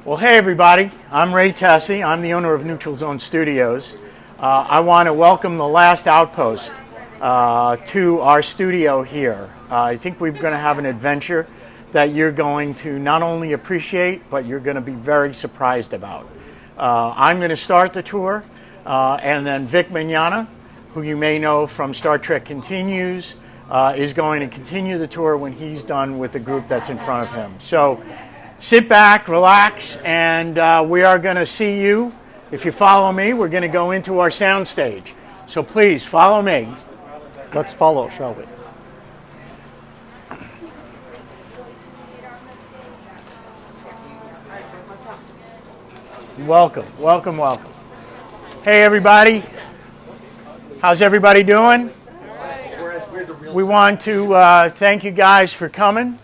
Well, hey everybody, I'm Ray Tessie. I'm the owner of Neutral Zone Studios. I want to welcome the last Outpost to our studio here. I think we're going to have an adventure that you're going to not only appreciate, but you're going to be very surprised about. I'm going to start the tour, and then Vic Mignogna, who you may know from Star Trek Continues, is going to continue the tour when he's done with the group that's in front of him. So sit back, relax, and we are going to see you. If you follow me, we're going to go into our sound stage. So please follow me. Let's follow, shall we? Welcome, welcome, welcome. Hey everybody, how's everybody doing? We want to thank you guys for coming.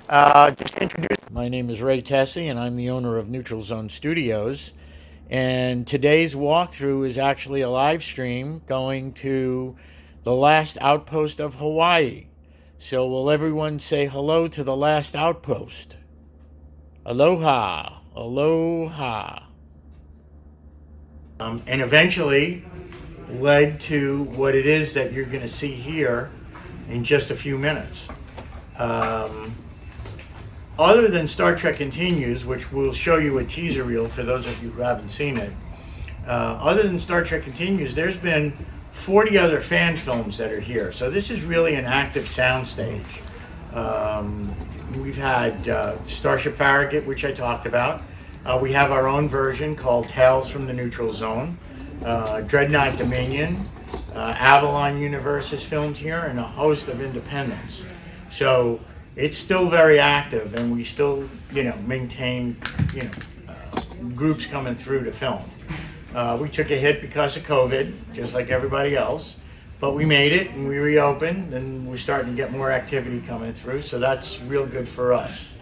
My name is Ray Tessie, and I'm the owner of Neutral Zone Studios. And today's walkthrough is actually a live stream going to the last outpost of Hawaii. So will everyone say hello to the last outpost? Aloha, aloha. And eventually led to what it is that you're going to see here in just a few minutes. Other than Star Trek Continues, which we'll show you a teaser reel for those of you who haven't seen it, other than Star Trek Continues, there's been 40 other fan films that are here. So this is really an active soundstage. We've had Starship Farragut, which I talked about. We have our own version called Tales from the Neutral Zone. Dreadnought Dominion, Avalon Universe is filmed here, and a host of independents. So it's still very active, and we still, maintain, groups coming through to film. We took a hit because of COVID, just like everybody else, but we made it and we reopened, and we're starting to get more activity coming through, so that's real good for us.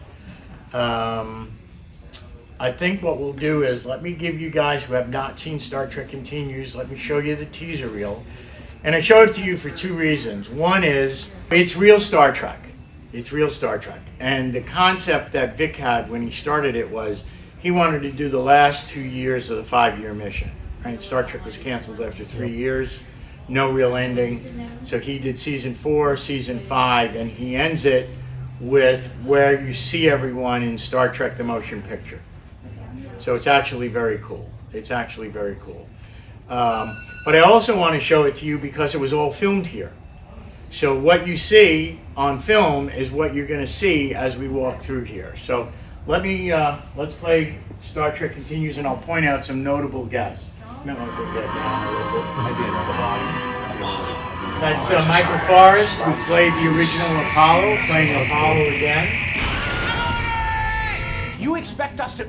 I think what we'll do is, let me give you guys who have not seen Star Trek Continues, let me show you the teaser reel. And I show it to you for two reasons. One is, it's real Star Trek. It's real Star Trek. And the concept that Vic had when he started it was, he wanted to do the last 2 years of the 5-year mission. Right? Star Trek was canceled after 3 years, no real ending. So he did season 4, season 5, and he ends it with where you see everyone in Star Trek the Motion Picture. So it's actually very cool. It's actually very cool. But I also want to show it to you because it was all filmed here. So what you see on film is what you're going to see as we walk through here. So let's play Star Trek Continues, and I'll point out some notable guests. That's Michael Forrest, who played the original Apollo, playing Apollo again. You expect us to...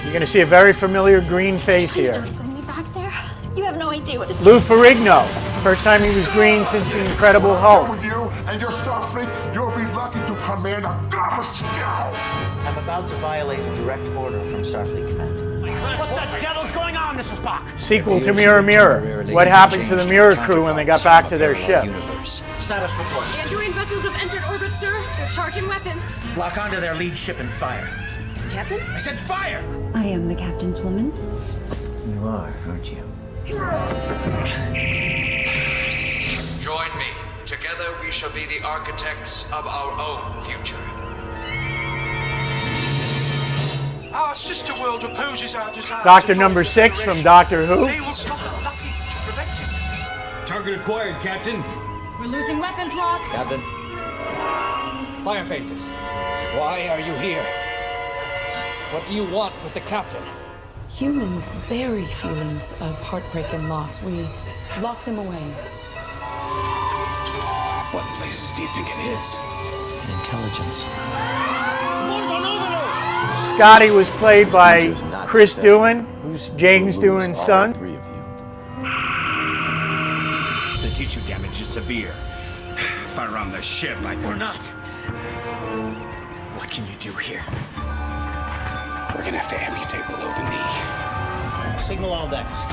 You're going to see a very familiar green face Please here. don't send me back there. You have no idea what it's... Lou Ferrigno. First time he was green since The Incredible Hulk. With you and your Starfleet, you'll be lucky to command a Gamma Scout. I'm about to violate a direct order from Starfleet Command. What the devil's going on, Mr. Spock? Sequel to Mirror Mirror. What happened to the Mirror crew when they got back to their ship? Status report. Android vessels have entered orbit, sir. They're charging weapons. Lock onto their lead ship and fire. Captain? I said fire! I am the captain's woman. You are, aren't you? Join me. Together we shall be the architects of our own future. Our sister world opposes our desire. Doctor number 6 from Doctor Who. They will stop at nothing to prevent it. Target acquired, Captain. We're losing weapons, Locke. Captain. Fire faces. Why are you here? What do you want with the captain? Humans bury feelings of heartbreak and loss. We lock them away. What places do you think it is? Intelligence. Scotty was played by Chris Doohan, who's James Doohan's son. 3 of you. The tissue damage is severe. Fire on the ship, We're not. What can you do here? We're gonna have to amputate below the knee. Signal all decks.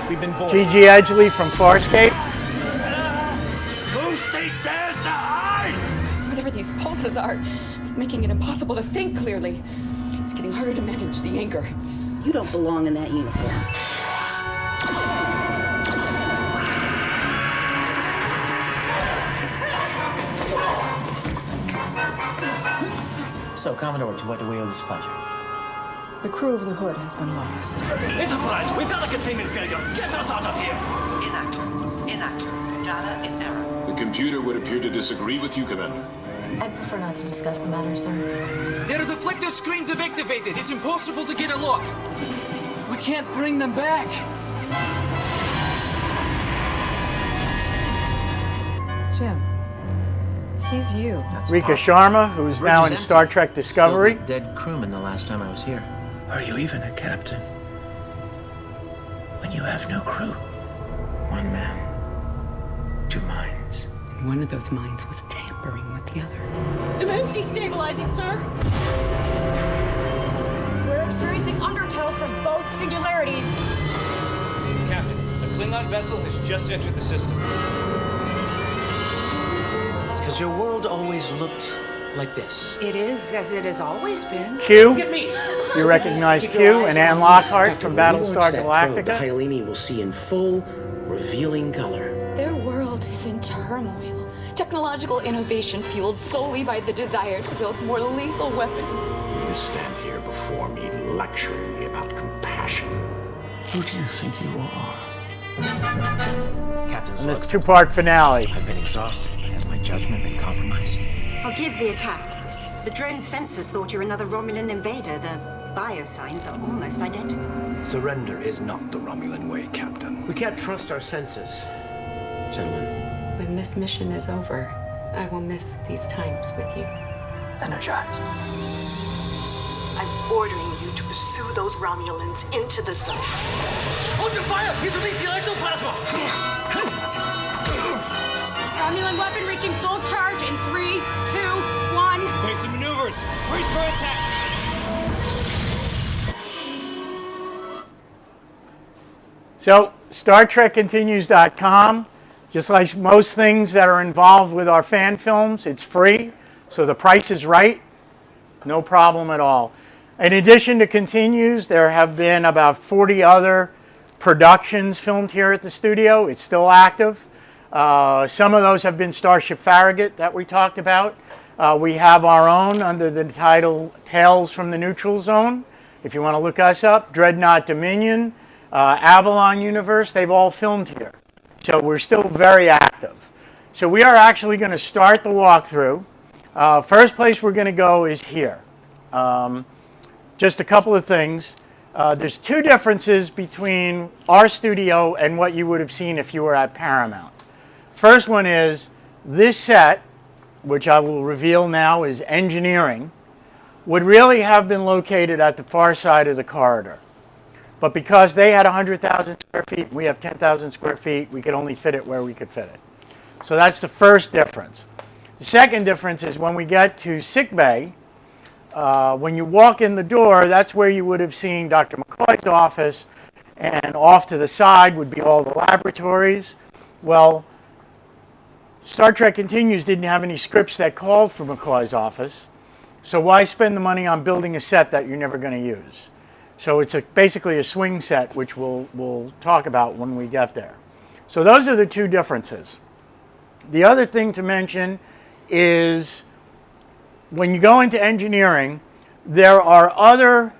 We've been bored. Gigi Edgley from Farscape. dares to hide! Whatever these pulses are, it's making it impossible to think clearly. It's getting harder to manage the anger. You don't belong in that uniform. So, Commodore, to what do we owe this pleasure? The crew of the Hood has been lost. Enterprise, we've got a containment failure. Get us out of here! Inaccurate. Data in error. The computer would appear to disagree with you, Commander. I prefer not to discuss the matter, sir. Their deflector screens have activated. It's impossible to get a look. We can't bring them back. Jim, he's you. Rika Sharma, who's now in Star Trek Discovery. Dead crewman the last time I was here. Are you even a captain when you have no crew? One man, two minds. One of those minds was tampering with the other. The moon's destabilizing, sir. We're experiencing undertow from both singularities. Captain, a Klingon vessel has just entered the system. Because your world always looked like this. It is as it has always been. Q. Look at me. You recognize Q and Anne Lockhart from Battlestar Galactica. The Hylene will see in full, revealing color. Their world is in turmoil. Technological innovation fueled solely by the desire to build more lethal weapons. You stand here before me lecturing me about compassion. Who do you think you are? Captain's And this two-part finale. I've been exhausted, but has my judgment been compromised? Forgive the attack. The drone sensors thought you're another Romulan invader. The biosigns are almost identical. Surrender is not the Romulan way, Captain. We can't trust our senses. Gentlemen. When this mission is over, I will miss these times with you. Energize. I'm ordering you to pursue those Romulans into the zone. Hold your fire! He's releasing ectoplasma! Romulan weapon reaching full charge in 3, 2, 1. Face some maneuvers! Brace for impact! So, StarTrekContinues.com, just like most things that are involved with our fan films, it's free, so the price is right, no problem at all. In addition to Continues, there have been about 40 other productions filmed here at the studio. It's still active. Some of those have been Starship Farragut that we talked about. We have our own under the title Tales from the Neutral Zone. If you want to look us up, Dreadnought Dominion, Avalon Universe, they've all filmed here. So we're still very active. So we are actually going to start the walkthrough. First place we're going to go is here. Just a couple of things. There's two differences between our studio and what you would have seen if you were at Paramount. First one is this set, which I will reveal now is engineering, would really have been located at the far side of the corridor. But because they had 100,000 square feet, and we have 10,000 square feet, we could only fit it where we could fit it. So that's the first difference. The second difference is when we get to sick bay, when you walk in the door, that's where you would have seen Dr. McCoy's office, and off to the side would be all the laboratories. Well, Star Trek Continues didn't have any scripts that called for McCoy's office, so why spend the money on building a set that you're never going to use? So it's basically a swing set, which we'll talk about when we get there. So those are the two differences. The other thing to mention is when you go into engineering, there are other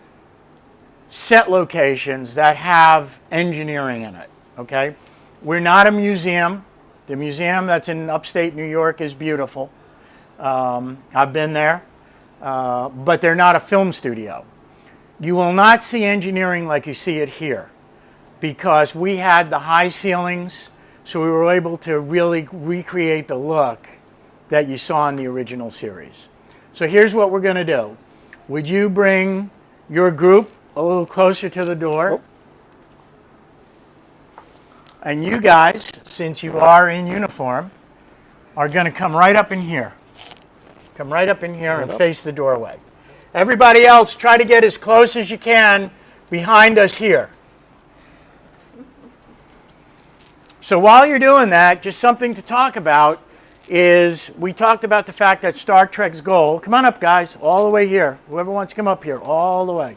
set locations that have engineering in it, okay? We're not a museum. The museum that's in upstate New York is beautiful. I've been there, but they're not a film studio. You will not see engineering like you see it here because we had the high ceilings, so we were able to really recreate the look that you saw in the original series. So here's what we're going to do. Would you bring your group a little closer to the door? Oh. And you guys, since you are in uniform, are going to come right up in here. Come right up in here and face the doorway. Everybody else, try to get as close as you can behind us here. So while you're doing that, just something to talk about is we talked about the fact that Star Trek's goal, come on up guys, all the way here, whoever wants to come up here, all the way.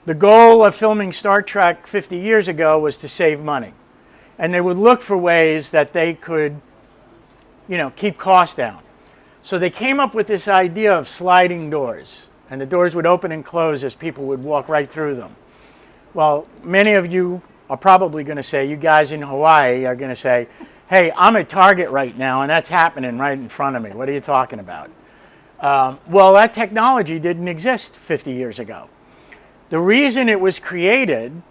The goal of filming Star Trek 50 years ago was to save money. And they would look for ways that they could, keep costs down. So they came up with this idea of sliding doors. And the doors would open and close as people would walk right through them. Well, many of you are probably going to say, you guys in Hawaii are going to say, hey, I'm at Target right now, and that's happening right in front of me. What are you talking about? Well, that technology didn't exist 50 years ago. The reason it was created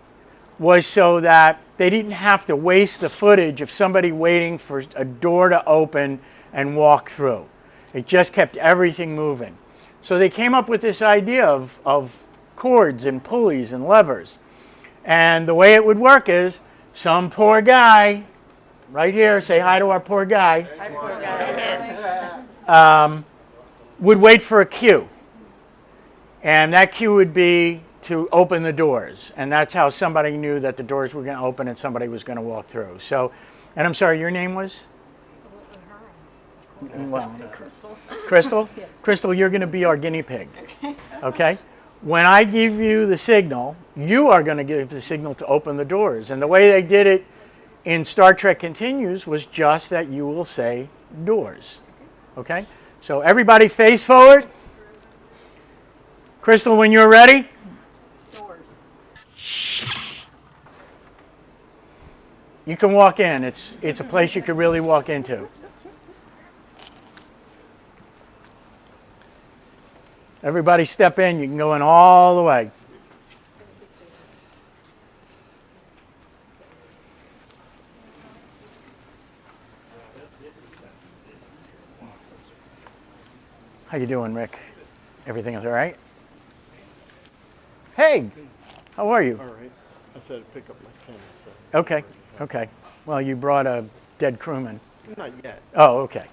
was so that they didn't have to waste the footage of somebody waiting for a door to open and walk through. It just kept everything moving. So they came up with this idea of cords and pulleys and levers. And the way it would work is some poor guy, right here, say hi to our poor guy. Hi, poor guy. Would wait for a cue. And that cue would be to open the doors. And that's how somebody knew that the doors were going to open and somebody was going to walk through. So, and I'm sorry, your name was? Well, Crystal. Crystal? Yes. Crystal, you're going to be our guinea pig. Okay. Okay? When I give you the signal, you are going to give the signal to open the doors. And the way they did it in Star Trek Continues was just that you will say doors. Okay? So everybody face forward. Crystal, when you're ready. Doors. You can walk in. It's a place you could really walk into. Everybody step in. You can go in all the way. How you doing, Rick? Everything is all right? Hey, how are you? All right. I said I'd pick up my pen. So. Okay, okay. Well, you brought a dead crewman. Not yet. Oh, okay.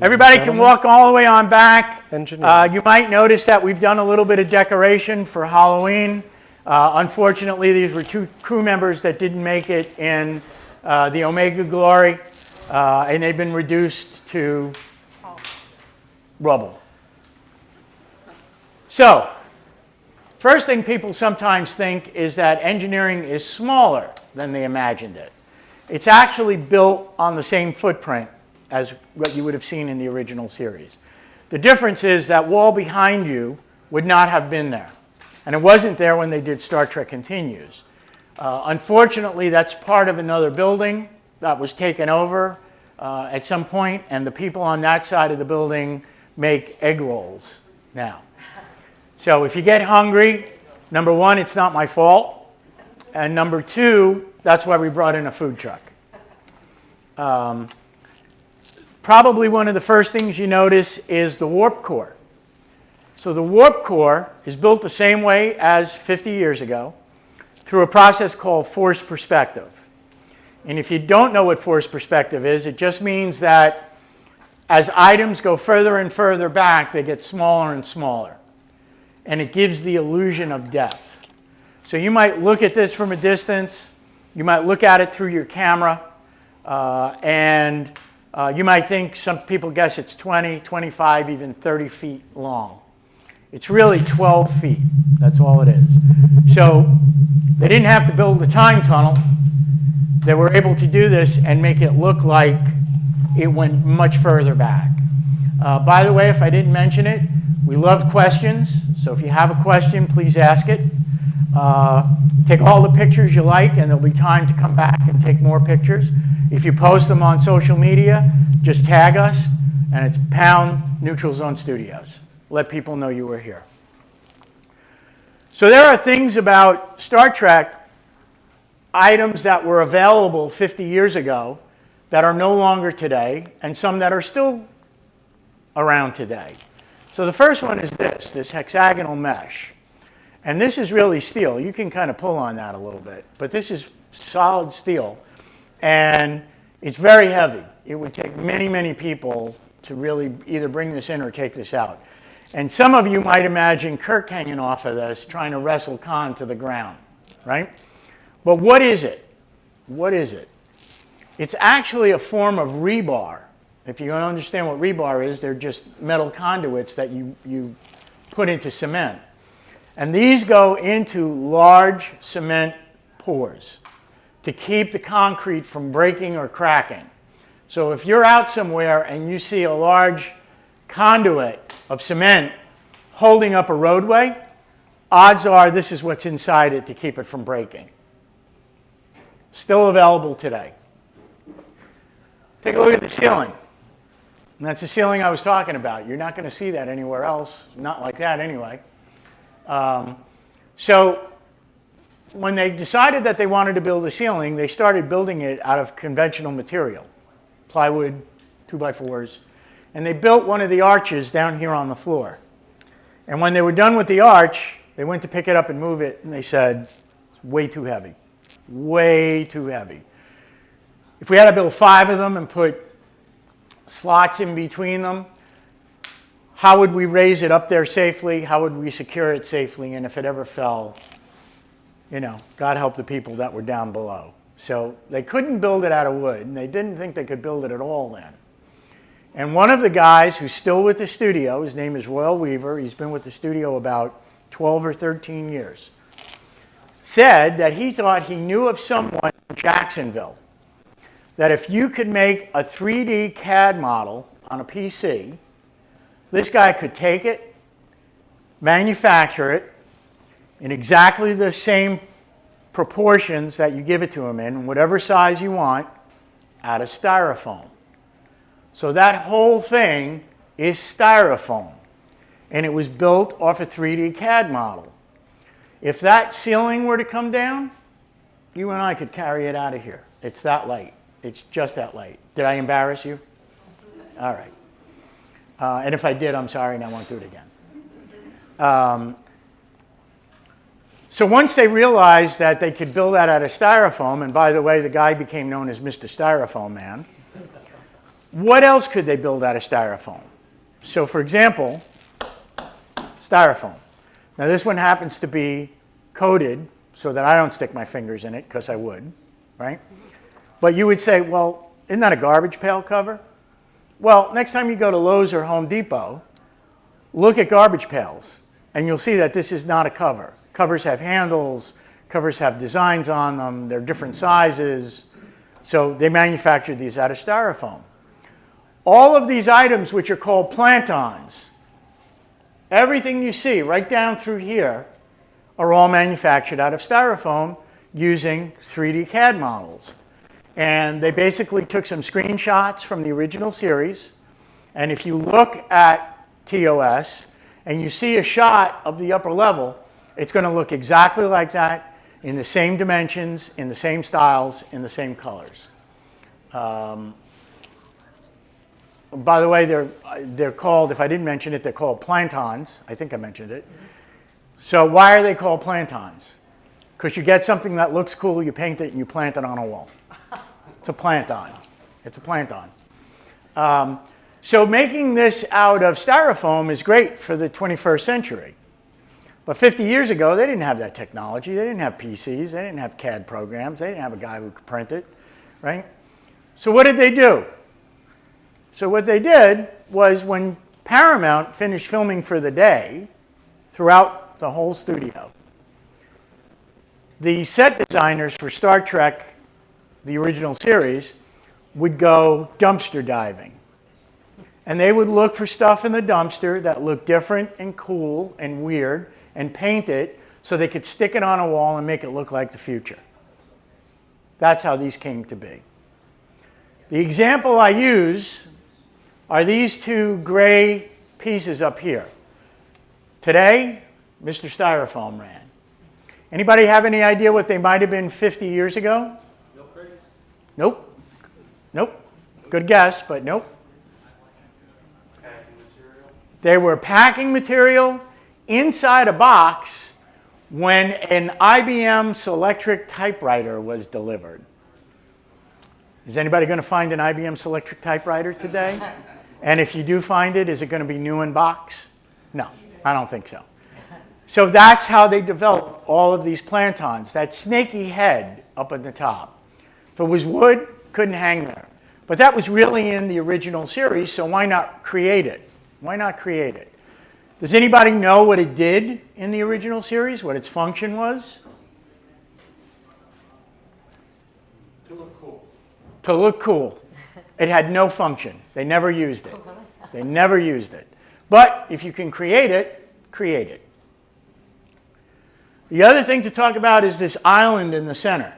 Everybody can walk all the way on back. You might notice that we've done a little bit of decoration for Halloween. Unfortunately, these were 2 crew members that didn't make it in the Omega Glory, and they've been reduced to rubble. So, first thing people sometimes think is that engineering is smaller than they imagined it. It's actually built on the same footprint as what you would have seen in the original series. The difference is that wall behind you would not have been there. And it wasn't there when they did Star Trek Continues. Unfortunately, that's part of another building that was taken over at some point, and the people on that side of the building make egg rolls now. So if you get hungry, number 1, it's not my fault. And number 2, that's why we brought in a food truck. Probably one of the first things you notice is the warp core. So the warp core is built the same way as 50 years ago through a process called force perspective. And if you don't know what force perspective is, it just means that as items go further and further back, they get smaller and smaller. And it gives the illusion of depth. So you might look at this from a distance, you might look at it through your camera, and you might think, some people guess it's 20, 25, even 30 feet long. It's really 12 feet. That's all it is. So they didn't have to build a time tunnel. They were able to do this and make it look like it went much further back. By the way, if I didn't mention it, we love questions. So if you have a question, please ask it. Take all the pictures you like, and there'll be time to come back and take more pictures. If you post them on social media, just tag us, and it's #Neutral Zone Studios. Let people know you were here. So there are things about Star Trek, items that were available 50 years ago that are no longer today, and some that are still around today. So the first one is this hexagonal mesh. And this is really steel. You can kind of pull on that a little bit, but this is solid steel. And it's very heavy. It would take many, many people to really either bring this in or take this out. And some of you might imagine Kirk hanging off of this, trying to wrestle Khan to the ground, right? But what is it? What is it? It's actually a form of rebar. If you don't understand what rebar is, they're just metal conduits that you put into cement. And these go into large cement pours to keep the concrete from breaking or cracking. So if you're out somewhere and you see a large conduit of cement holding up a roadway, odds are this is what's inside it to keep it from breaking. Still available today. Take a look at the ceiling. And that's the ceiling I was talking about. You're not going to see that anywhere else. Not like that anyway. So when they decided that they wanted to build a ceiling, they started building it out of conventional material. Plywood, 2x4s. And they built one of the arches down here on the floor. And when they were done with the arch, they went to pick it up and move it, and they said, it's way too heavy. Way too heavy. If we had to build 5 of them and put slots in between them, how would we raise it up there safely? How would we secure it safely? And if it ever fell, you know, God help the people that were down below. So they couldn't build it out of wood, and they didn't think they could build it at all then. And one of the guys who's still with the studio, his name is Royal Weaver, he's been with the studio about 12 or 13 years, said that he thought he knew of someone in Jacksonville that if you could make a 3D CAD model on a PC, this guy could take it, manufacture it in exactly the same proportions that you give it to him in, whatever size you want, out of styrofoam. So that whole thing is styrofoam, and it was built off a 3D CAD model. If that ceiling were to come down, you and I could carry it out of here. It's that light. It's just that light. Did I embarrass you? All right. And if I did, I'm sorry, and I won't do it again. So once they realized that they could build that out of styrofoam, and by the way, the guy became known as Mr. Styrofoam Man, what else could they build out of styrofoam? So for example, styrofoam. Now this one happens to be coated so that I don't stick my fingers in it, because I would, right? But you would say, well, isn't that a garbage pail cover? Well, next time you go to Lowe's or Home Depot, look at garbage pails, and you'll see that this is not a cover. Covers have handles, covers have designs on them, they're different sizes. So they manufactured these out of styrofoam. All of these items, which are called plantons, everything you see right down through here, are all manufactured out of styrofoam using 3D CAD models. And they basically took some screenshots from the original series. And if you look at TOS and you see a shot of the upper level, it's going to look exactly like that, in the same dimensions, in the same styles, in the same colors. By the way, they're called, if I didn't mention it, they're called plantons. I think I mentioned it. So why are they called plantons? Because you get something that looks cool, you paint it, and you plant it on a wall. It's a planton. It's a planton. So making this out of styrofoam is great for the 21st century. But 50 years ago, they didn't have that technology. They didn't have PCs. They didn't have CAD programs. They didn't have a guy who could print it, right? So what did they do? So what they did was, when Paramount finished filming for the day, throughout the whole studio, the set designers for Star Trek, the original series, would go dumpster diving. And they would look for stuff in the dumpster that looked different and cool and weird, and paint it so they could stick it on a wall and make it look like the future. That's how these came to be. The example I use are these two gray pieces up here. Today, Mr. Styrofoam ran. Anybody have any idea what they might have been 50 years ago? Nope. Nope. Good guess, but nope. They were packing material inside a box when an IBM Selectric typewriter was delivered. Is anybody going to find an IBM Selectric typewriter today? And if you do find it, is it going to be new in box? No, I don't think so. So that's how they developed all of these plantons, that snaky head up at the top. If it was wood, couldn't hang there. But that was really in the original series, so why not create it? Why not create it? Does anybody know what it did in the original series, what its function was? To look cool. To look cool. It had no function. They never used it. They never used it. But if you can create it, create it. The other thing to talk about is this island in the center.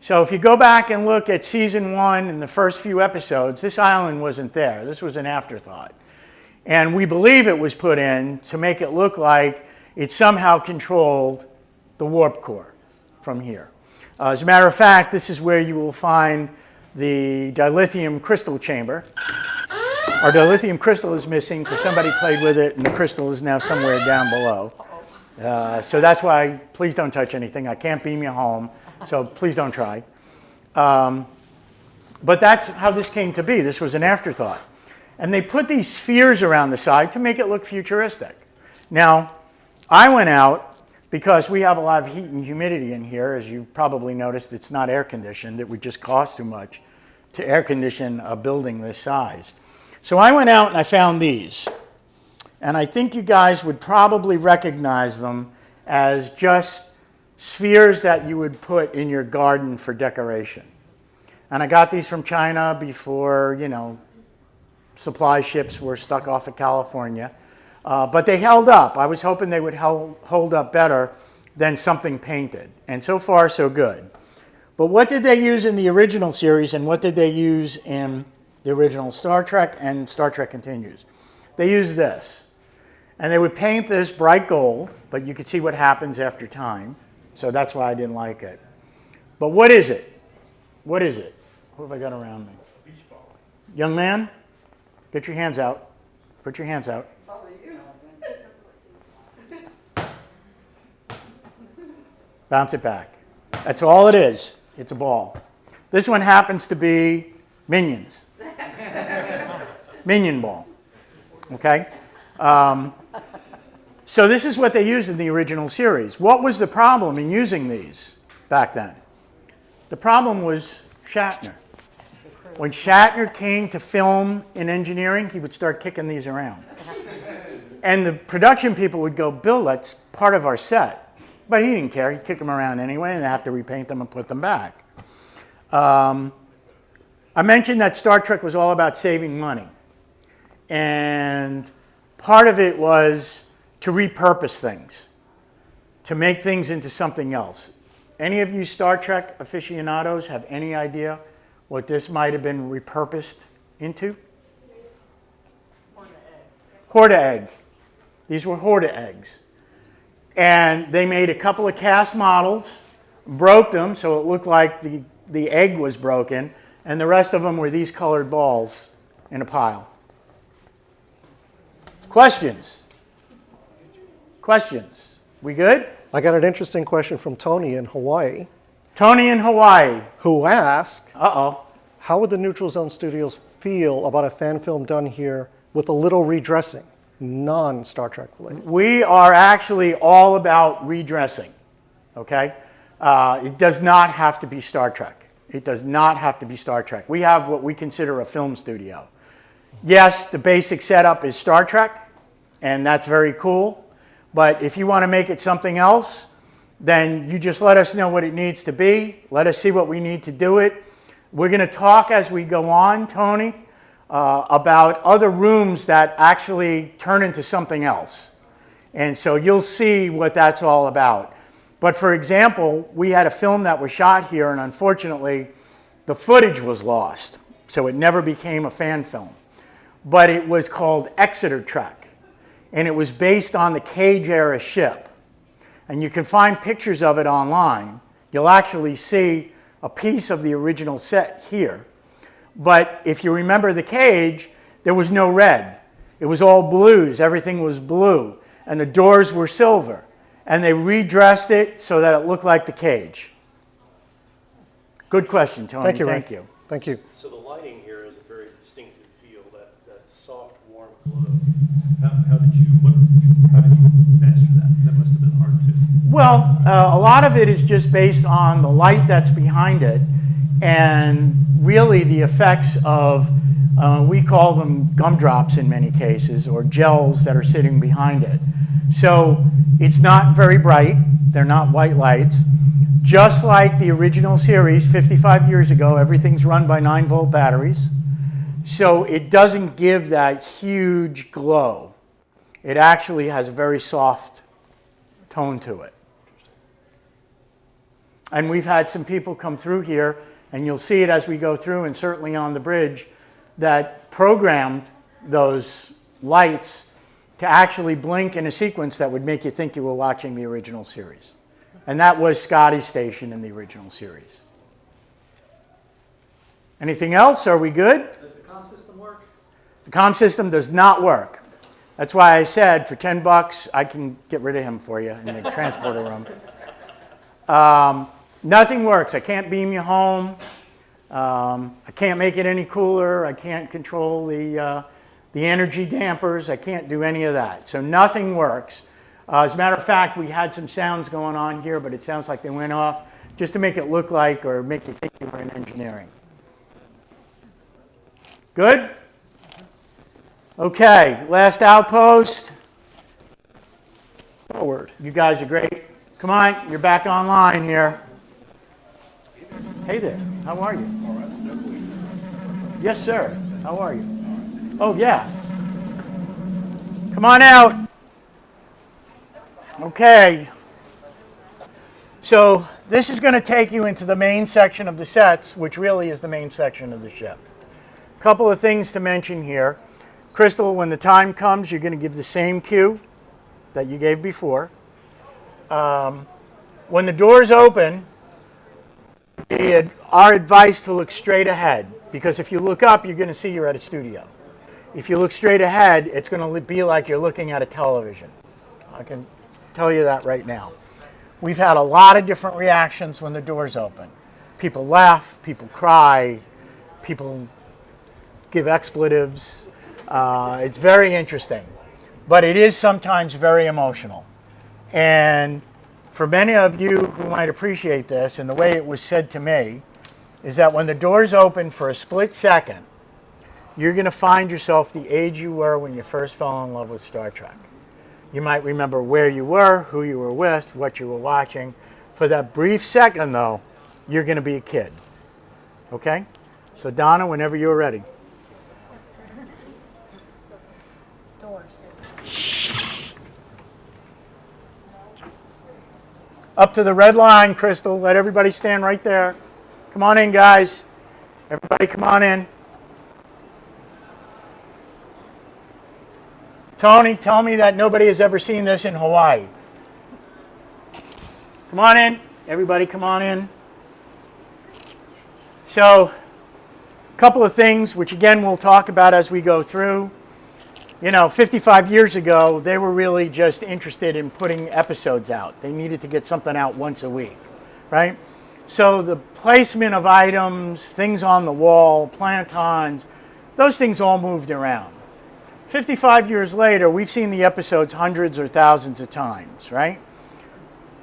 So if you go back and look at season 1 and the first few episodes, this island wasn't there. This was an afterthought. And we believe it was put in to make it look like it somehow controlled the warp core from here. As a matter of fact, this is where you will find the dilithium crystal chamber. Our dilithium crystal is missing because somebody played with it and the crystal is now somewhere down below. So that's why, please don't touch anything. I can't beam you home, so please don't try. But that's how this came to be. This was an afterthought. And they put these spheres around the side to make it look futuristic. Now, I went out because we have a lot of heat and humidity in here. As you probably noticed, it's not air conditioned. It would just cost too much to air condition a building this size. So I went out and I found these. And I think you guys would probably recognize them as just spheres that you would put in your garden for decoration. And I got these from China before, you know, supply ships were stuck off of California. But they held up. I was hoping they would hold up better than something painted. And so far, so good. But what did they use in the original series and what did they use in the original Star Trek and Star Trek Continues? They used this. And they would paint this bright gold, but you could see what happens after time. So that's why I didn't like it. But what is it? What is it? Who have I got around me? Young man, get your hands out. Put your hands out. Bounce it back. That's all it is. It's a ball. This one happens to be Minions. Minion ball. Okay? So this is what they used in the original series. What was the problem in using these back then? The problem was Shatner. When Shatner came to film in engineering, he would start kicking these around. And the production people would go, Bill, that's part of our set. But he didn't care. He'd kick them around anyway, and they have to repaint them and put them back. I mentioned that Star Trek was all about saving money. And part of it was to repurpose things, to make things into something else. Any of you Star Trek aficionados have any idea what this might have been repurposed into? Horta egg. These were Horta eggs. And they made a couple of cast models, broke them so it looked like the egg was broken, and the rest of them were these colored balls in a pile. Questions? Questions? We good? I got an interesting question from Tony in Hawaii. Tony in Hawaii. Who asked, uh-oh, how would the Neutral Zone Studios feel about a fan film done here with a little redressing, non-Star Trek related? We are actually all about redressing, okay? It does not have to be Star Trek. It does not have to be Star Trek. We have what we consider a film studio. Yes, the basic setup is Star Trek, and that's very cool. But if you want to make it something else, then you just let us know what it needs to be. Let us see what we need to do it. We're going to talk as we go on, Tony, about other rooms that actually turn into something else. And so you'll see what that's all about. But for example, we had a film that was shot here, and unfortunately, the footage was lost. So it never became a fan film. But it was called Exeter Trek. And it was based on the Cage-era ship. And you can find pictures of it online. You'll actually see a piece of the original set here. But if you remember the Cage, there was no red. It was all blues. Everything was blue. And the doors were silver. And they redressed it so that it looked like the Cage. Good question, Tony. Thank you, Thank Ray. you. Thank you. So the lighting here is a very distinctive feel, that soft, warm glow. How did you master that? That must have been hard too. Well, a lot of it is just based on the light that's behind it and really the effects of, we call them gumdrops in many cases, or gels that are sitting behind it. So it's not very bright. They're not white lights. Just like the original series 55 years ago, everything's run by 9-volt batteries. So it doesn't give that huge glow. It actually has a very soft tone to it. And we've had some people come through here, and you'll see it as we go through, and certainly on the bridge, that programmed those lights to actually blink in a sequence that would make you think you were watching the original series. And that was Scotty's station in the original series. Anything else? Are we good? Does the comm system work? The comm system does not work. That's why I said for $10, I can get rid of him for you in the transporter room. Nothing works. I can't beam you home. I can't make it any cooler. I can't control the energy dampers. I can't do any of that. So nothing works. As a matter of fact, we had some sounds going on here, but it sounds like they went off just to make it look like or make you think you were in engineering. Good? Okay, last outpost. Forward. You guys are great. Come on, you're back online here. Hey there, how are you? Yes, sir. How are you? Oh, yeah. Come on out. Okay. So this is going to take you into the main section of the sets, which really is the main section of the ship. A couple of things to mention here. Crystal, when the time comes, you're going to give the same cue that you gave before. When the doors open, our advice to look straight ahead, because if you look up, you're going to see you're at a studio. If you look straight ahead, it's going to be like you're looking at a television. I can tell you that right now. We've had a lot of different reactions when the doors open. People laugh, people cry, people give expletives. It's very interesting, but it is sometimes very emotional. And for many of you who might appreciate this, and the way it was said to me, is that when the doors open for a split second, you're going to find yourself the age you were when you first fell in love with Star Trek. You might remember where you were, who you were with, what you were watching. For that brief second, though, you're going to be a kid. Okay? So, Donna, whenever you're ready. Doors. Up to the red line, Crystal. Let everybody stand right there. Come on in, guys. Everybody come on in. Tony, tell me that nobody has ever seen this in Hawaii. Come on in. Everybody come on in. So, a couple of things, which again we'll talk about as we go through. You know, 55 years ago, they were really just interested in putting episodes out. They needed to get something out once a week, right? So the placement of items, things on the wall, plantons, those things all moved around. 55 years later, we've seen the episodes hundreds or thousands of times, right?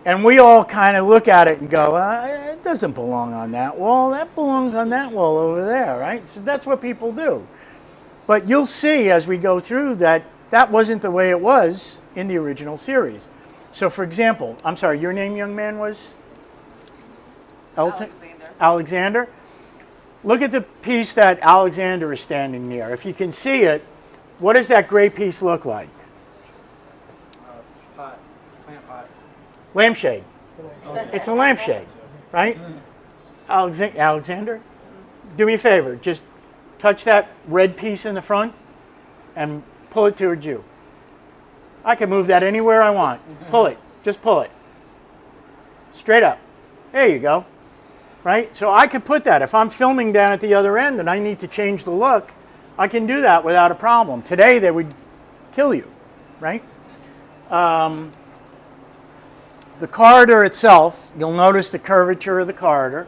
And we all kind of look at it and go, it doesn't belong on that wall. That belongs on that wall over there, right? So that's what people do. But you'll see as we go through that that wasn't the way it was in the original series. So for example, I'm sorry, your name, young man, was? Alexander. Look at the piece that Alexander is standing near. If you can see it, what does that gray piece look like? Pot. Plant pot. Lampshade. It's a lampshade, right? Alexander, do me a favor. Just touch that red piece in the front and pull it towards you. I can move that anywhere I want. Pull it. Just pull it. Straight up. There you go. Right? So I could put that. If I'm filming down at the other end and I need to change the look, I can do that without a problem. Today they would kill you, right? The corridor itself, you'll notice the curvature of the corridor.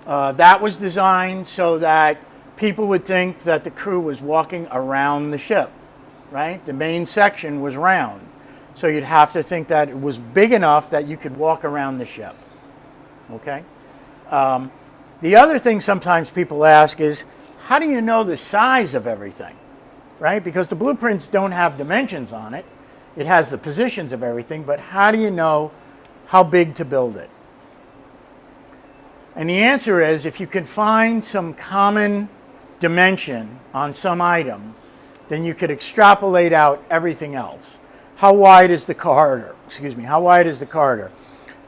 That was designed so that people would think that the crew was walking around the ship, right? The main section was round. So you'd have to think that it was big enough that you could walk around the ship, okay? The other thing sometimes people ask is, how do you know the size of everything, right? Because the blueprints don't have dimensions on it. It has the positions of everything, but how do you know how big to build it? And the answer is, if you can find some common dimension on some item, then you could extrapolate out everything else. How wide is the corridor? Excuse me, how wide is the corridor?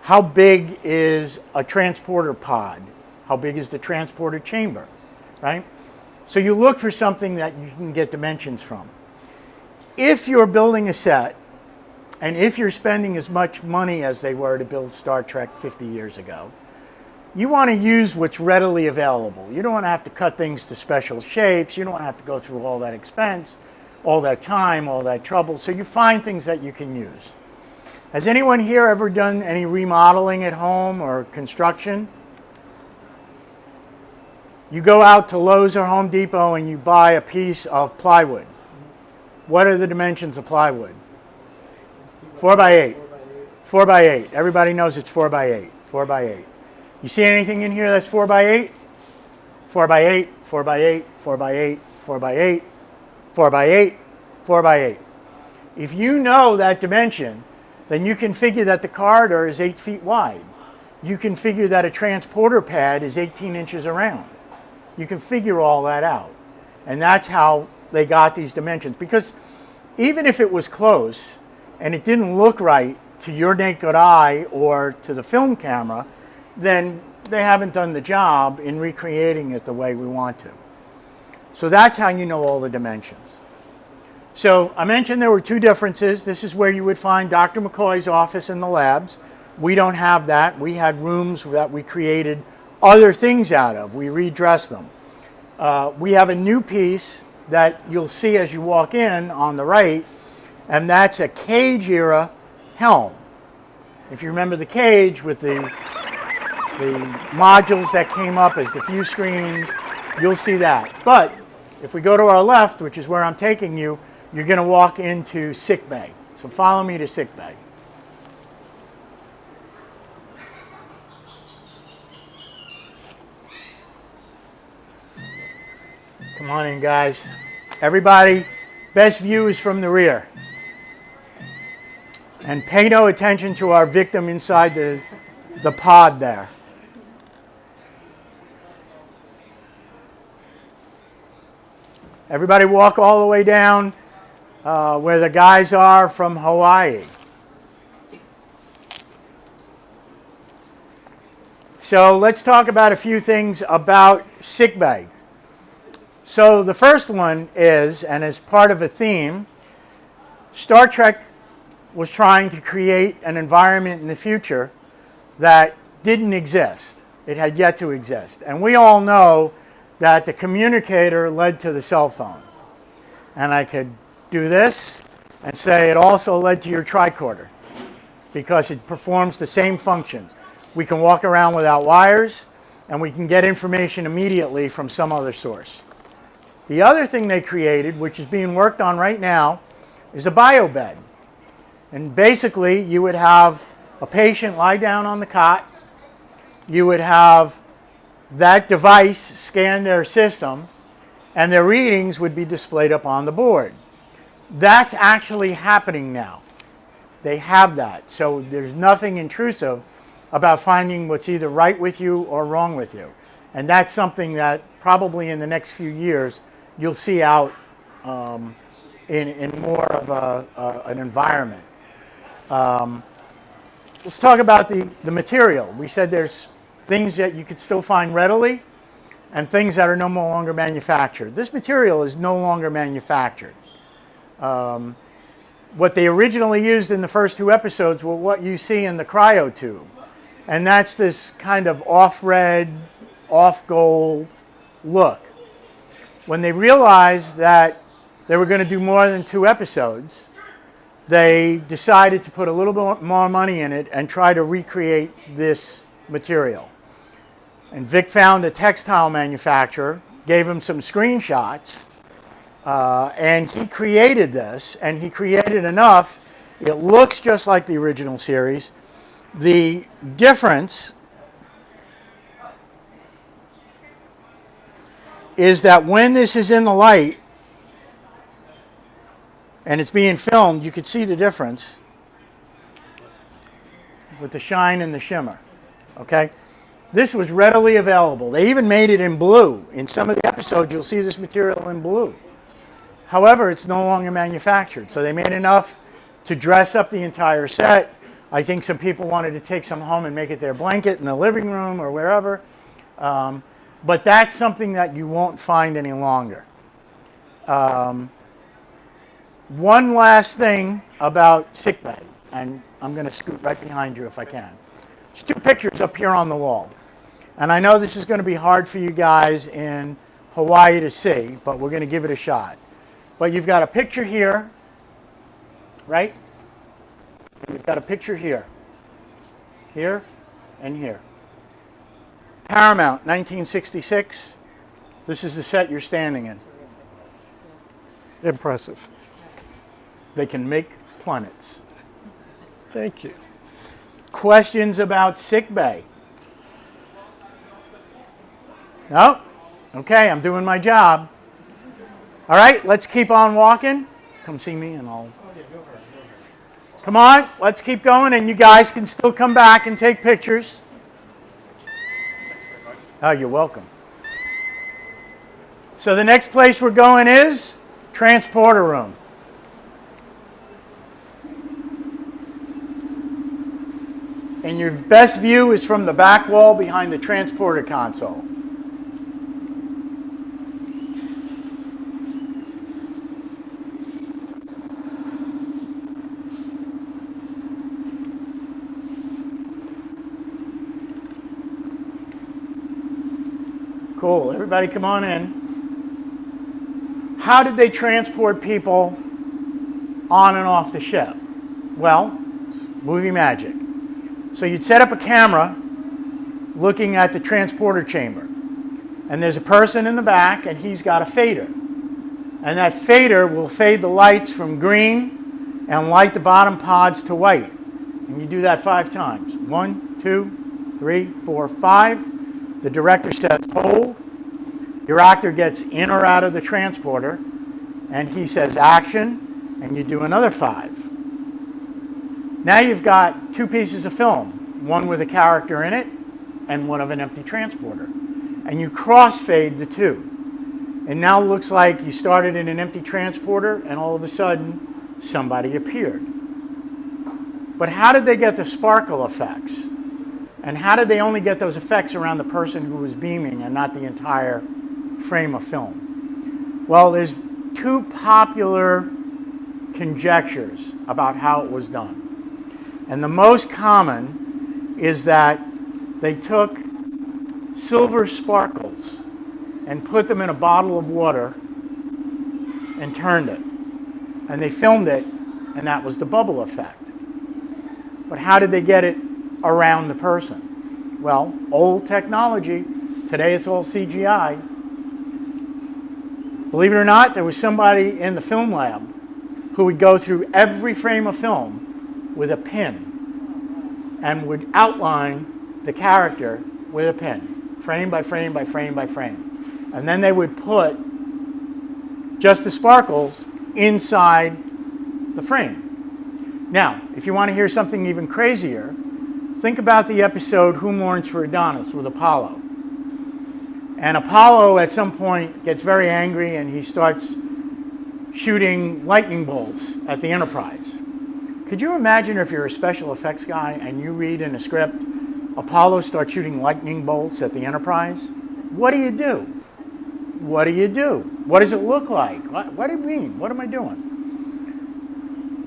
How big is a transporter pod? How big is the transporter chamber, right? So you look for something that you can get dimensions from. If you're building a set, and if you're spending as much money as they were to build Star Trek 50 years ago, you want to use what's readily available. You don't want to have to cut things to special shapes. You don't want to have to go through all that expense, all that time, all that trouble. So you find things that you can use. Has anyone here ever done any remodeling at home or construction? You go out to Lowe's or Home Depot and you buy a piece of plywood. What are the dimensions of plywood? 4 by 8. 4 by 8. Everybody knows it's 4 by 8. 4 by 8. You see anything in here that's 4 by 8? 4 by 8, 4 by 8, 4 by 8, 4 by 8, 4 by 8, 4 by 8. If you know that dimension, then you can figure that the corridor is 8 feet wide. You can figure that a transporter pad is 18 inches around. You can figure all that out. And that's how they got these dimensions. Because even if it was close and it didn't look right to your naked eye or to the film camera, then they haven't done the job in recreating it the way we want to. So that's how you know all the dimensions. So I mentioned there were two differences. This is where you would find Dr. McCoy's office in the labs. We don't have that. We had rooms that we created other things out of. We redressed them. We have a new piece that you'll see as you walk in on the right, and that's a Cage era helm. If you remember the Cage with the modules that came up as the view screens, you'll see that. But if we go to our left, which is where I'm taking you, you're going to walk into sick bay. So follow me to sick bay. Come on in, guys. Everybody, best view is from the rear. And pay no attention to our victim inside the pod there. Everybody walk all the way down where the guys are from Hawaii. So let's talk about a few things about sickbay. So the first one is, and as part of a theme, Star Trek was trying to create an environment in the future that didn't exist. It had yet to exist. And we all know that the communicator led to the cell phone. And I could do this and say it also led to your tricorder because it performs the same functions. We can walk around without wires and we can get information immediately from some other source. The other thing they created, which is being worked on right now, is a biobed. And basically you would have a patient lie down on the cot. You would have that device scan their system, and their readings would be displayed up on the board. That's actually happening now. They have that. So there's nothing intrusive about finding what's either right with you or wrong with you. And that's something that probably in the next few years you'll see out in more of an environment. Let's talk about the material. We said there's things that you could still find readily and things that are no longer manufactured. This material is no longer manufactured. What they originally used in the first two episodes were what you see in the cryo tube. And that's this kind of off-red, off-gold look. When they realized that they were going to do more than 2 episodes, they decided to put a little bit more money in it and try to recreate this material. And Vic found a textile manufacturer, gave him some screenshots, and he created this, and he created enough. It looks just like the original series. The difference is that when this is in the light and it's being filmed, you could see the difference with the shine and the shimmer. Okay? This was readily available. They even made it in blue. In some of the episodes, you'll see this material in blue. However, it's no longer manufactured. So they made enough to dress up the entire set. I think some people wanted to take some home and make it their blanket in the living room or wherever. But that's something that you won't find any longer. One last thing about sickbay, and I'm going to scoot right behind you if I can. There's two pictures up here on the wall. And I know this is going to be hard for you guys in Hawaii to see, but we're going to give it a shot. But you've got a picture here, right? You've got a picture here, here, and here. Paramount, 1966. This is the set you're standing in. Impressive. They can make planets. Thank you. Questions about sickbay? No? Okay, I'm doing my job. All right, let's keep on walking. Come see me and I'll... Come on, let's keep going, and you guys can still come back and take pictures. Oh, you're welcome. So the next place we're going is transporter room. And your best view is from the back wall behind the transporter console. Cool. Everybody come on in. How did they transport people on and off the ship? Well, it's movie magic. So you'd set up a camera looking at the transporter chamber. And there's a person in the back, and he's got a fader. And that fader will fade the lights from green and light the bottom pods to white. And you do that 5 times. 1, 2, 3, 4, 5. The director says, hold. Your actor gets in or out of the transporter, and he says, action, and you do another 5. Now you've got 2 pieces of film, one with a character in it, and one of an empty transporter. And you crossfade the 2. And now it looks like you started in an empty transporter, and all of a sudden, somebody appeared. But how did they get the sparkle effects? And how did they only get those effects around the person who was beaming and not the entire frame of film? Well, there's 2 popular conjectures about how it was done. And the most common is that they took silver sparkles and put them in a bottle of water and turned it. And they filmed it, and that was the bubble effect. But how did they get it around the person? Well, old technology. Today it's all CGI. Believe it or not, there was somebody in the film lab who would go through every frame of film with a pen and would outline the character with a pen, frame by frame by frame by frame. And then they would put just the sparkles inside the frame. Now, if you want to hear something even crazier, think about the episode Who Mourns for Adonis with Apollo. And Apollo at some point gets very angry and he starts shooting lightning bolts at the Enterprise. Could you imagine if you're a special effects guy and you read in a script, Apollo starts shooting lightning bolts at the Enterprise? What do you do? What do you do? What does it look like? What do you mean? What am I doing?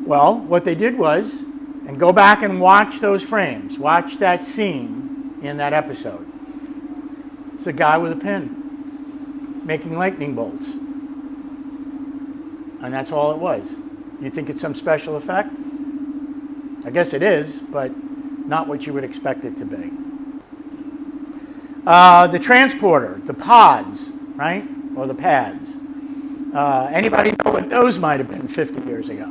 Well, what they did was, and go back and watch those frames, watch that scene in that episode. It's a guy with a pen making lightning bolts. And that's all it was. You think it's some special effect? I guess it is, but not what you would expect it to be. The transporter, the pods, right? Or the pads. Anybody know what those might have been 50 years ago?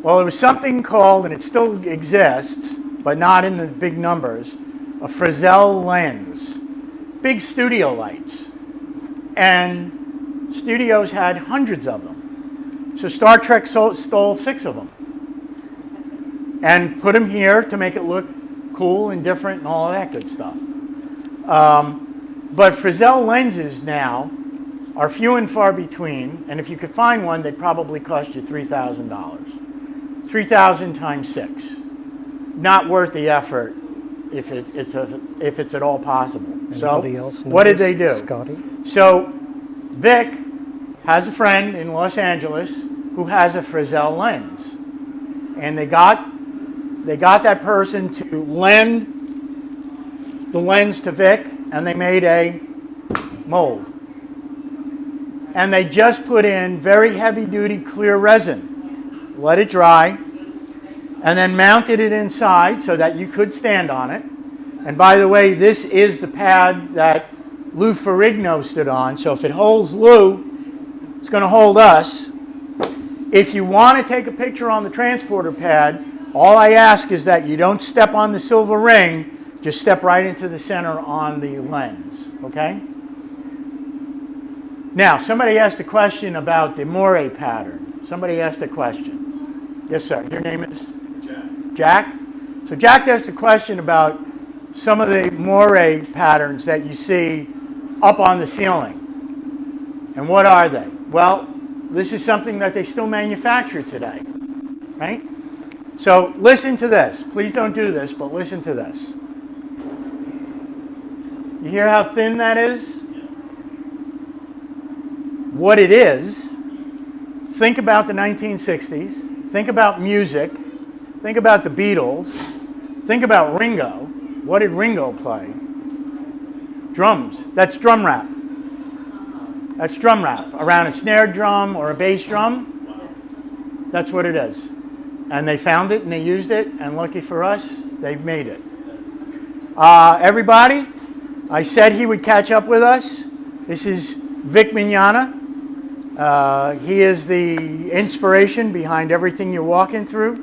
Well, there was something called, and it still exists, but not in the big numbers, a Fresnel lens. big studio lights. And studios had hundreds of them. So Star Trek stole 6 of them and put them here to make it look cool and different and all of that good stuff. But Fresnel lenses now are few and far between, and if you could find one, they'd probably cost you $3,000. $3,000 times 6. Not worth the effort if it's at all possible. Anybody else what did they do? Scotty? So Vic has a friend in Los Angeles who has a Fresnel lens, and they got that person to lend the lens to Vic, and they made a mold. And they just put in very heavy-duty clear resin, let it dry, and then mounted it inside so that you could stand on it. And by the way, this is the pad that Lou Ferrigno stood on, so if it holds Lou, it's going to hold us. If you want to take a picture on the transporter pad, all I ask is that you don't step on the silver ring, just step right into the center on the lens, okay? Now, somebody asked a question about the moire pattern. Somebody asked a question. Yes, sir. Your name is? Jack. So Jack asked a question about some of the moire patterns that you see up on the ceiling. And what are they? Well, this is something that they still manufacture today, right? So listen to this. Please don't do this, but listen to this. You hear how thin that is? What it is, think about the 1960s, think about music, think about the Beatles, think about Ringo. What did Ringo play? Drums. That's drum rap. That's drum rap. Around a snare drum or a bass drum, that's what it is. And they found it and they used it, and lucky for us, they've made it. Everybody, I said he would catch up with us. This is Vic Mignogna. He is the inspiration behind everything you're walking through.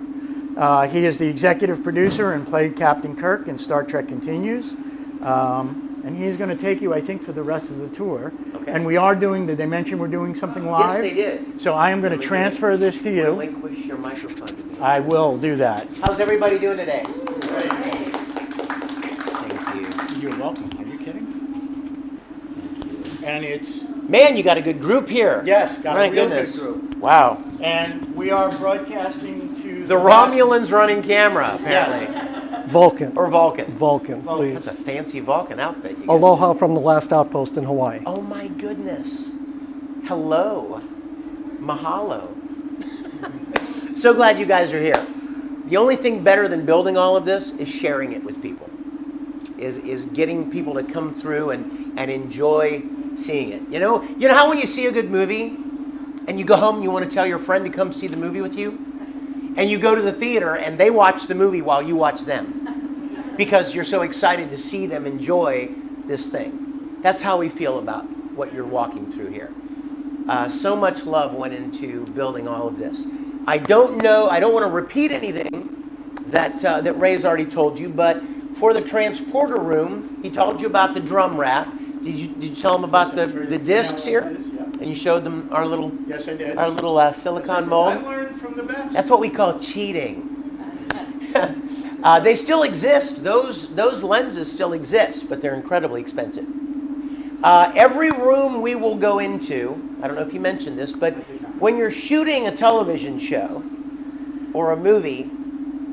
He is the executive producer and played Captain Kirk in Star Trek Continues. And he's going to take you, I think, for the rest of the tour. Okay. And we are doing, did they mention we're doing something live? Yes, they did. So I am going to transfer this to you. Relinquish your microphone to me. I will do that. How's everybody doing today? Great. Thank you. You're welcome. Are you kidding? Thank you. And it's... Man, you got a good group here. Yes, got a real good group. Wow. And we are broadcasting to... The Romulans running camera, apparently. Yes. Vulcan. Or Vulcan. Vulcan, please. That's a fancy Vulcan outfit. You Aloha from the last outpost in Hawaii. Oh my goodness. Hello. Mahalo. So glad you guys are here. The only thing better than building all of this is sharing it with people. Is getting people to come through and enjoy seeing it. You know how when you see a good movie and you go home and you want to tell your friend to come see the movie with you? And you go to the theater and they watch the movie while you watch them because you're so excited to see them enjoy this thing. That's how we feel about what you're walking through here. So much love went into building all of this. I don't want to repeat anything that Ray's already told you, but for the transporter room, he told you about the drum rack. Did you tell him about the discs here? And you showed them our little our little silicone mold. I learned from the best. That's what we call cheating. They still exist. Those lenses still exist, but they're incredibly expensive. Every room we will go into, I don't know if you mentioned this, but when you're shooting a television show or a movie,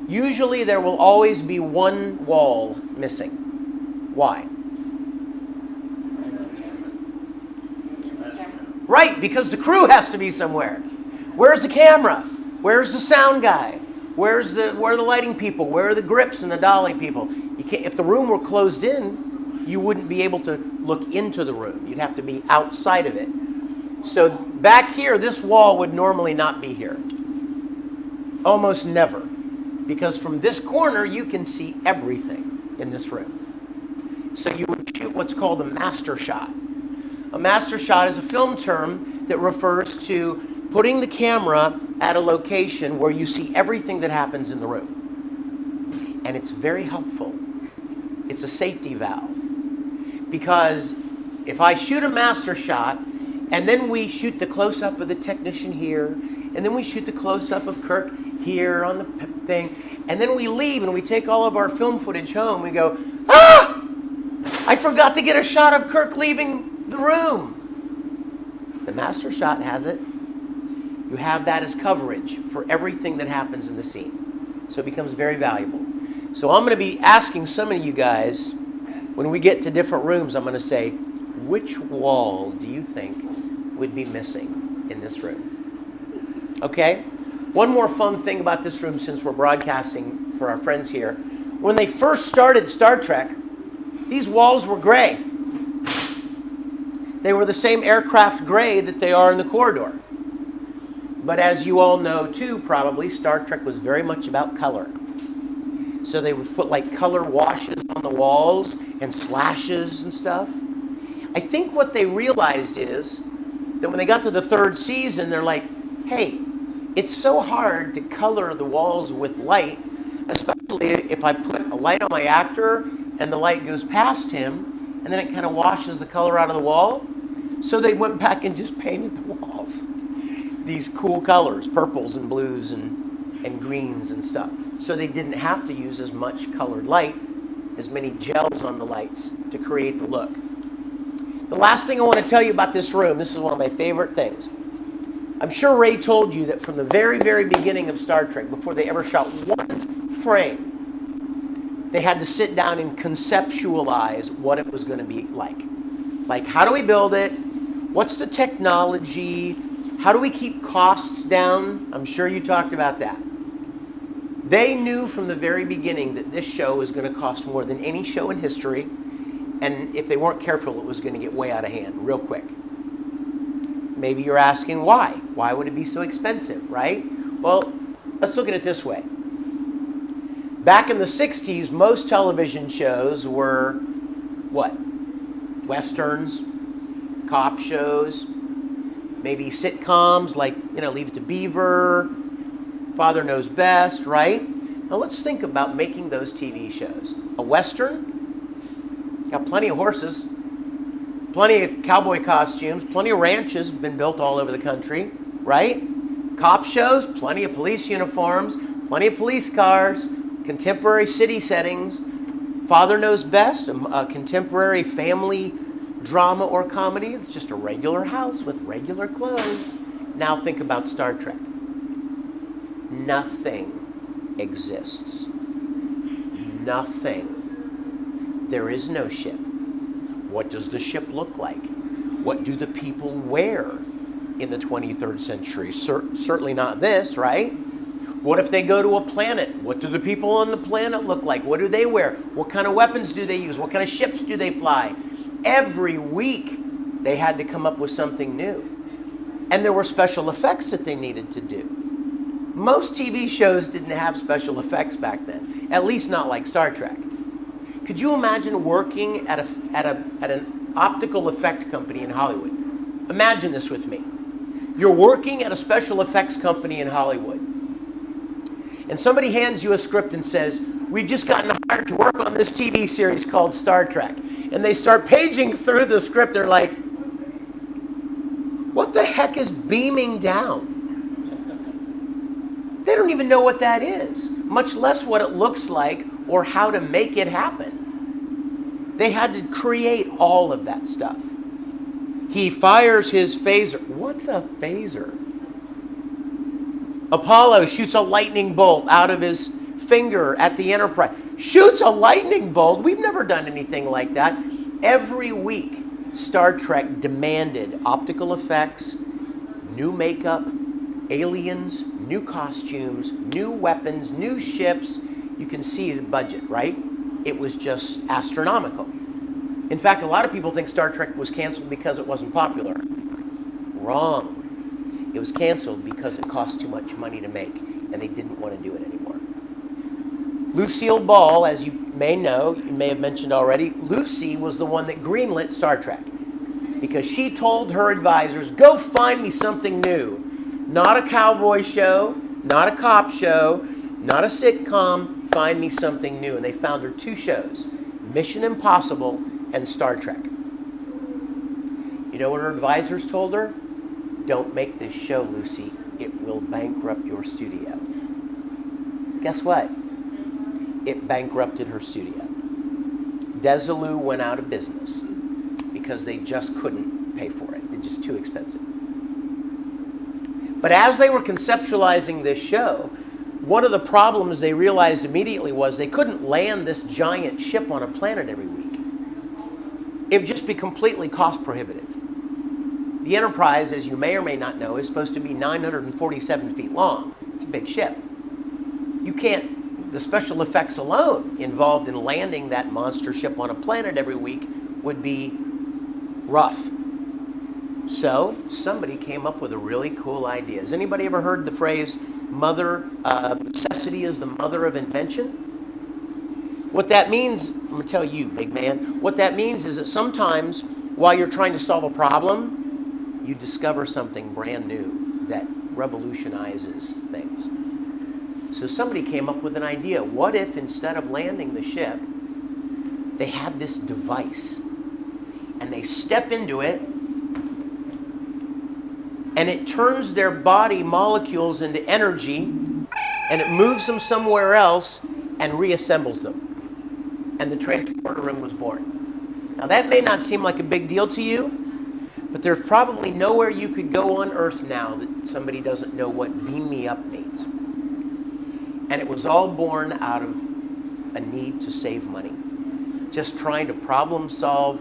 usually there will always be one wall missing. Why? Right, because the crew has to be somewhere. Where's the camera? Where's the sound guy? Where are the lighting people? Where are the grips and the dolly people? You can't, if the room were closed in, you wouldn't be able to look into the room. You'd have to be outside of it. So back here, this wall would normally not be here. Almost never. Because from this corner, you can see everything in this room. So you would shoot what's called a master shot. A master shot is a film term that refers to putting the camera at a location where you see everything that happens in the room. And it's very helpful. It's a safety valve. Because if I shoot a master shot, and then we shoot the close-up of the technician here, and then we shoot the close-up of Kirk here on the thing, and then we leave and we take all of our film footage home, we go, ah! I forgot to get a shot of Kirk leaving the room. The master shot has it. You have that as coverage for everything that happens in the scene. So it becomes very valuable. So I'm going to be asking some of you guys, when we get to different rooms, I'm going to say, which wall do you think would be missing in this room? Okay? One more fun thing about this room, since we're broadcasting for our friends here. When they first started Star Trek, these walls were gray. They were the same aircraft gray that they are in the corridor. But as you all know too, probably, Star Trek was very much about color. So they would put like color washes on the walls and splashes and stuff. I think what they realized is that when they got to the third season, they're like, hey, it's so hard to color the walls with light, especially if I put a light on my actor and the light goes past him, and then it kind of washes the color out of the wall. So they went back and just painted the walls these cool colors, purples and blues and greens and stuff. So they didn't have to use as much colored light, as many gels on the lights to create the look. The last thing I want to tell you about this room, this is one of my favorite things. I'm sure Ray told you that from the very, very beginning of Star Trek, before they ever shot one frame, they had to sit down and conceptualize what it was going to be like. Like, how do we build it? What's the technology? How do we keep costs down? I'm sure you talked about that. They knew from the very beginning that this show was going to cost more than any show in history. And if they weren't careful, it was going to get way out of hand real quick. Maybe you're asking why? Why would it be so expensive, right? Well, let's look at it this way. Back in the 60s, most television shows were what? Westerns, cop shows, maybe sitcoms like, Leave It to Beaver, Father Knows Best, right? Now let's think about making those TV shows. A Western, got plenty of horses, plenty of cowboy costumes, plenty of ranches been built all over the country, right? Cop shows, plenty of police uniforms, plenty of police cars, contemporary city settings. Father Knows Best, a contemporary family drama or comedy. It's just a regular house with regular clothes. Now think about Star Trek. Nothing exists. Nothing. There is no ship. What does the ship look like? What do the people wear in the 23rd century? Certainly not this, right? What if they go to a planet? What do the people on the planet look like? What do they wear? What kind of weapons do they use? What kind of ships do they fly? Every week, they had to come up with something new. And there were special effects that they needed to do. Most TV shows didn't have special effects back then, at least not like Star Trek. Could you imagine working at an optical effect company in Hollywood? Imagine this with me. You're working at a special effects company in Hollywood, and somebody hands you a script and says, we've just gotten hired to work on this TV series called Star Trek. And they start paging through the script. They're like, what the heck is beaming down? They don't even know what that is, much less what it looks like or how to make it happen. They had to create all of that stuff. He fires his phaser. What's a phaser? Apollo shoots a lightning bolt out of his finger at the Enterprise. Shoots a lightning bolt. We've never done anything like that. Every week, Star Trek demanded optical effects, new makeup, aliens, new costumes, new weapons, new ships. You can see the budget, right? It was just astronomical. In fact, a lot of people think Star Trek was canceled because it wasn't popular. Wrong. It was canceled because it cost too much money to make, and they didn't want to do it anymore. Lucille Ball, as you may know, you may have mentioned already, Lucy was the one that greenlit Star Trek because she told her advisors, go find me something new. Not a cowboy show, not a cop show, not a sitcom, find me something new. And they found her two shows, Mission Impossible and Star Trek. You know what her advisors told her? Don't make this show, Lucy. It will bankrupt your studio. Guess what? It bankrupted her studio. Desilu went out of business because they just couldn't pay for it. It's just too expensive. But as they were conceptualizing this show, one of the problems they realized immediately was they couldn't land this giant ship on a planet every week. It would just be completely cost prohibitive. The Enterprise, as you may or may not know, is supposed to be 947 feet long. It's a big ship. You can't, the special effects alone involved in landing that monster ship on a planet every week would be rough. So somebody came up with a really cool idea. Has anybody ever heard the phrase, necessity is the mother of invention? What that means, I'm going to tell you, big man, what that means is that sometimes while you're trying to solve a problem, you discover something brand new that revolutionizes things. So somebody came up with an idea. What if instead of landing the ship, they had this device and they step into it and it turns their body molecules into energy and it moves them somewhere else and reassembles them. And the transporter room was born. Now that may not seem like a big deal to you, but there's probably nowhere you could go on Earth now that somebody doesn't know what beam me up means. And it was all born out of a need to save money. Just trying to problem solve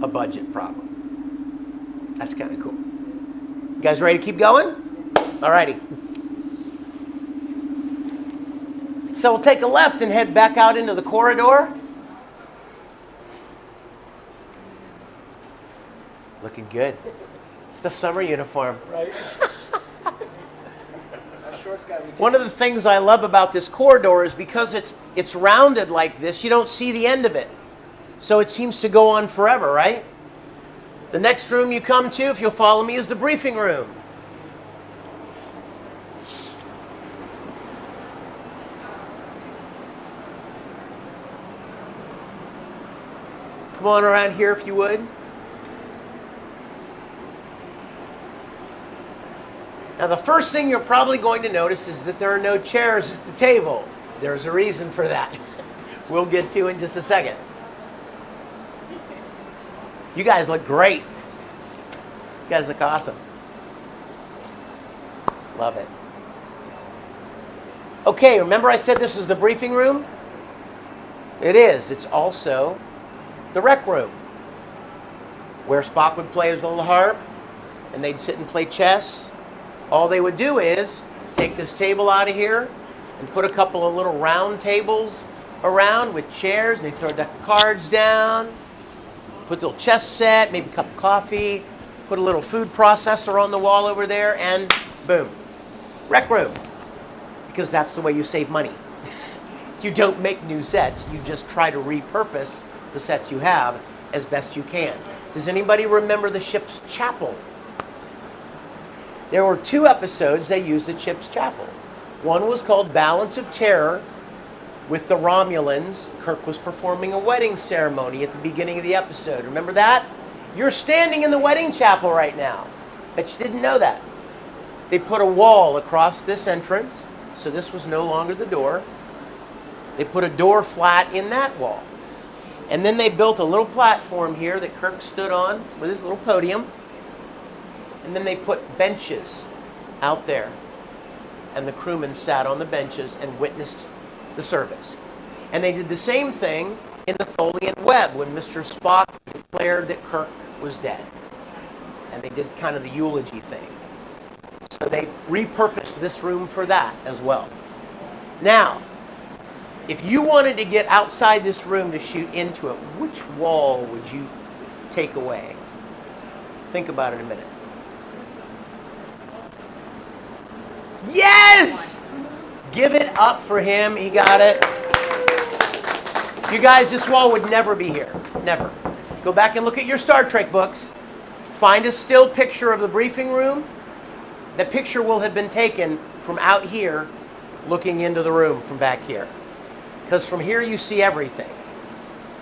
a budget problem. That's kind of cool. You guys ready to keep going? Alrighty. So we'll take a left and head back out into the corridor. Looking good. It's the summer uniform. Right. Shorts guy One of the things I love about this corridor is because it's rounded like this, you don't see the end of it. So it seems to go on forever, right? The next room you come to, if you'll follow me, is the briefing room. Come on around here if you would. Now the first thing you're probably going to notice is that there are no chairs at the table. There's a reason for that. We'll get to in just a second. You guys look great. You guys look awesome. Love it. Okay, remember I said this is the briefing room? It is. It's also the rec room, where Spock would play his little harp, and they'd sit and play chess. All they would do is take this table out of here and put a couple of little round tables around with chairs, and they throw a deck of cards down, put a little chess set, maybe a cup of coffee, put a little food processor on the wall over there, and boom, rec room. Because that's the way you save money. You don't make new sets, you just try to repurpose the sets you have as best you can. Does anybody remember the ship's chapel? There were 2 episodes that used the ship's chapel. One was called Balance of Terror with the Romulans. Kirk was performing a wedding ceremony at the beginning of the episode. Remember that? You're standing in the wedding chapel right now. Bet you didn't know that. They put a wall across this entrance, so this was no longer the door. They put a door flat in that wall. And then they built a little platform here that Kirk stood on with his little podium. And then they put benches out there. And the crewmen sat on the benches and witnessed the service. And they did the same thing in the Tholian Web when Mr. Spock declared that Kirk was dead. And they did kind of the eulogy thing. So they repurposed this room for that as well. Now, if you wanted to get outside this room to shoot into it, which wall would you take away? Think about it a minute. Yes! Give it up for him. He got it. You guys, this wall would never be here. Never. Go back and look at your Star Trek books. Find a still picture of the briefing room. That picture will have been taken from out here, looking into the room from back here. Because from here you see everything.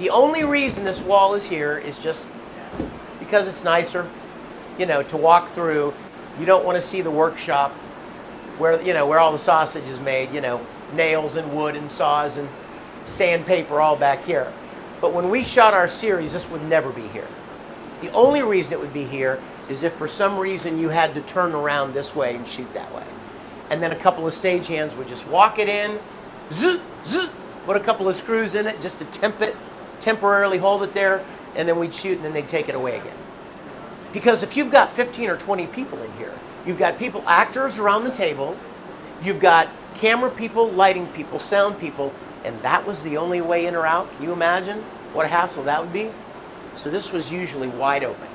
The only reason this wall is here is just because it's nicer, to walk through. You don't want to see the workshop where all the sausage is made, nails and wood and saws and sandpaper all back here. But when we shot our series, this would never be here. The only reason it would be here is if for some reason you had to turn around this way and shoot that way. And then a couple of stagehands would just walk it in, zzz, zzz, put a couple of screws in it just to temporarily hold it there, and then we'd shoot and then they'd take it away again. Because if you've got 15 or 20 people in here, you've got actors around the table, you've got camera people, lighting people, sound people, and that was the only way in or out. Can you imagine what a hassle that would be? So this was usually wide open.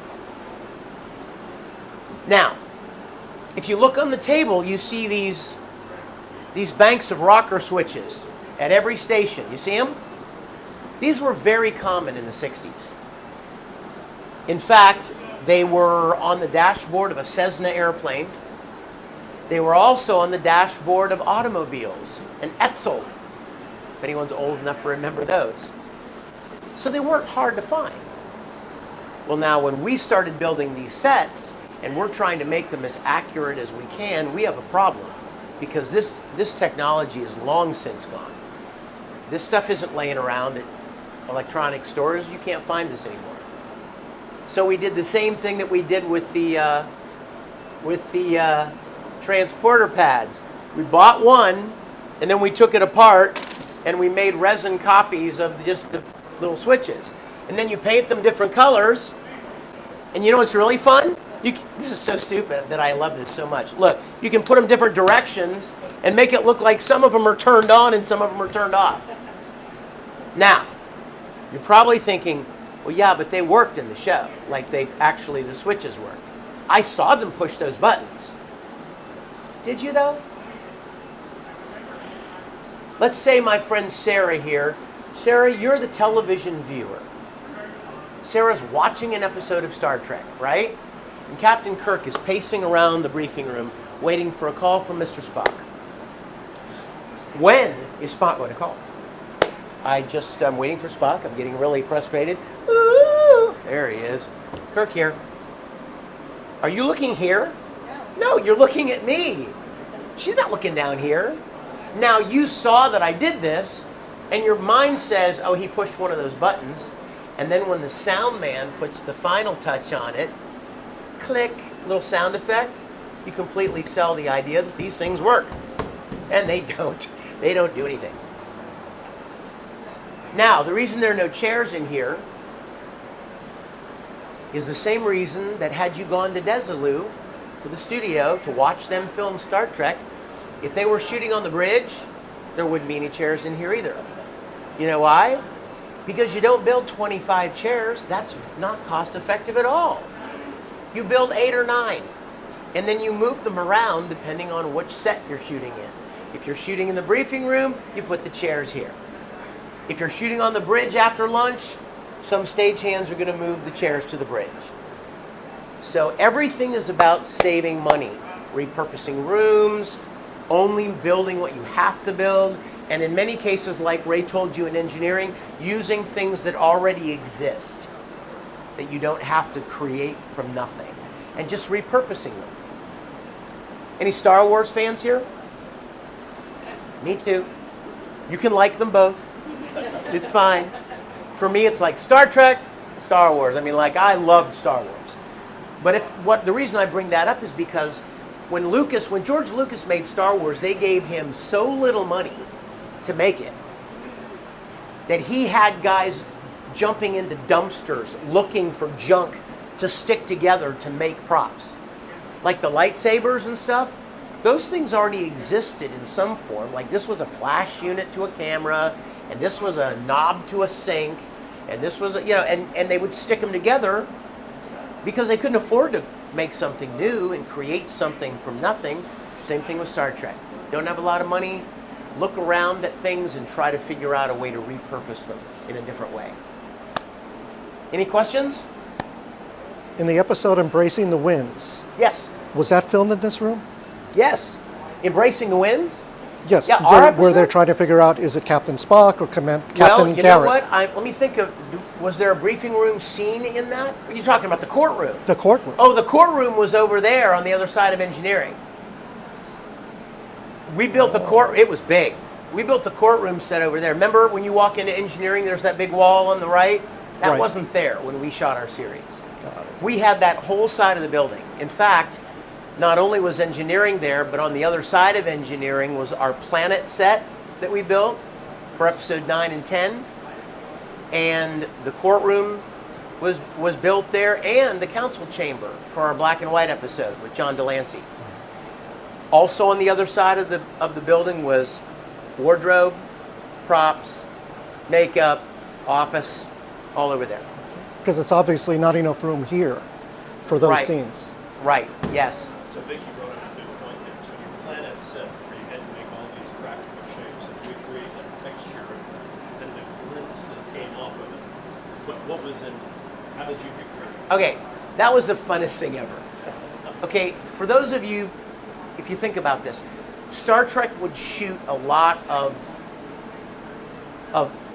Now, if you look on the table, you see these banks of rocker switches at every station. You see them? These were very common in the 60s. In fact, they were on the dashboard of a Cessna airplane. They were also on the dashboard of automobiles, an Etzel, if anyone's old enough to remember those. So they weren't hard to find. Well, now when we started building these sets, and we're trying to make them as accurate as we can, we have a problem. Because this technology is long since gone. This stuff isn't laying around at electronic stores. You can't find this anymore. So we did the same thing that we did with the transporter pads. We bought one, and then we took it apart, and we made resin copies of just the little switches. And then you paint them different colors, and you know what's really fun? This is so stupid that I love this so much. Look, you can put them different directions and make it look like some of them are turned on and some of them are turned off. Now, you're probably thinking, well, yeah, but they worked in the show. Like the switches worked. I saw them push those buttons. Did you though? Let's say my friend Sarah here. Sarah, you're the television viewer. Sarah's watching an episode of Star Trek, right? And Captain Kirk is pacing around the briefing room waiting for a call from Mr. Spock. When is Spock going to call? I'm waiting for Spock. I'm getting really frustrated. Ooh, there he is. Kirk here. Are you looking here? No, you're looking at me. She's not looking down here. Now, you saw that I did this, and your mind says, oh, he pushed one of those buttons. And then when the sound man puts the final touch on it, click, little sound effect, you completely sell the idea that these things work. And they don't. They don't do anything. Now, the reason there are no chairs in here is the same reason that had you gone to Desilu, to the studio, to watch them film Star Trek, if they were shooting on the bridge, there wouldn't be any chairs in here either. You know why? Because you don't build 25 chairs. That's not cost effective at all. You build 8 or 9, and then you move them around depending on which set you're shooting in. If you're shooting in the briefing room, you put the chairs here. If you're shooting on the bridge after lunch, some stagehands are going to move the chairs to the bridge. So everything is about saving money, repurposing rooms, only building what you have to build, and in many cases, like Ray told you in engineering, using things that already exist, that you don't have to create from nothing, and just repurposing them. Any Star Wars fans here? Me too. You can like them both. It's fine. For me, it's like Star Trek, Star Wars. I mean, like, I loved Star Wars. But the reason I bring that up is because when George Lucas made Star Wars, they gave him so little money to make it that he had guys jumping into dumpsters looking for junk to stick together to make props. Like the lightsabers and stuff, those things already existed in some form. Like this was a flash unit to a camera, and this was a knob to a sink, and this was and they would stick them together because they couldn't afford to make something new and create something from nothing. Same thing with Star Trek. Don't have a lot of money, look around at things and try to figure out a way to repurpose them in a different way. Any questions? In the episode Embracing the Winds. Yes. Was that filmed in this room? Yes. Embracing the Winds? Yes, Yeah, where they're trying to figure out, is it Captain Spock or Captain Well, you Garrett? know what? Let me think of, was there a briefing room scene in that? Are you talking about the courtroom? The courtroom. Oh, the courtroom was over there on the other side of engineering. We built the court, it was big. We built the courtroom set over there. Remember when you walk into engineering, there's that big wall on the right? That Right. wasn't there when we shot our series. We had that whole side of the building. In fact, not only was engineering there, but on the other side of engineering was our planet set that we built for episode 9 and 10. And the courtroom was built there, and the council chamber for our black and white episode with John Delancey. Also on the other side of the building was wardrobe, props, makeup, office, all over there. Because it's obviously not enough room here for those Right. scenes. Right, yes. So Vicky brought up a good point there. So your planet set where you had to make all these practical shapes and recreate that texture and the glints that came off of it. What was in, how did you recreate it? Okay, that was the funnest thing ever. Okay, for those of you, if you think about this, Star Trek would shoot a lot of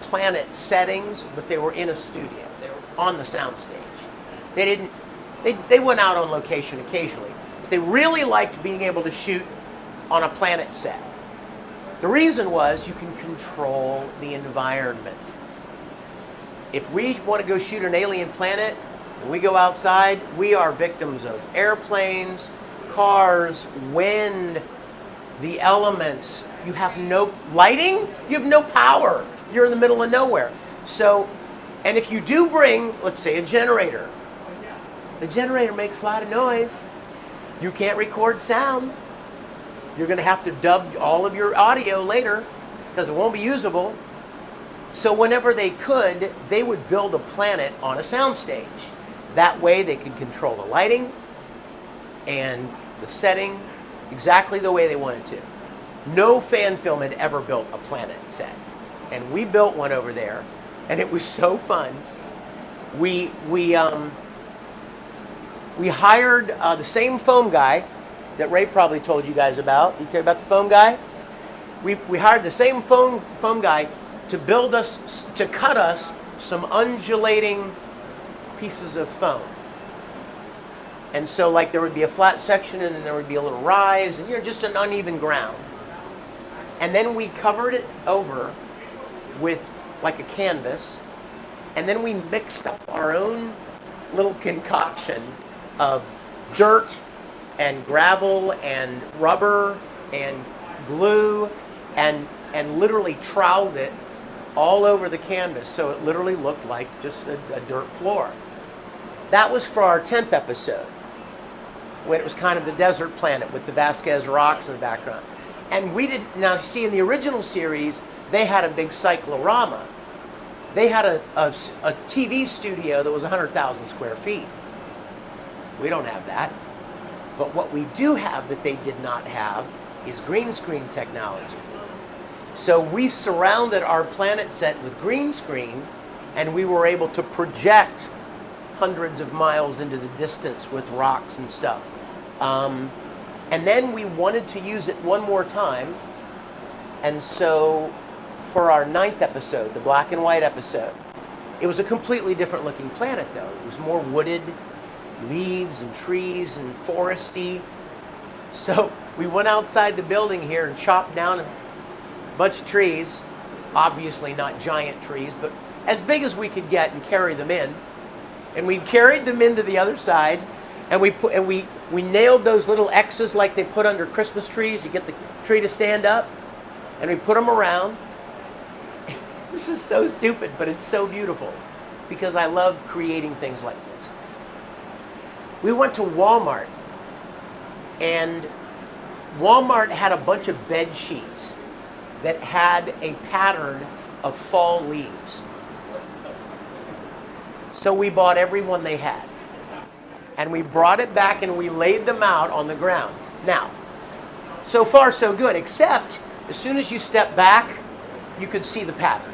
planet settings, but they were in a studio. They were on the soundstage. They went out on location occasionally, but they really liked being able to shoot on a planet set. The reason was you can control the environment. If we want to go shoot an alien planet, and we go outside, we are victims of airplanes, cars, wind, the elements. You have no lighting, you have no power. You're in the middle of nowhere. So, and if you do bring, let's say, a generator, the generator makes a lot of noise. You can't record sound. You're going to have to dub all of your audio later because it won't be usable. So whenever they could, they would build a planet on a soundstage. That way they could control the lighting and the setting exactly the way they wanted to. No fan film had ever built a planet set. And we built one over there, and it was so fun. We hired the same foam guy that Ray probably told you guys about. Did he tell you about the foam guy? We hired the same foam guy to cut us some undulating pieces of foam. And so like there would be a flat section and then there would be a little rise and just an uneven ground. And then we covered it over with like a canvas, and then we mixed up our own little concoction of dirt and gravel and rubber and glue and literally troweled it all over the canvas so it literally looked like just a dirt floor. That was for our 10th episode, when it was kind of the desert planet with the Vasquez rocks in the background. And we did, now see in the original series, they had a big cyclorama. They had a TV studio that was 100,000 square feet. We don't have that. But what we do have that they did not have is green screen technology. So we surrounded our planet set with green screen, and we were able to project hundreds of miles into the distance with rocks and stuff. And then we wanted to use it one more time, and so for our 9th episode, the black and white episode, it was a completely different looking planet though. It was more wooded, leaves and trees and foresty. So we went outside the building here and chopped down a bunch of trees, obviously not giant trees, but as big as we could get and carry them in. And we carried them into the other side, and we nailed those little X's like they put under Christmas trees to get the tree to stand up, and we put them around. This is so stupid, but it's so beautiful because I love creating things like this. We went to Walmart, and Walmart had a bunch of bed sheets that had a pattern of fall leaves. So we bought every one they had. And we brought it back and we laid them out on the ground. Now, so far so good, except as soon as you step back, you could see the pattern.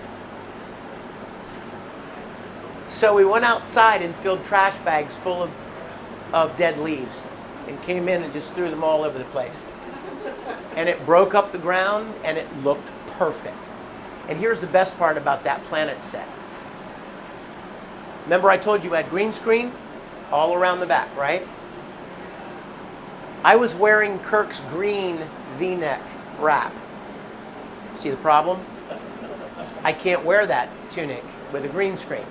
So we went outside and filled trash bags full of dead leaves and came in and just threw them all over the place. and it broke up the ground, and it looked perfect. And here's the best part about that Planet set. Remember I told you I had green screen all around the back, right? I was wearing Kirk's green V-neck wrap. See the problem? I can't wear that tunic with a green screen.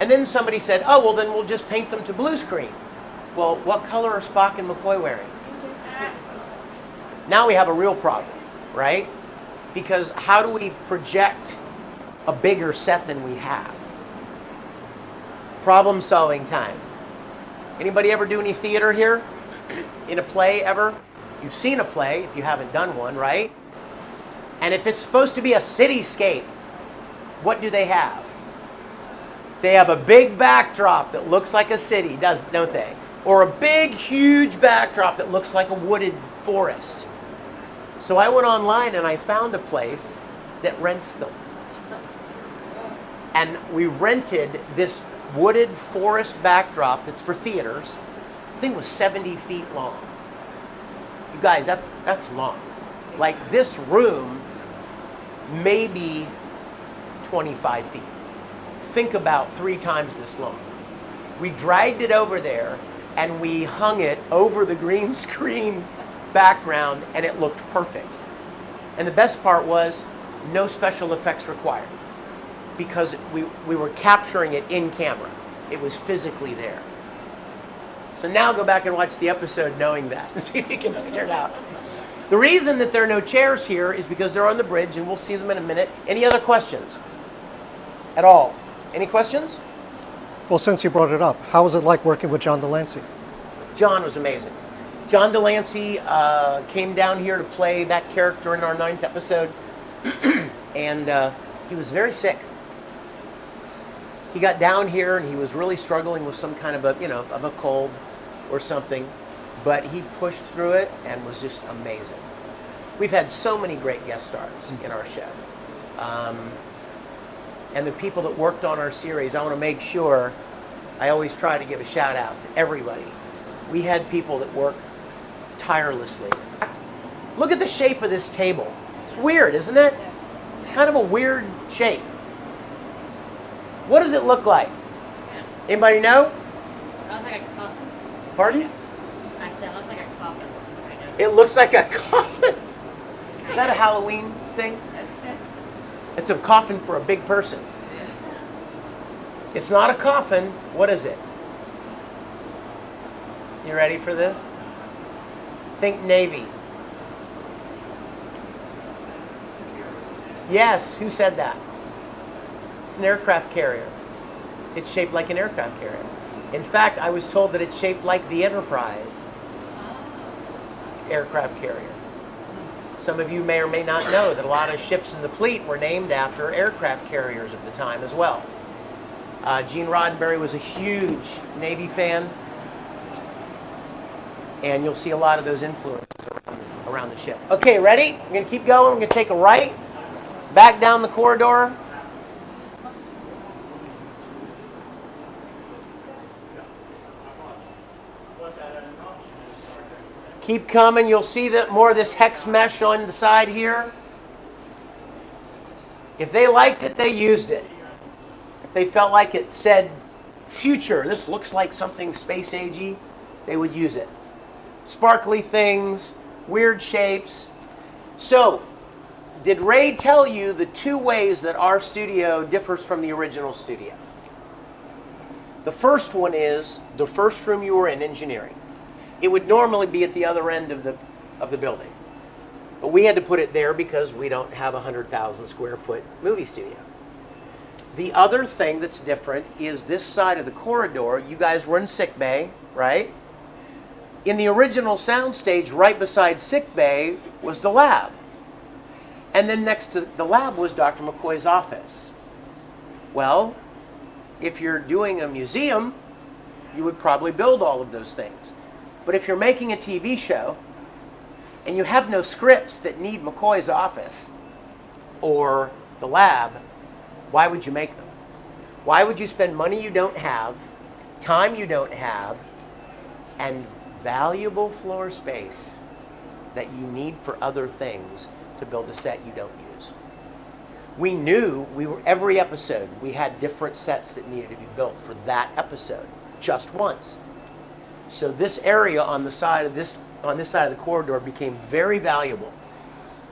And then somebody said, oh, well, then we'll just paint them to blue screen. Well, what color are Spock and McCoy wearing? Now we have a real problem, right? Because how do we project a bigger set than we have? Problem solving time. Anybody ever do any theater here? In a play ever? You've seen a play if you haven't done one, right? And if it's supposed to be a cityscape, what do they have? They have a big backdrop that looks like a city, don't they? Or a big, huge backdrop that looks like a wooded forest. So I went online and I found a place that rents them. And we rented this wooded forest backdrop that's for theaters. The thing was 70 feet long. You guys, that's long. Like this room, maybe 25 feet. Think about 3 times this long. We dragged it over there and we hung it over the green screen background and it looked perfect. And the best part was no special effects required because we were capturing it in camera. It was physically there. So now go back and watch the episode knowing that. See if you can figure it out. The reason that there are no chairs here is because they're on the bridge and we'll see them in a minute. Any other questions at all? Any questions? Well, since you brought it up, how was it like working with John Delancey? John was amazing. John Delancey came down here to play that character in our 9th episode, and he was very sick. He got down here and he was really struggling with some kind of a cold or something, but he pushed through it and was just amazing. We've had so many great guest stars in our show. And the people that worked on our series, I want to make sure, I always try to give a shout out to everybody. We had people that worked tirelessly. Look at the shape of this table. It's weird, isn't it? It's kind of a weird shape. What does it look like? Anybody know? It looks like a coffin. Pardon? I said it looks like a coffin. It looks like a coffin. Is that a Halloween thing? It's a coffin for a big person. It's not a coffin. What is it? You ready for this? Think Navy. Yes, who said that? It's an aircraft carrier. It's shaped like an aircraft carrier. In fact, I was told that it's shaped like the Enterprise aircraft carrier. Some of you may or may not know that a lot of ships in the fleet were named after aircraft carriers at the time as well. Gene Roddenberry was a huge Navy fan, and you'll see a lot of those influences around the ship. Okay, ready? We're going to keep going. We're going to take a right, back down the corridor. Keep coming. You'll see that more of this hex mesh on the side here. If they liked it, they used it. If they felt like it said future, this looks like something space agey, they would use it. Sparkly things, weird shapes. So, did Ray tell you the 2 ways that our studio differs from the original studio? The first one is the first room you were in, engineering. It would normally be at the other end of the building. But we had to put it there because we don't have a 100,000 square foot movie studio. The other thing that's different is this side of the corridor. You guys were in sick bay, right? In the original soundstage, right beside sick bay was the lab. And then next to the lab was Dr. McCoy's office. Well, if you're doing a museum, you would probably build all of those things. But if you're making a TV show and you have no scripts that need McCoy's office or the lab, why would you make them? Why would you spend money you don't have, time you don't have, and valuable floor space that you need for other things to build a set you don't use. We knew every episode we had different sets that needed to be built for that episode, just once. So this area on this side of the corridor became very valuable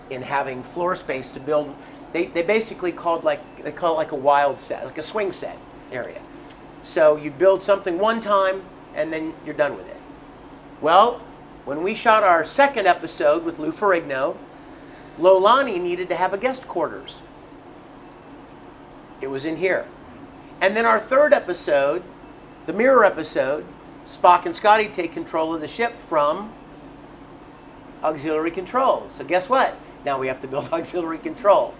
in having floor space to build. They basically call it like a wild set, like a swing set area. So you build something one time and then you're done with it. Well, when we shot our second episode with Lou Ferrigno, Lolani needed to have a guest quarters. It was in here. And then our third episode, the mirror episode, Spock and Scotty take control of the ship from auxiliary control. So guess what? Now we have to build auxiliary control.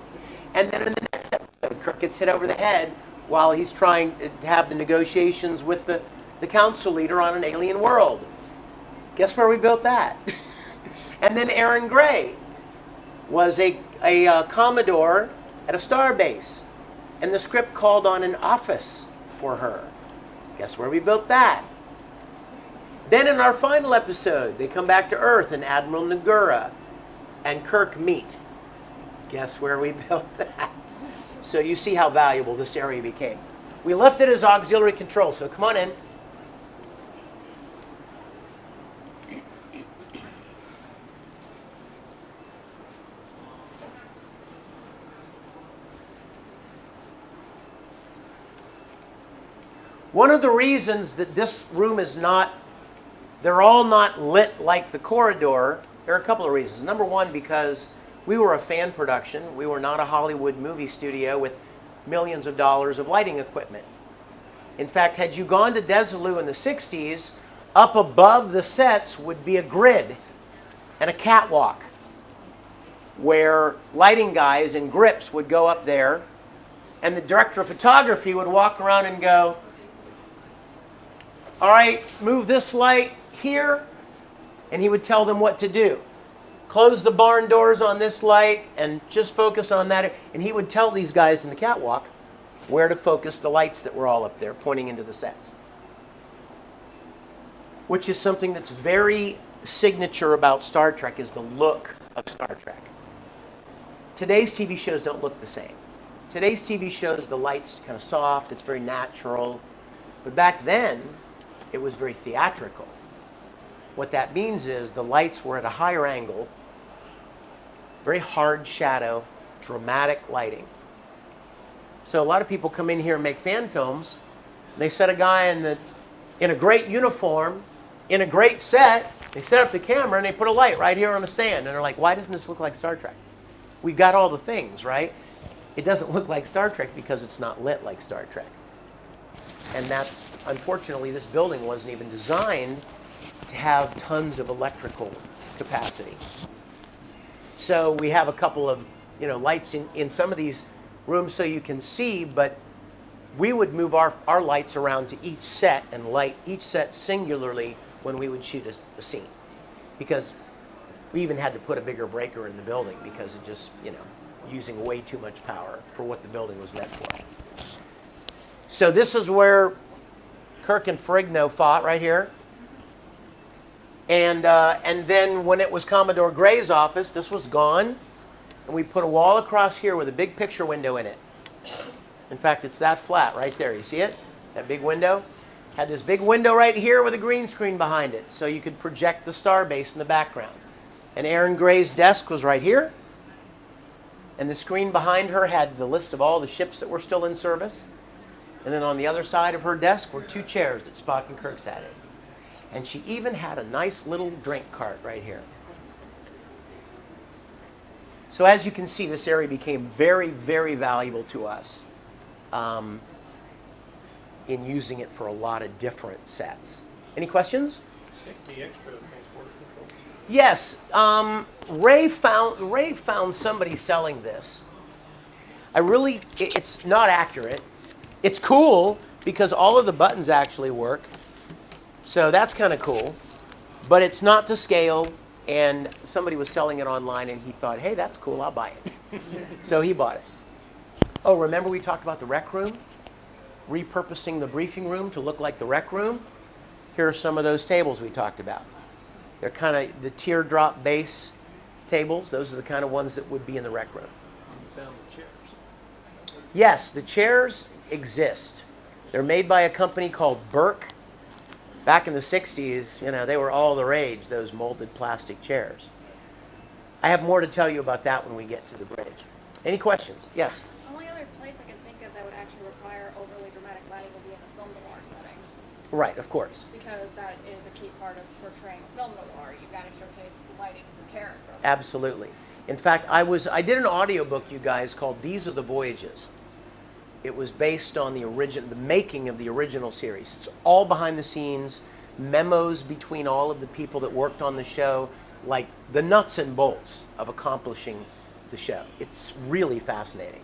And then in the next episode, Kirk gets hit over the head while he's trying to have the negotiations with the council leader on an alien world. Guess where we built that? And then Aaron Gray was a Commodore at a star base. And the script called on an office for her. Guess where we built that? Then in our final episode, they come back to Earth and Admiral Nagura and Kirk meet. Guess where we built that? So you see how valuable this area became. We left it as auxiliary control, so come on in. One of the reasons that this room is not, they're all not lit like the corridor, there are a couple of reasons. Number one, because we were a fan production. We were not a Hollywood movie studio with millions of dollars of lighting equipment. In fact, had you gone to Desilu in the 60s, up above the sets would be a grid and a catwalk where lighting guys in grips would go up there, and the director of photography would walk around and go, all right, move this light here, and he would tell them what to do. Close the barn doors on this light and just focus on that. And he would tell these guys in the catwalk where to focus the lights that were all up there pointing into the sets. Which is something that's very signature about Star Trek, is the look of Star Trek. Today's TV shows don't look the same. Today's TV shows, the light's kind of soft, it's very natural. But back then, it was very theatrical. What that means is the lights were at a higher angle, very hard shadow, dramatic lighting. So a lot of people come in here and make fan films, and they set a guy in a great uniform, in a great set, they set up the camera and they put a light right here on the stand, and they're like, why doesn't this look like Star Trek? We've got all the things, right? It doesn't look like Star Trek because it's not lit like Star Trek. And that's, unfortunately, this building wasn't even designed to have tons of electrical capacity. So we have a couple of lights in some of these rooms so you can see, but we would move our lights around to each set and light each set singularly when we would shoot a scene. Because we even had to put a bigger breaker in the building because it just, using way too much power for what the building was meant for. So this is where Kirk and Ferrigno fought, right here. And then when it was Commodore Gray's office, this was gone. And we put a wall across here with a big picture window in it. In fact, it's that flat right there. You see it? That big window? Had this big window right here with a green screen behind it, so you could project the starbase in the background. And Aaron Gray's desk was right here. And the screen behind her had the list of all the ships that were still in service. And then on the other side of her desk were two chairs that Spock and Kirk sat in. And she even had a nice little drink cart right here. So as you can see, this area became very, very valuable to us in using it for a lot of different sets. Any questions? The extra transporter control. Yes. Ray found somebody selling this. It's not accurate. It's cool because all of the buttons actually work. So that's kind of cool. But it's not to scale, and somebody was selling it online and he thought, hey, that's cool, I'll buy it. So he bought it. Oh, remember we talked about the rec room? Repurposing the briefing room to look like the rec room? Here are some of those tables we talked about. They're kind of the teardrop base tables. Those are the kind of ones that would be in the rec room. You found the chairs. Yes, the chairs exist. They're made by a company called Burke. Back in the 60s, you know, they were all the rage, those molded plastic chairs. I have more to tell you about that when we get to the bridge. Any questions? Yes? Only other place I can think of that would actually require overly dramatic lighting would be in a film noir setting. Right, of course. Because that is a key part of portraying a film noir. You've got to showcase the lighting for character. Absolutely. In fact, I did an audiobook, you guys, called These Are the Voyages. It was based on the making of the original series. It's all behind the scenes, memos between all of the people that worked on the show, like the nuts and bolts of accomplishing the show. It's really fascinating.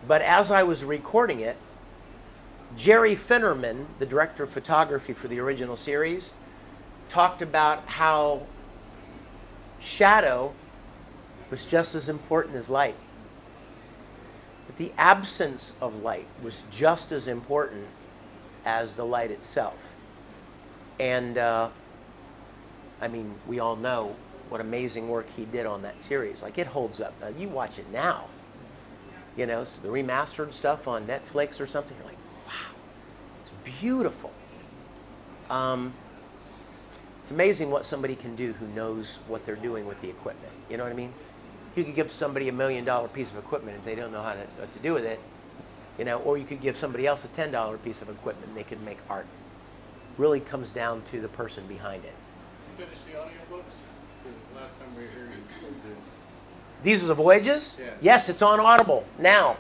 But as I was recording it, Jerry Finnerman, the director of photography for the original series, talked about how shadow was just as important as light. That the absence of light was just as important as the light itself. And I mean, we all know what amazing work he did on that series. Like, it holds up. You watch it now. You know, the remastered stuff on Netflix or something, you're like, wow, it's beautiful. It's amazing what somebody can do who knows what they're doing with the equipment. You know what I mean? You could give somebody $1 million piece of equipment and they don't know what to do with it, you know, or you could give somebody else a $10 piece of equipment and they could make art. Really comes down to the person behind it. You finished the audiobooks? Because the last time we were here, you still did. These Are the Voyages? Yeah. Yes, it's on Audible now.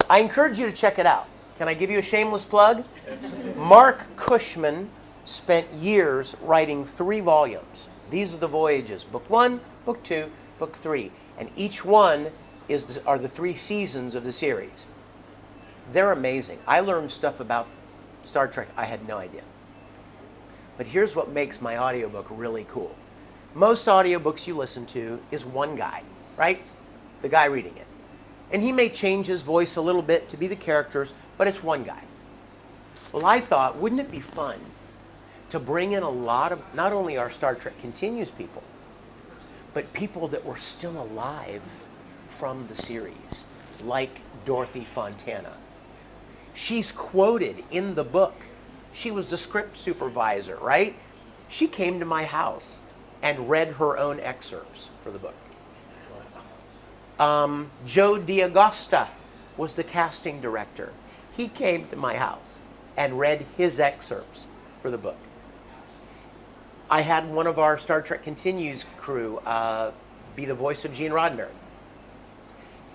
I encourage you to check it out. Can I give you a shameless plug? Mark Cushman spent years writing 3 volumes. These Are the Voyages. Book 1, Book 2, Book 3. And each one are the 3 seasons of the series. They're amazing. I learned stuff about Star Trek I had no idea. But here's what makes my audiobook really cool. Most audiobooks you listen to is one guy, right? The guy reading it. And he may change his voice a little bit to be the characters, but it's one guy. Well, I thought, wouldn't it be fun to bring in a lot of, not only our Star Trek Continues people, but people that were still alive from the series, like Dorothy Fontana. She's quoted in the book. She was the script supervisor, right? She came to my house and read her own excerpts for the book. Joe D'Agosta was the casting director. He came to my house and read his excerpts for the book. I had one of our Star Trek Continues crew be the voice of Gene Roddenberry.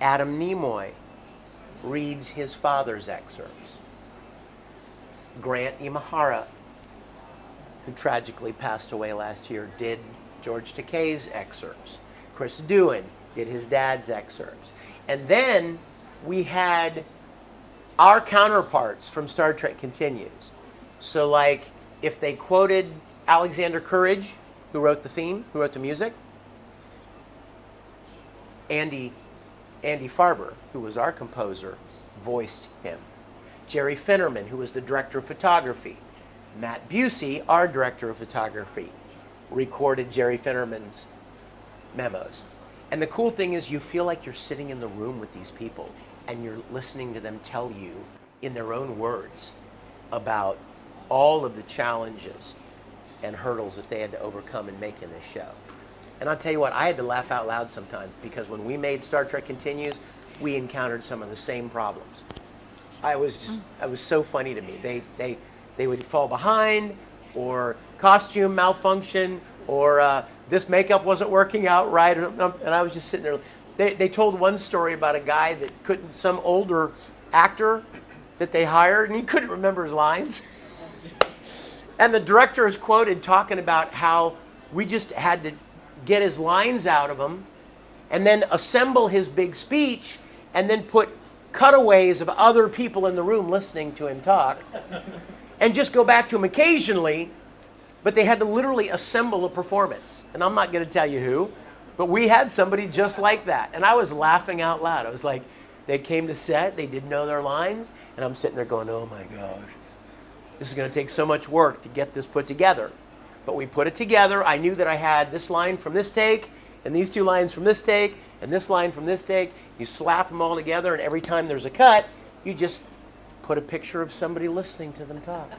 Adam Nimoy reads his father's excerpts. Grant Imahara, who tragically passed away last year, did George Takei's excerpts. Chris Doohan did his dad's excerpts. And then we had our counterparts from Star Trek Continues. So like, if they quoted Alexander Courage, who wrote the theme, who wrote the music, Andy Farber, who was our composer, voiced him. Jerry Finnerman, who was the director of photography. Matt Busey, our director of photography, recorded Jerry Finnerman's memos. And the cool thing is you feel like you're sitting in the room with these people and you're listening to them tell you in their own words about all of the challenges and hurdles that they had to overcome in making this show. And I'll tell you what, I had to laugh out loud sometimes because when we made Star Trek Continues, we encountered some of the same problems. It was so funny to me. They would fall behind, or costume malfunction, or this makeup wasn't working out right, and I was just sitting there. They told one story about a guy that couldn't, some older actor that they hired, and he couldn't remember his lines. And the director is quoted talking about how we just had to get his lines out of him, and then assemble his big speech, and then put cutaways of other people in the room listening to him talk, and just go back to him occasionally, but they had to literally assemble a performance. And I'm not going to tell you who, but we had somebody just like that. And I was laughing out loud. I was like, they came to set, they didn't know their lines, and I'm sitting there going, oh my gosh, this is going to take so much work to get this put together. But we put it together. I knew that I had this line from this take, and these 2 lines from this take, and this line from this take. You slap them all together, and every time there's a cut, you just put a picture of somebody listening to them talk.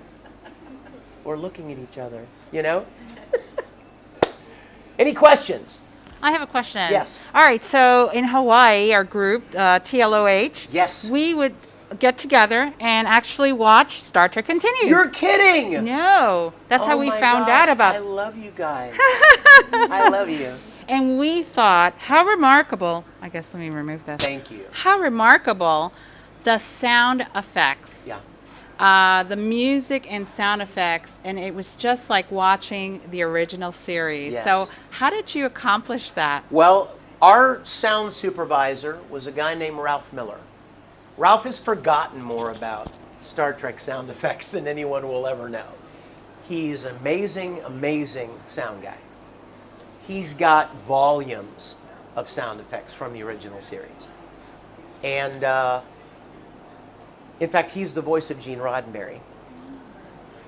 Or looking at each other, you know? Any questions? I have a question. Yes. All right, so in Hawaii, our group, TLOH, yes, we would get together and actually watch Star Trek Continues. You're kidding! No, that's how we found out about I love you guys. I love you. And we thought, how remarkable, I guess let me remove this. Thank you. How remarkable the sound effects. Yeah. The music and sound effects, and it was just like watching the original series. Yes. So how did you accomplish that? Well, our sound supervisor was a guy named Ralph Miller. Ralph has forgotten more about Star Trek sound effects than anyone will ever know. He's an amazing, amazing sound guy. He's got volumes of sound effects from the original series. And in fact, he's the voice of Gene Roddenberry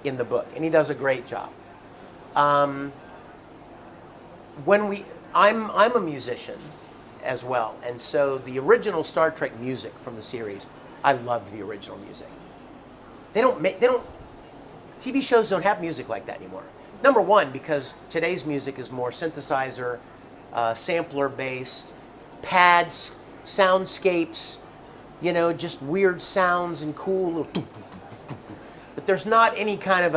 in the book, and he does a great job. I'm a musician as well, and so the original Star Trek music from the series, I love the original music. TV shows don't have music like that anymore. Number one, because today's music is more synthesizer, sampler-based, pads, soundscapes, you know, just weird sounds and cool little. But there's not any kind of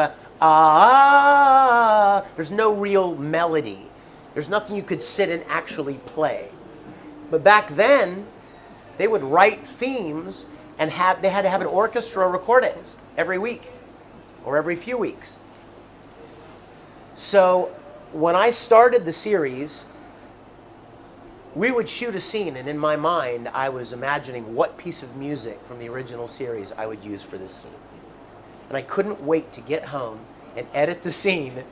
there's no real melody. There's nothing you could sit and actually play. But back then, they would write themes and they had to have an orchestra record it every week or every few weeks. So when I started the series, we would shoot a scene, and in my mind, I was imagining what piece of music from the original series I would use for this scene. And I couldn't wait to get home and edit the scene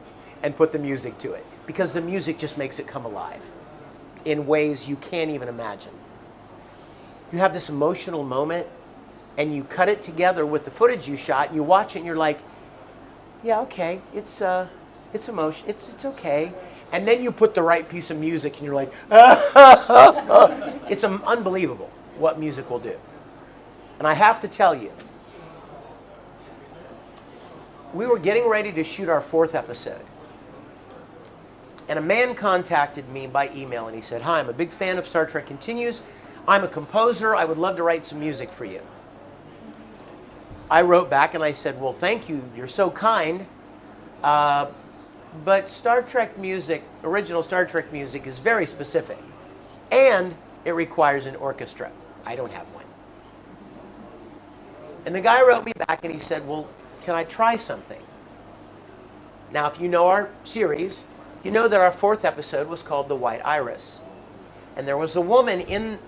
and put the music to it, because the music just makes it come alive in ways you can't even imagine. You have this emotional moment, and you cut it together with the footage you shot, and you watch it, and you're like, yeah, okay, it's emotion, it's okay. And then you put the right piece of music and you're like, it's unbelievable what music will do. And I have to tell you, we were getting ready to shoot our 4th episode. And a man contacted me by email and he said, hi, I'm a big fan of Star Trek Continues. I'm a composer. I would love to write some music for you. I wrote back and I said, well, thank you. You're so kind. But Star Trek music, original Star Trek music, is very specific. And it requires an orchestra. I don't have one. And the guy wrote me back and he said, well, can I try something? Now, if you know our series, you know that our 4th episode was called The White Iris. And there was a woman in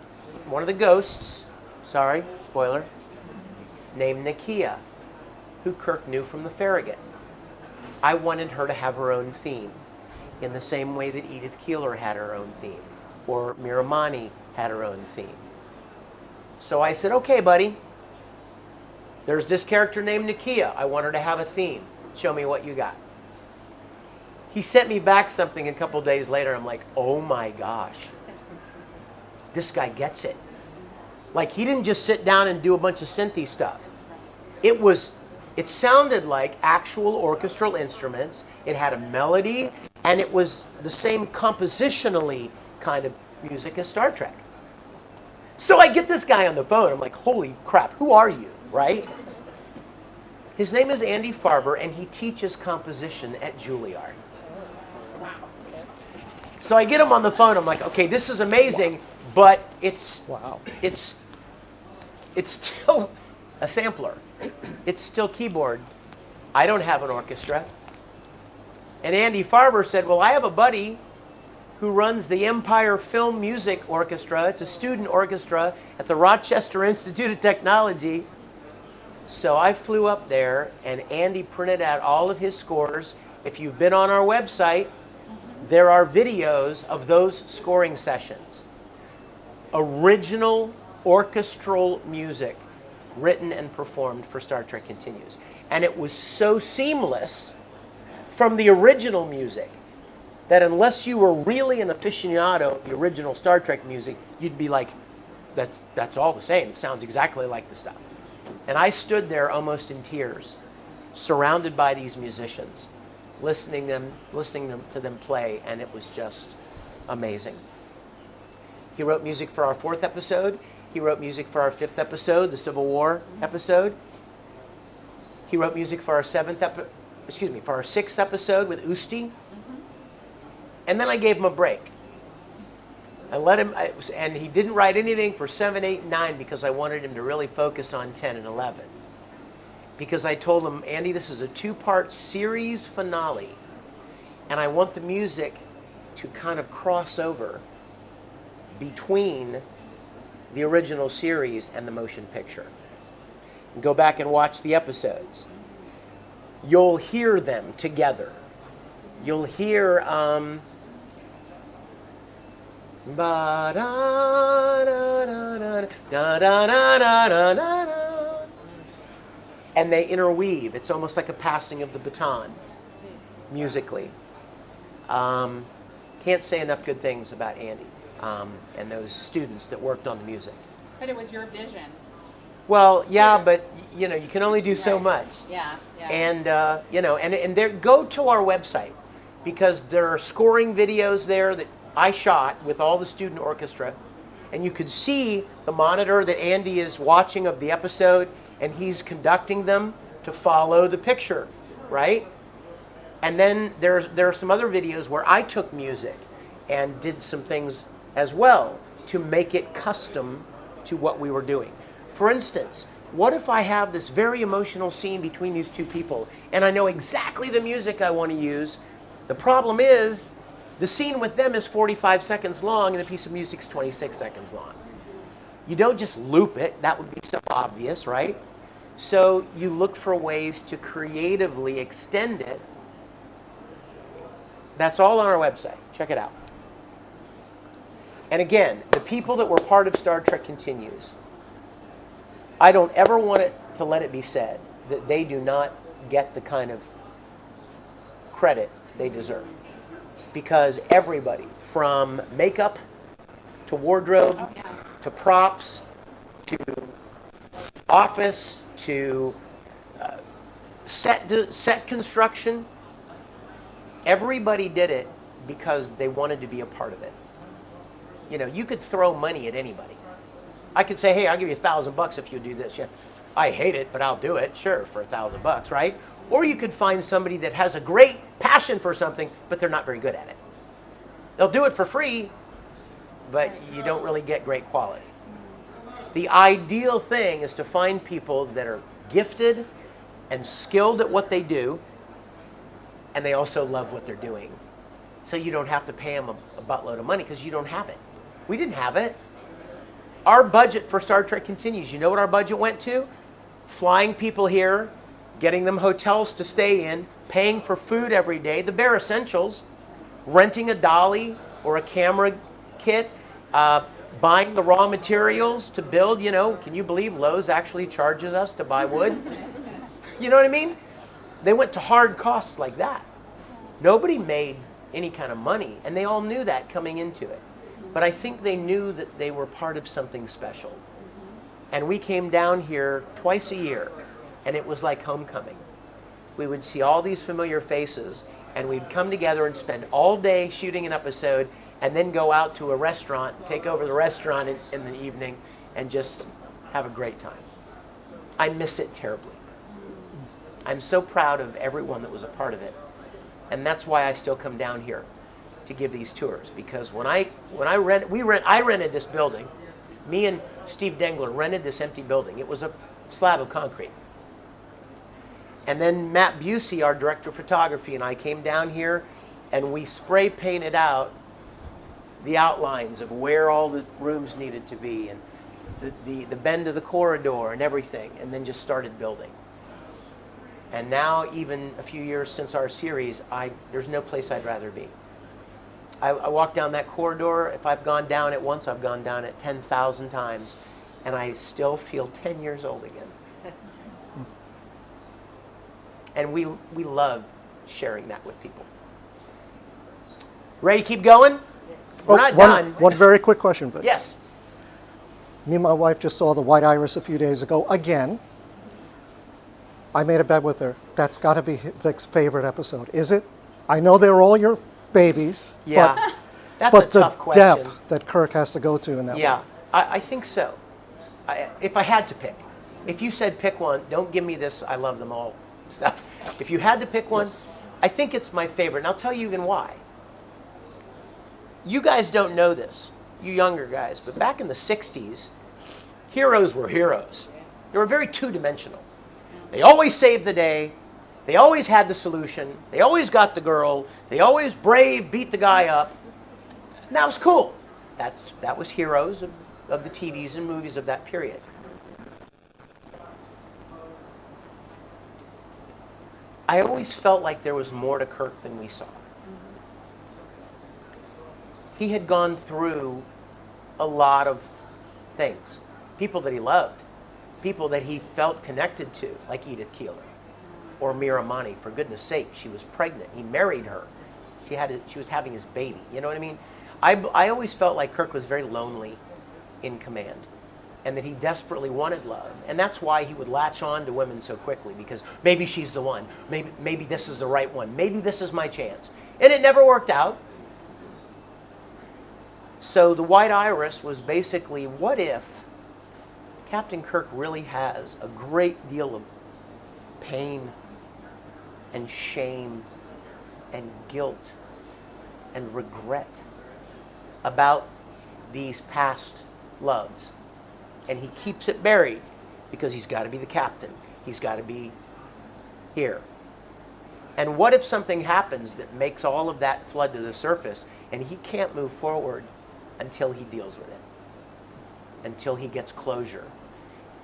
one of the ghosts, sorry, spoiler, named Nakia, who Kirk knew from the Farragut. I wanted her to have her own theme, in the same way that Edith Keeler had her own theme, or Miramani had her own theme. So I said, okay, buddy, there's this character named Nakia. I want her to have a theme. Show me what you got. He sent me back something a couple days later. I'm like, oh my gosh, this guy gets it. Like, he didn't just sit down and do a bunch of synthy stuff. It sounded like actual orchestral instruments. It had a melody, and it was the same compositionally kind of music as Star Trek. So I get this guy on the phone. I'm like, holy crap, who are you, right? His name is Andy Farber, and he teaches composition at Juilliard. So I get him on the phone. I'm like, okay, this is amazing, but it's still a sampler. It's still keyboard. I don't have an orchestra. And Andy Farber said, well, I have a buddy who runs the Empire Film Music Orchestra. It's a student orchestra at the Rochester Institute of Technology. So I flew up there, and Andy printed out all of his scores. If you've been on our website, there are videos of those scoring sessions. Original orchestral music written and performed for Star Trek Continues. And it was so seamless from the original music that unless you were really an aficionado of the original Star Trek music, you'd be like, that's all the same. It sounds exactly like the stuff. And I stood there almost in tears, surrounded by these musicians, listening to them play, and it was just amazing. He wrote music for our 4th episode. He wrote music for our 5th episode, the Civil War episode. He wrote music for our 6th episode with Usti. And then I gave him a break. I let him, and he didn't write anything for 7, 8, and 9 because I wanted him to really focus on 10 and 11. Because I told him, Andy, this is a 2-part series finale, and I want the music to kind of cross over between the original series and the motion picture. Go back and watch the episodes. You'll hear them together. You'll hear and they interweave. It's almost like a passing of the baton musically. Can't say enough good things about Andy and those students that worked on the music. But it was your vision. Well, yeah, but you know, you can only do so much. Yeah. And you know, and there, go to our website because there are scoring videos there that I shot with all the student orchestra, and you could see the monitor that Andy is watching of the episode, and he's conducting them to follow the picture, right? And then there are some other videos where I took music and did some things as well to make it custom to what we were doing. For instance, what if I have this very emotional scene between these two people and I know exactly the music I want to use? The problem is the scene with them is 45 seconds long and the piece of music's 26 seconds long. You don't just loop it. That would be so obvious, right? So you look for ways to creatively extend it. That's all on our website. Check it out. And again, the people that were part of Star Trek Continues, I don't ever want it to let it be said that they do not get the kind of credit they deserve. Because everybody, from makeup to wardrobe to props to office to set construction, everybody did it because they wanted to be a part of it. You know, you could throw money at anybody. I could say, hey, I'll give you $1,000 if you do this. Yeah, I hate it, but I'll do it, sure, for $1,000, right? Or you could find somebody that has a great passion for something, but they're not very good at it. They'll do it for free, but you don't really get great quality. The ideal thing is to find people that are gifted and skilled at what they do, and they also love what they're doing. So you don't have to pay them a buttload of money because you don't have it. We didn't have it. Our budget for Star Trek Continues, you know what our budget went to? Flying people here, getting them hotels to stay in, paying for food every day, the bare essentials, renting a dolly or a camera kit, buying the raw materials to build. You know, can you believe Lowe's actually charges us to buy wood? You know what I mean? They went to hard costs like that. Nobody made any kind of money, and they all knew that coming into it. But I think they knew that they were part of something special. And we came down here twice a year, and it was like homecoming. We would see all these familiar faces, and we'd come together and spend all day shooting an episode, and then go out to a restaurant, take over the restaurant in the evening, and just have a great time. I miss it terribly. I'm so proud of everyone that was a part of it. And that's why I still come down here to give these tours, because I rented this building. Me and Steve Dengler rented this empty building. It was a slab of concrete. And then Matt Busey, our director of photography, and I came down here and we spray painted out the outlines of where all the rooms needed to be and the bend of the corridor and everything, and then just started building. And now, even a few years since our series, there's no place I'd rather be. I walk down that corridor. If I've gone down it once, I've gone down it 10,000 times, and I still feel 10 years old again. And we love sharing that with people. Ready to keep going? We're not done. One very quick question, Vic. Yes. Me and my wife just saw The White Iris a few days ago again. I made a bet with her. That's got to be Vic's favorite episode. Is it? I know they're all your babies. Yeah. But, That's a tough the question. depth that Kirk has to go to in that Yeah, one. I think so. If I had to pick. If you said pick one, don't give me this I love them all stuff. If you had to pick one, I think it's my favorite. And I'll tell you even why. You guys don't know this, you younger guys, but back in the 60s, heroes were heroes. They were very two-dimensional. They always saved the day. They always had the solution. They always got the girl. They always brave, beat the guy up. And that was cool. That was heroes of the TVs and movies of that period. I always felt like there was more to Kirk than we saw. He had gone through a lot of things. People that he loved. People that he felt connected to, like Edith Keeler. Or Miramani, for goodness sake, she was pregnant. He married her. She was having his baby. You know what I mean? I always felt like Kirk was very lonely in command, and that he desperately wanted love. And that's why he would latch on to women so quickly, because maybe she's the one. Maybe this is the right one. Maybe this is my chance. And it never worked out. So the White Iris was basically, what if Captain Kirk really has a great deal of pain and shame and guilt and regret about these past loves, and he keeps it buried because he's got to be the captain. He's got to be here. And what if something happens that makes all of that flood to the surface, and he can't move forward until he deals with it, until he gets closure?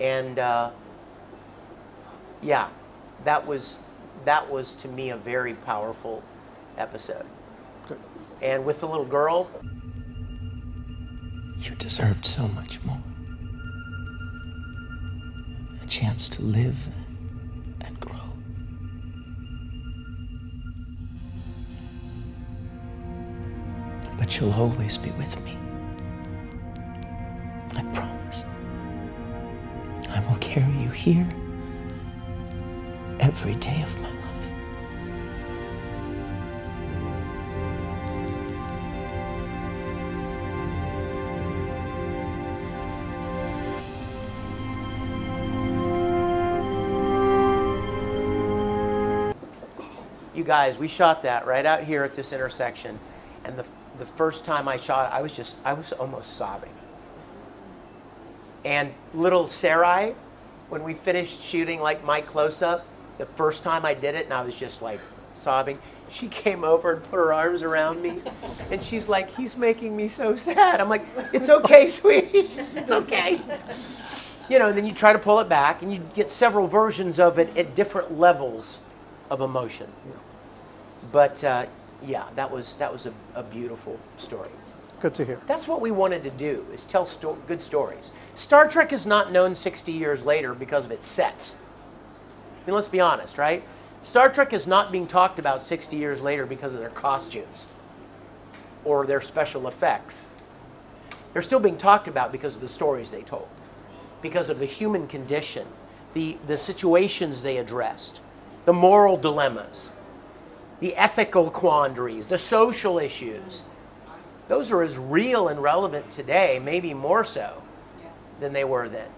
And yeah, that was to me a very powerful episode. Good. And with the little girl, You deserved so much more. A chance to live and grow. But you'll always be with me. I promise. I will carry you here every day of my life. you guys, we shot that right out here at this intersection, and the first time I shot it, I was almost sobbing. And little Sarai, when we finished shooting like my close-up, the first time I did it, and I was just like sobbing, she came over and put her arms around me, and she's like, "He's making me so sad." I'm like, "It's okay, sweetie, it's okay." You know, and then you try to pull it back, and you get several versions of it at different levels of emotion. But yeah, that was a beautiful story. Good to hear. That's what we wanted to do, is tell good stories. Star Trek is not known 60 years later because of its sets. I mean, let's be honest, right? Star Trek is not being talked about 60 years later because of their costumes or their special effects. They're still being talked about because of the stories they told, because of the human condition, the situations they addressed, the moral dilemmas, the ethical quandaries, the social issues. Those are as real and relevant today, maybe more so than they were then.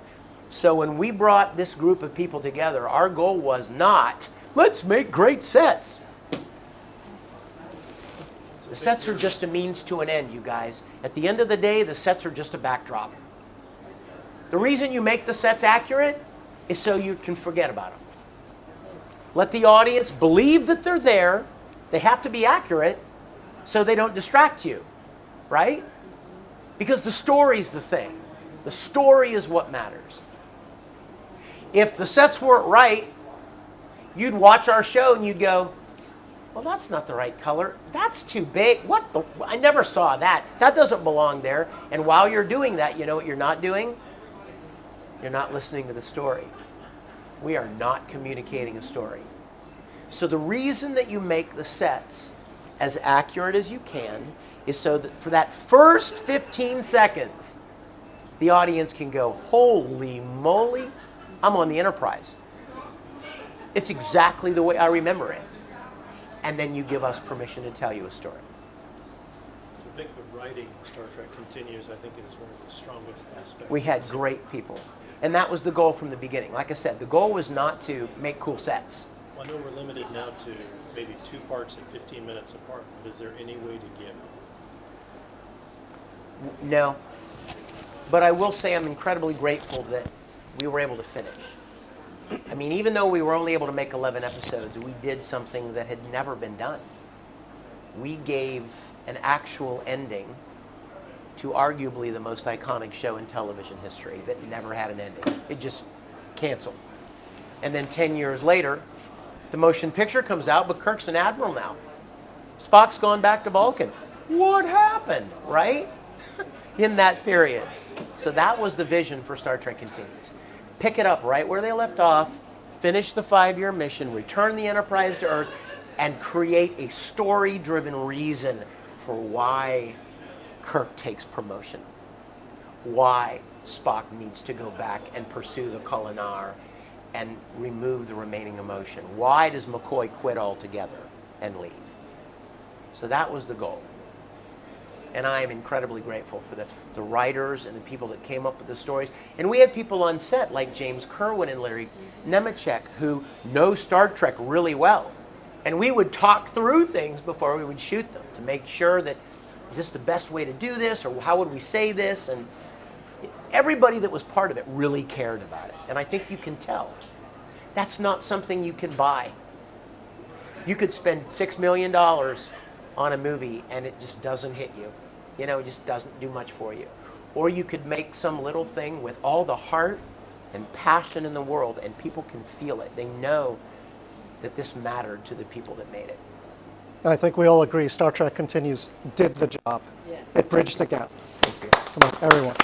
So when we brought this group of people together, our goal was not, let's make great sets. The sets are just a means to an end, you guys. At the end of the day, the sets are just a backdrop. The reason you make the sets accurate is so you can forget about them. Let the audience believe that they're there. They have to be accurate so they don't distract you, right? Because the story's the thing. The story is what matters. If the sets weren't right, you'd watch our show and you'd go, well, that's not the right color. That's too big. What the? I never saw that. That doesn't belong there. And while you're doing that, you know what you're not doing? You're not listening to the story. We are not communicating a story. So the reason that you make the sets as accurate as you can is so that for that first 15 seconds, the audience can go, holy moly, I'm on the Enterprise. It's exactly the way I remember it. And then you give us permission to tell you a story. So I think the writing of Star Trek Continues, I think, is one of the strongest aspects. We had great people. And that was the goal from the beginning. Like I said, the goal was not to make cool sets. Well, I know we're limited now to maybe 2 parts at 15 minutes apart, but is there any way to give? No. But I will say I'm incredibly grateful that we were able to finish. I mean, even though we were only able to make 11 episodes, we did something that had never been done. We gave an actual ending to arguably the most iconic show in television history that never had an ending. It just canceled. And then 10 years later, the motion picture comes out, but Kirk's an admiral now. Spock's gone back to Vulcan. What happened, right? In that period. So that was the vision for Star Trek Continues. Pick it up right where they left off, finish the 5-year mission, return the Enterprise to Earth, and create a story-driven reason for why Kirk takes promotion. Why Spock needs to go back and pursue the Kolinar and remove the remaining emotion. Why does McCoy quit altogether and leave? So that was the goal. And I am incredibly grateful for the writers and the people that came up with the stories. And we had people on set like James Kerwin and Larry Nemeczek who know Star Trek really well. And we would talk through things before we would shoot them to make sure that, is this the best way to do this? Or how would we say this? And everybody that was part of it really cared about it. And I think you can tell. That's not something you can buy. You could spend $6 million on a movie and it just doesn't hit you. You know, it just doesn't do much for you. Or you could make some little thing with all the heart and passion in the world and people can feel it. They know that this mattered to the people that made it. I think we all agree Star Trek Continues did the job. Yes. It bridged the gap. Come on, everyone.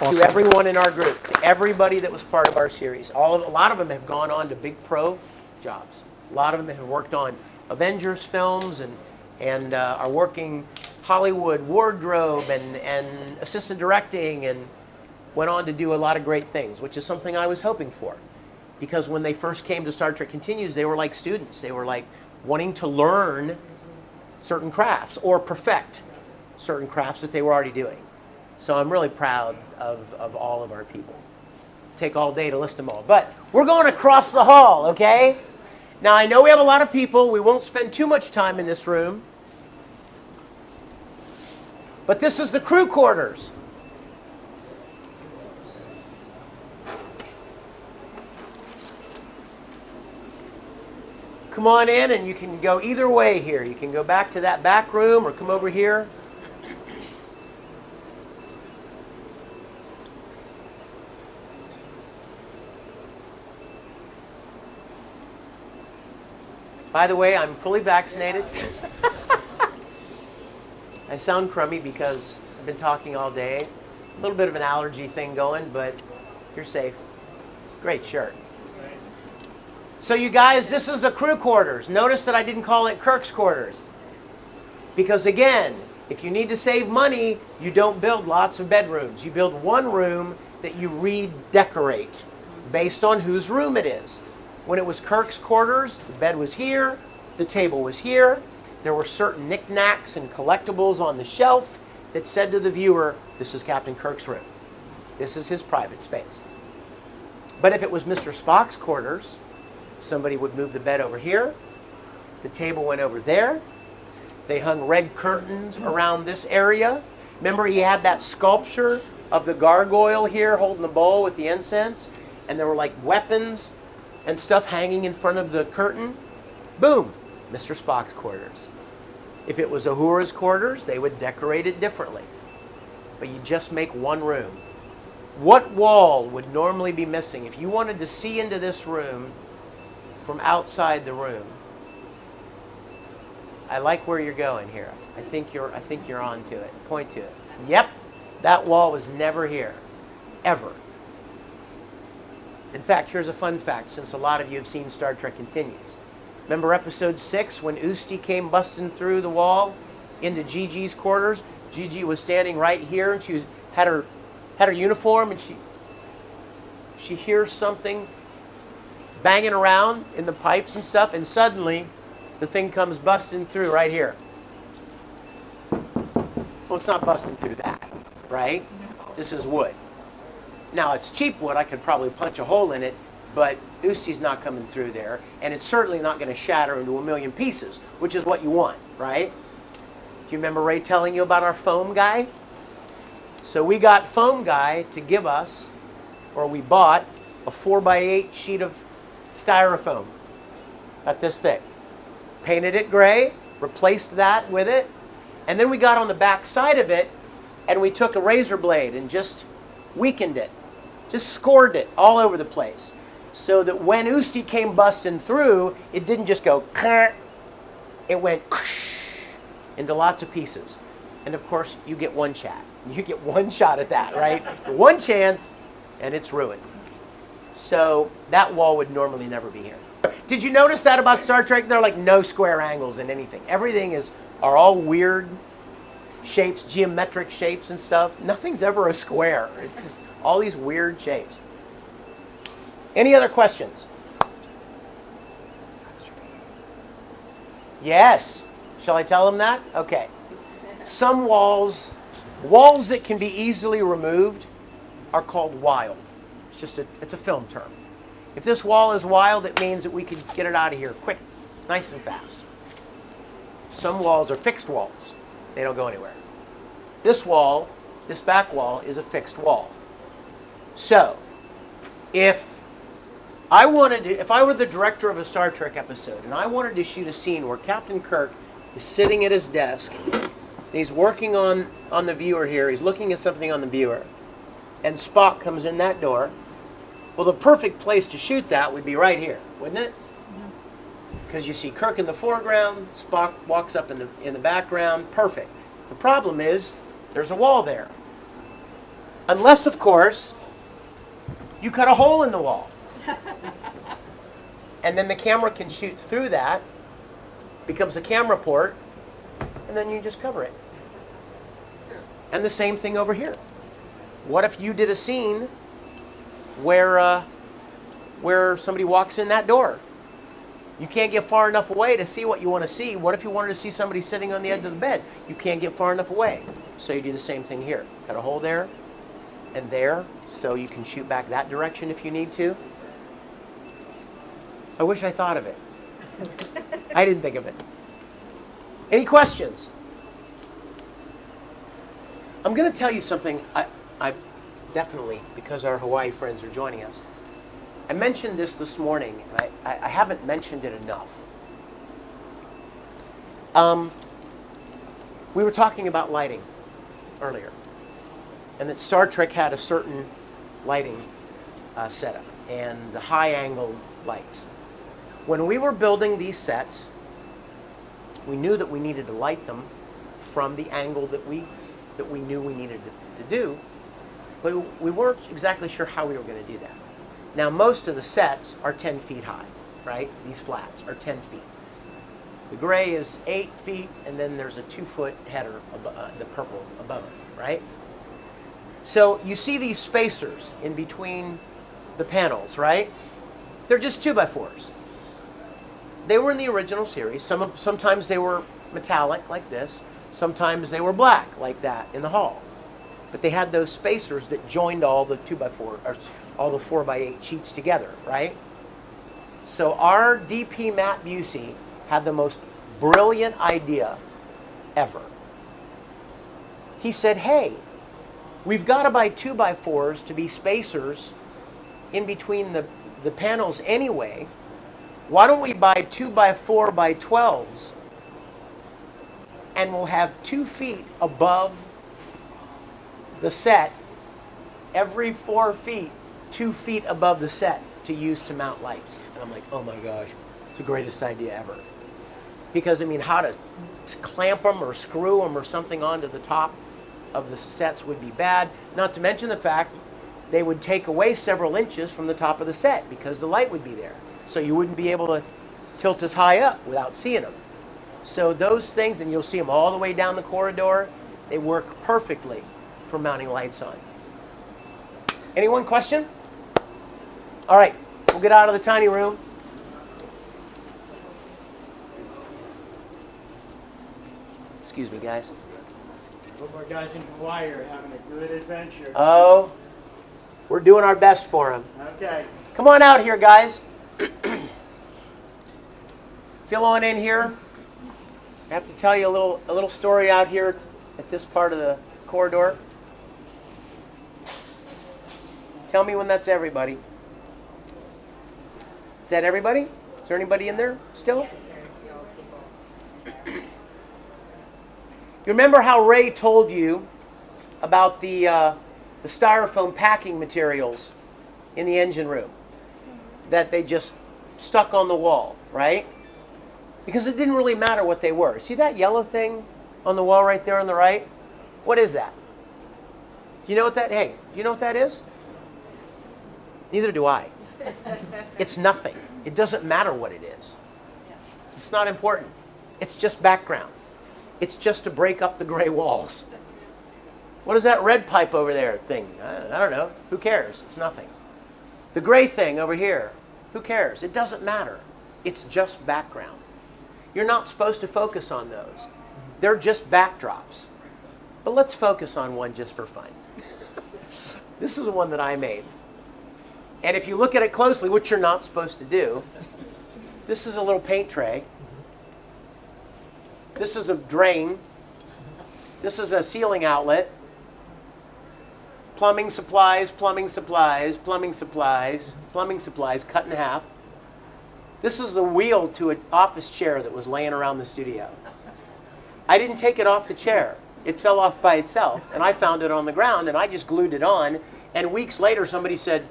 Awesome. To everyone in our group, to everybody that was part of our series. A lot of them have gone on to big pro jobs. A lot of them have worked on Avengers films and are working Hollywood wardrobe and assistant directing and went on to do a lot of great things, which is something I was hoping for. Because when they first came to Star Trek Continues, they were like students. They were like wanting to learn certain crafts or perfect certain crafts that they were already doing. So I'm really proud of all of our people. Take all day to list them all. But we're going across the hall, okay? Now, I know we have a lot of people. We won't spend too much time in this room. But this is the crew quarters. Come on in, and you can go either way here. You can go back to that back room or come over here. By the way, I'm fully vaccinated. I sound crummy because I've been talking all day. A little bit of an allergy thing going, but you're safe. Great shirt. So you guys, this is the crew quarters. Notice that I didn't call it Kirk's quarters. Because again, if you need to save money, you don't build lots of bedrooms. You build one room that you redecorate based on whose room it is. When it was Kirk's quarters, the bed was here, the table was here. There were certain knickknacks and collectibles on the shelf that said to the viewer, this is Captain Kirk's room. This is his private space. But if it was Mr. Spock's quarters, somebody would move the bed over here, the table went over there, they hung red curtains around this area. Remember he had that sculpture of the gargoyle here holding the bowl with the incense, and there were like weapons and stuff hanging in front of the curtain. Boom, Mr. Spock's quarters. If it was Uhura's quarters, they would decorate it differently. But you just make one room. What wall would normally be missing if you wanted to see into this room from outside the room? I like where you're going here. I think you're on to it. Point to it. Yep, that wall was never here, ever. In fact, here's a fun fact, since a lot of you have seen Star Trek Continues. Remember episode 6 when Usti came busting through the wall into Gigi's quarters? Gigi was standing right here, and she had her uniform, and she hears something banging around in the pipes and stuff, and suddenly the thing comes busting through right here. Well, it's not busting through that, right? This is wood. Now, it's cheap wood. I could probably punch a hole in it, but Usti's not coming through there, and it's certainly not going to shatter into a million pieces, which is what you want, right? Do you remember Ray telling you about our foam guy? So we got foam guy to give us, or we bought, a 4x8 sheet of styrofoam. About this thick. Painted it gray, replaced that with it, and then we got on the back side of it, and we took a razor blade and just weakened it. Just scored it all over the place. So that when Usti came busting through, it didn't just go, it went into lots of pieces. And of course, you get one shot. You get one shot at that, right? One chance, and it's ruined. So that wall would normally never be here. Did you notice that about Star Trek? There are like no square angles in anything. Everything are all weird shapes, geometric shapes and stuff. Nothing's ever a square. It's just all these weird shapes. Any other questions? Yes. Shall I tell them that? Okay. Some walls that can be easily removed are called wild. It's a film term. If this wall is wild, it means that we could get it out of here quick, nice and fast. Some walls are fixed walls. They don't go anywhere. This wall, this back wall, is a fixed wall. So, if I were the director of a Star Trek episode and I wanted to shoot a scene where Captain Kirk is sitting at his desk and he's working on the viewer here, he's looking at something on the viewer, and Spock comes in that door, well, the perfect place to shoot that would be right here, wouldn't it? Because you see Kirk in the foreground, Spock walks up in the background, perfect. The problem is, there's a wall there. Unless, of course, you cut a hole in the wall. And then the camera can shoot through that, becomes a camera port, and then you just cover it. And the same thing over here. What if you did a scene where somebody walks in that door? You can't get far enough away to see what you want to see. What if you wanted to see somebody sitting on the edge of the bed? You can't get far enough away. So you do the same thing here. Cut a hole there and there, so you can shoot back that direction if you need to. I wish I thought of it. I didn't think of it. Any questions? I'm going to tell you something. I definitely, because our Hawaii friends are joining us, I mentioned this morning, and I haven't mentioned it enough. We were talking about lighting earlier, and that Star Trek had a certain lighting setup, and the high-angle lights. When we were building these sets, we knew that we needed to light them from the angle that we knew we needed to do, but we weren't exactly sure how we were going to do that. Now, most of the sets are 10 feet high, right? These flats are 10 feet. The gray is 8 feet, and then there's a 2-foot header, the purple above it, right? So you see these spacers in between the panels, right? They're just 2x4s. They were in the original series. Sometimes they were metallic, like this. Sometimes they were black, like that, in the hall. But they had those spacers that joined all the 2x4, or all the 4x8 sheets together, right? So our DP Matt Busey had the most brilliant idea ever. He said, hey, we've got to buy 2x4s to be spacers in between the panels anyway. Why don't we buy 2x4x12s, and we'll have 2 feet above the set, every 4 feet, 2 feet above the set to use to mount lights. And I'm like, oh my gosh, it's the greatest idea ever. Because, I mean, how to clamp them or screw them or something onto the top of the sets would be bad. Not to mention the fact they would take away several inches from the top of the set because the light would be there. So you wouldn't be able to tilt as high up without seeing them. So those things, and you'll see them all the way down the corridor, they work perfectly for mounting lights on. Anyone question? All right, we'll get out of the tiny room. Excuse me, guys. Hope our guys in Hawaii are having a good adventure. Oh, we're doing our best for them. Okay. Come on out here, guys. Fill on in here. I have to tell you a little story out here at this part of the corridor. Tell me when that's everybody. Is that everybody? Is there anybody in there still? You remember how Ray told you about the styrofoam packing materials in the engine room that they just stuck on the wall, right? Because it didn't really matter what they were. See that yellow thing on the wall right there on the right? What is that? Do you know what that? Hey, do you know what that is? Neither do I. It's nothing. It doesn't matter what it is. It's not important. It's just background. It's just to break up the gray walls. What is that red pipe over there thing? I don't know. Who cares? It's nothing. The gray thing over here, who cares? It doesn't matter. It's just background. You're not supposed to focus on those. They're just backdrops. But let's focus on one just for fun. This is one that I made. And if you look at it closely, which you're not supposed to do, this is a little paint tray. This is a drain. This is a ceiling outlet. Plumbing supplies, plumbing supplies, plumbing supplies, plumbing supplies cut in half. This is the wheel to an office chair that was laying around the studio. I didn't take it off the chair. It fell off by itself, and I found it on the ground, and I just glued it on. And weeks later, somebody said,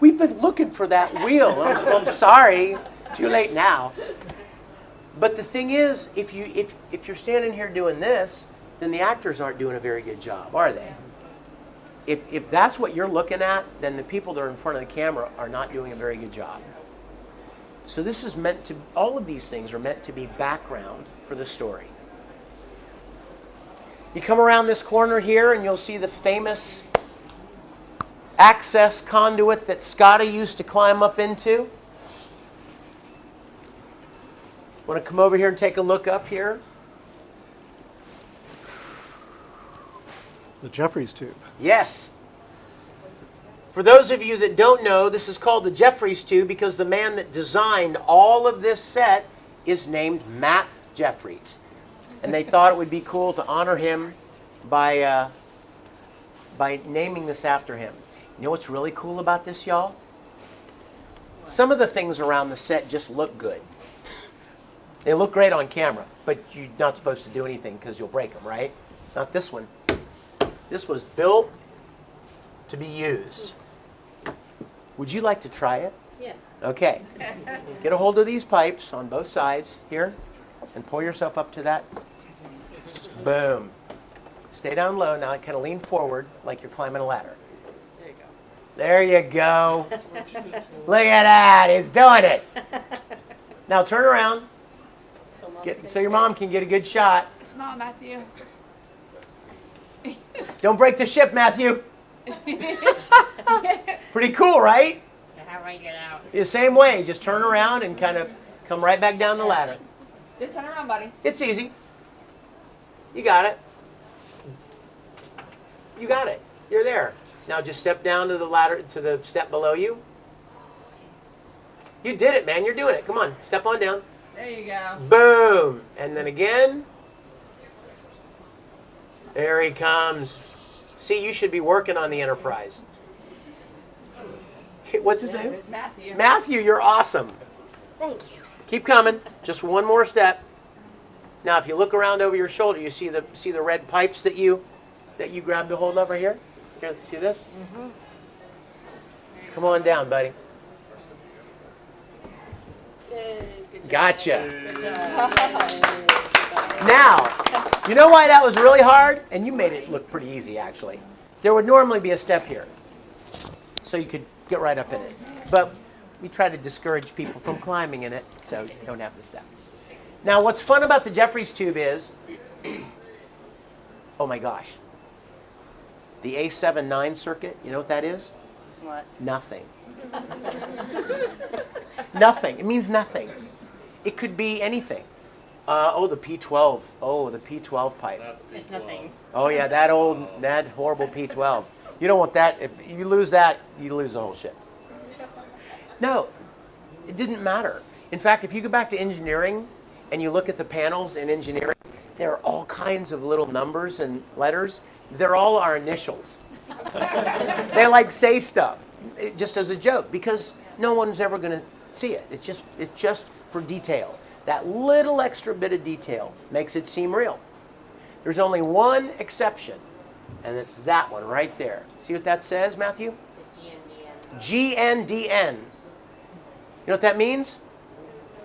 "We've been looking for that wheel." I'm sorry, it's too late now. But the thing is, if you're standing here doing this, then the actors aren't doing a very good job, are they? If that's what you're looking at, then the people that are in front of the camera are not doing a very good job. So this is meant to, all of these things are meant to be background for the story. You come around this corner here and you'll see the famous access conduit that Scotty used to climb up into. Want to come over here and take a look up here? The Jeffries tube. Yes. For those of you that don't know, this is called the Jeffries tube because the man that designed all of this set is named Matt Jeffries. And they thought it would be cool to honor him by naming this after him. You know what's really cool about this, y'all? Some of the things around the set just look good. They look great on camera, but you're not supposed to do anything because you'll break them, right? Not this one. This was built to be used. Would you like to try it? Yes. Okay. Get a hold of these pipes on both sides here and pull yourself up to that. Boom. Stay down low. Now kind of lean forward like you're climbing a ladder. There you go. Look at that. It's doing it. Now turn around. So your mom can get a good shot. Smile, Matthew. Don't break the ship, Matthew. Pretty cool, right? How do I get out? The same way. Just turn around and kind of come right back down the ladder. Just turn around, buddy. It's easy. You got it. You got it. You're there. Now just step down to the ladder, to the step below you. You did it, man. You're doing it. Come on. Step on down. There you go. Boom. And then again. There he comes. See, you should be working on the Enterprise. What's his name? Matthew. Matthew, you're awesome. Thank you. Keep coming. Just one more step. Now, if you look around over your shoulder, you see the red pipes that you grabbed a hold of right here. Here, see this? Mm-hmm. Come on down, buddy. Gotcha. Now, you know why that was really hard? And you made it look pretty easy, actually. There would normally be a step here, so you could get right up in it. But we try to discourage people from climbing in it, so you don't have the step. Now, what's fun about the Jeffries tube is, oh my gosh, the A7-9 circuit, you know what that is? What? Nothing. Nothing. It means nothing. It could be anything. Oh, the P12. Oh, the P12 pipe. It's nothing. Oh yeah, that horrible P12. You don't want that. If you lose that, you lose the whole shit. No, it didn't matter. In fact, if you go back to engineering and you look at the panels in engineering, there are all kinds of little numbers and letters. They're all our initials. They like say stuff just as a joke because no one's ever going to see it. It's just for detail. That little extra bit of detail makes it seem real. There's only one exception, and it's that one right there. See what that says, Matthew? GNDN. You know what that means?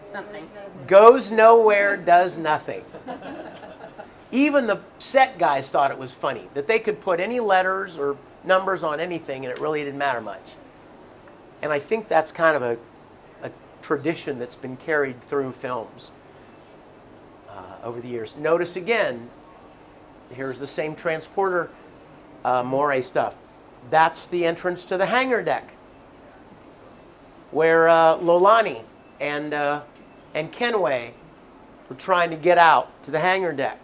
Something. Goes nowhere, does nothing. Even the set guys thought it was funny that they could put any letters or numbers on anything and it really didn't matter much. And I think that's kind of a tradition that's been carried through films over the years. Notice again, here's the same transporter moire stuff. That's the entrance to the hangar deck where Lolani and Kenway were trying to get out to the hangar deck.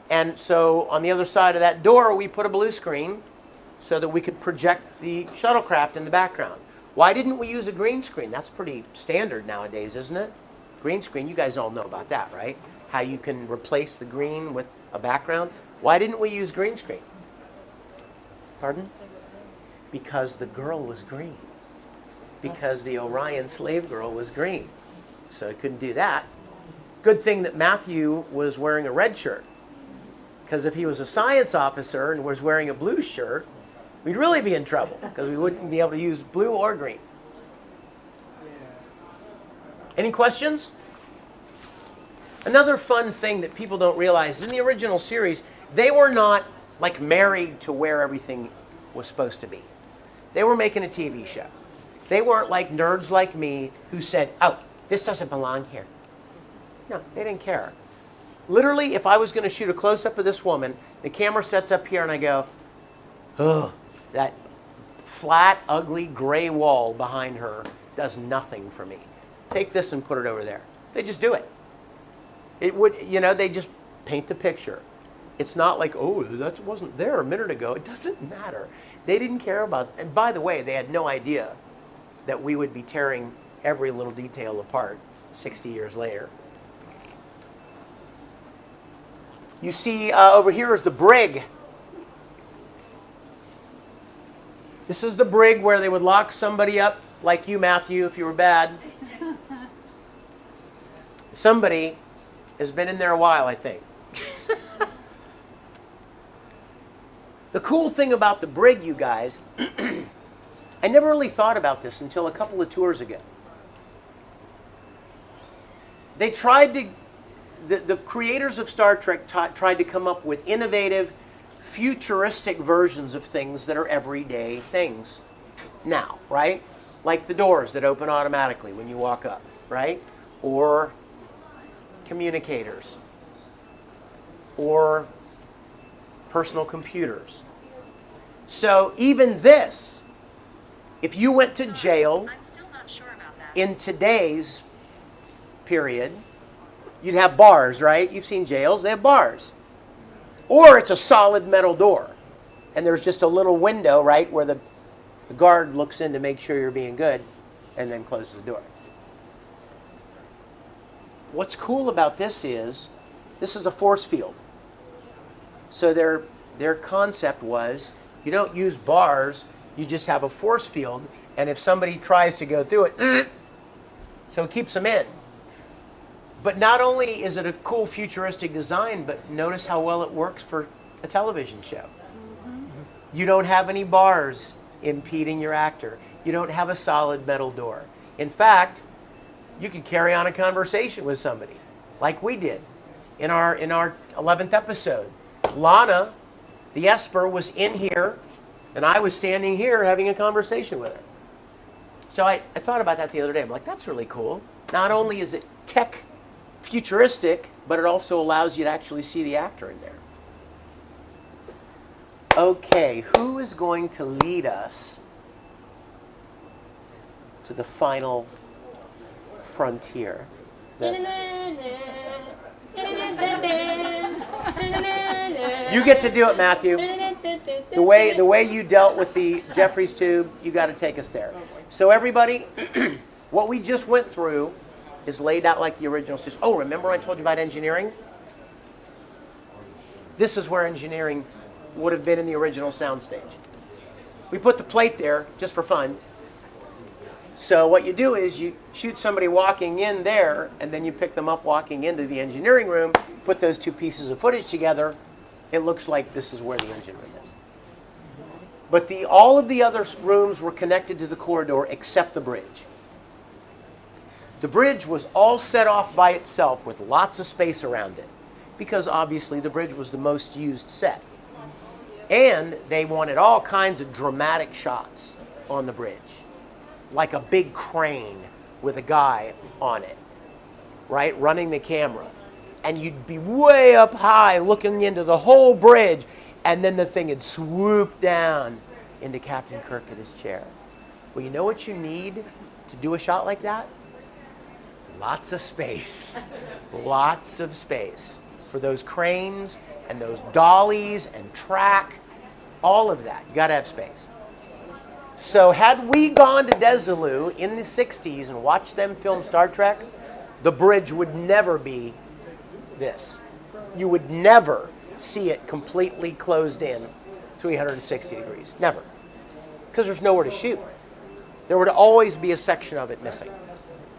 And so on the other side of that door, we put a blue screen so that we could project the shuttlecraft in the background. Why didn't we use a green screen? That's pretty standard nowadays, isn't it? Green screen, you guys all know about that, right? How you can replace the green with a background. Why didn't we use green screen? Pardon? Because the girl was green. Because the Orion slave girl was green. So it couldn't do that. Good thing that Matthew was wearing a red shirt. Because if he was a science officer and was wearing a blue shirt, we'd really be in trouble because we wouldn't be able to use blue or green. Any questions? Another fun thing that people don't realize is in the original series, they were not like married to where everything was supposed to be. They were making a TV show. They weren't like nerds like me who said, oh, this doesn't belong here. No, they didn't care. Literally, if I was going to shoot a close-up of this woman, the camera sets up here and I go, ugh, that flat, ugly, gray wall behind her does nothing for me. Take this and put it over there. They just do it. It would, they just paint the picture. It's not like, oh, that wasn't there a minute ago. It doesn't matter. They didn't care about it. And by the way, they had no idea that we would be tearing every little detail apart 60 years later. You see over here is the brig. This is the brig where they would lock somebody up, like you, Matthew, if you were bad. Somebody has been in there a while, I think. The cool thing about the brig, you guys, I never really thought about this until a couple of tours ago. They tried to, the creators of Star Trek tried to come up with innovative, futuristic versions of things that are everyday things now, right? Like the doors that open automatically when you walk up, right? Or communicators. Or personal computers. So even this, if you went to jail in today's period, you'd have bars, right? You've seen jails, they have bars. Or it's a solid metal door. And there's just a little window, right, where the guard looks in to make sure you're being good and then closes the door. What's cool about this is a force field. So their concept was you don't use bars, you just have a force field, and if somebody tries to go through it, so it keeps them in. But not only is it a cool futuristic design, but notice how well it works for a television show. You don't have any bars impeding your actor. You don't have a solid metal door. In fact, you could carry on a conversation with somebody, like we did in our 11th episode. Lana the Esper was in here, and I was standing here having a conversation with her. So I thought about that the other day. I'm like, that's really cool. Not only is it tech futuristic, but it also allows you to actually see the actor in there. Okay, who is going to lead us to the final frontier? You get to do it, Matthew. The way you dealt with the Jeffries tube, you got to take us there. So everybody, what we just went through is laid out like the original system. Oh, remember I told you about engineering? This is where engineering would have been in the original soundstage. We put the plate there just for fun. So what you do is you shoot somebody walking in there, and then you pick them up walking into the engineering room, put those two pieces of footage together. It looks like this is where the engine room is. But all of the other rooms were connected to the corridor except the bridge. The bridge was all set off by itself with lots of space around it, because obviously the bridge was the most used set. And they wanted all kinds of dramatic shots on the bridge, like a big crane with a guy on it, right, running the camera. And you'd be way up high looking into the whole bridge, and then the thing would swoop down into Captain Kirk at his chair. Well, you know what you need to do a shot like that? Lots of space. Lots of space for those cranes and those dollies and track, all of that. You got to have space. So had we gone to Desilu in the 60s and watched them film Star Trek, the bridge would never be this. You would never see it completely closed in 360 degrees. Never. Because there's nowhere to shoot. There would always be a section of it missing.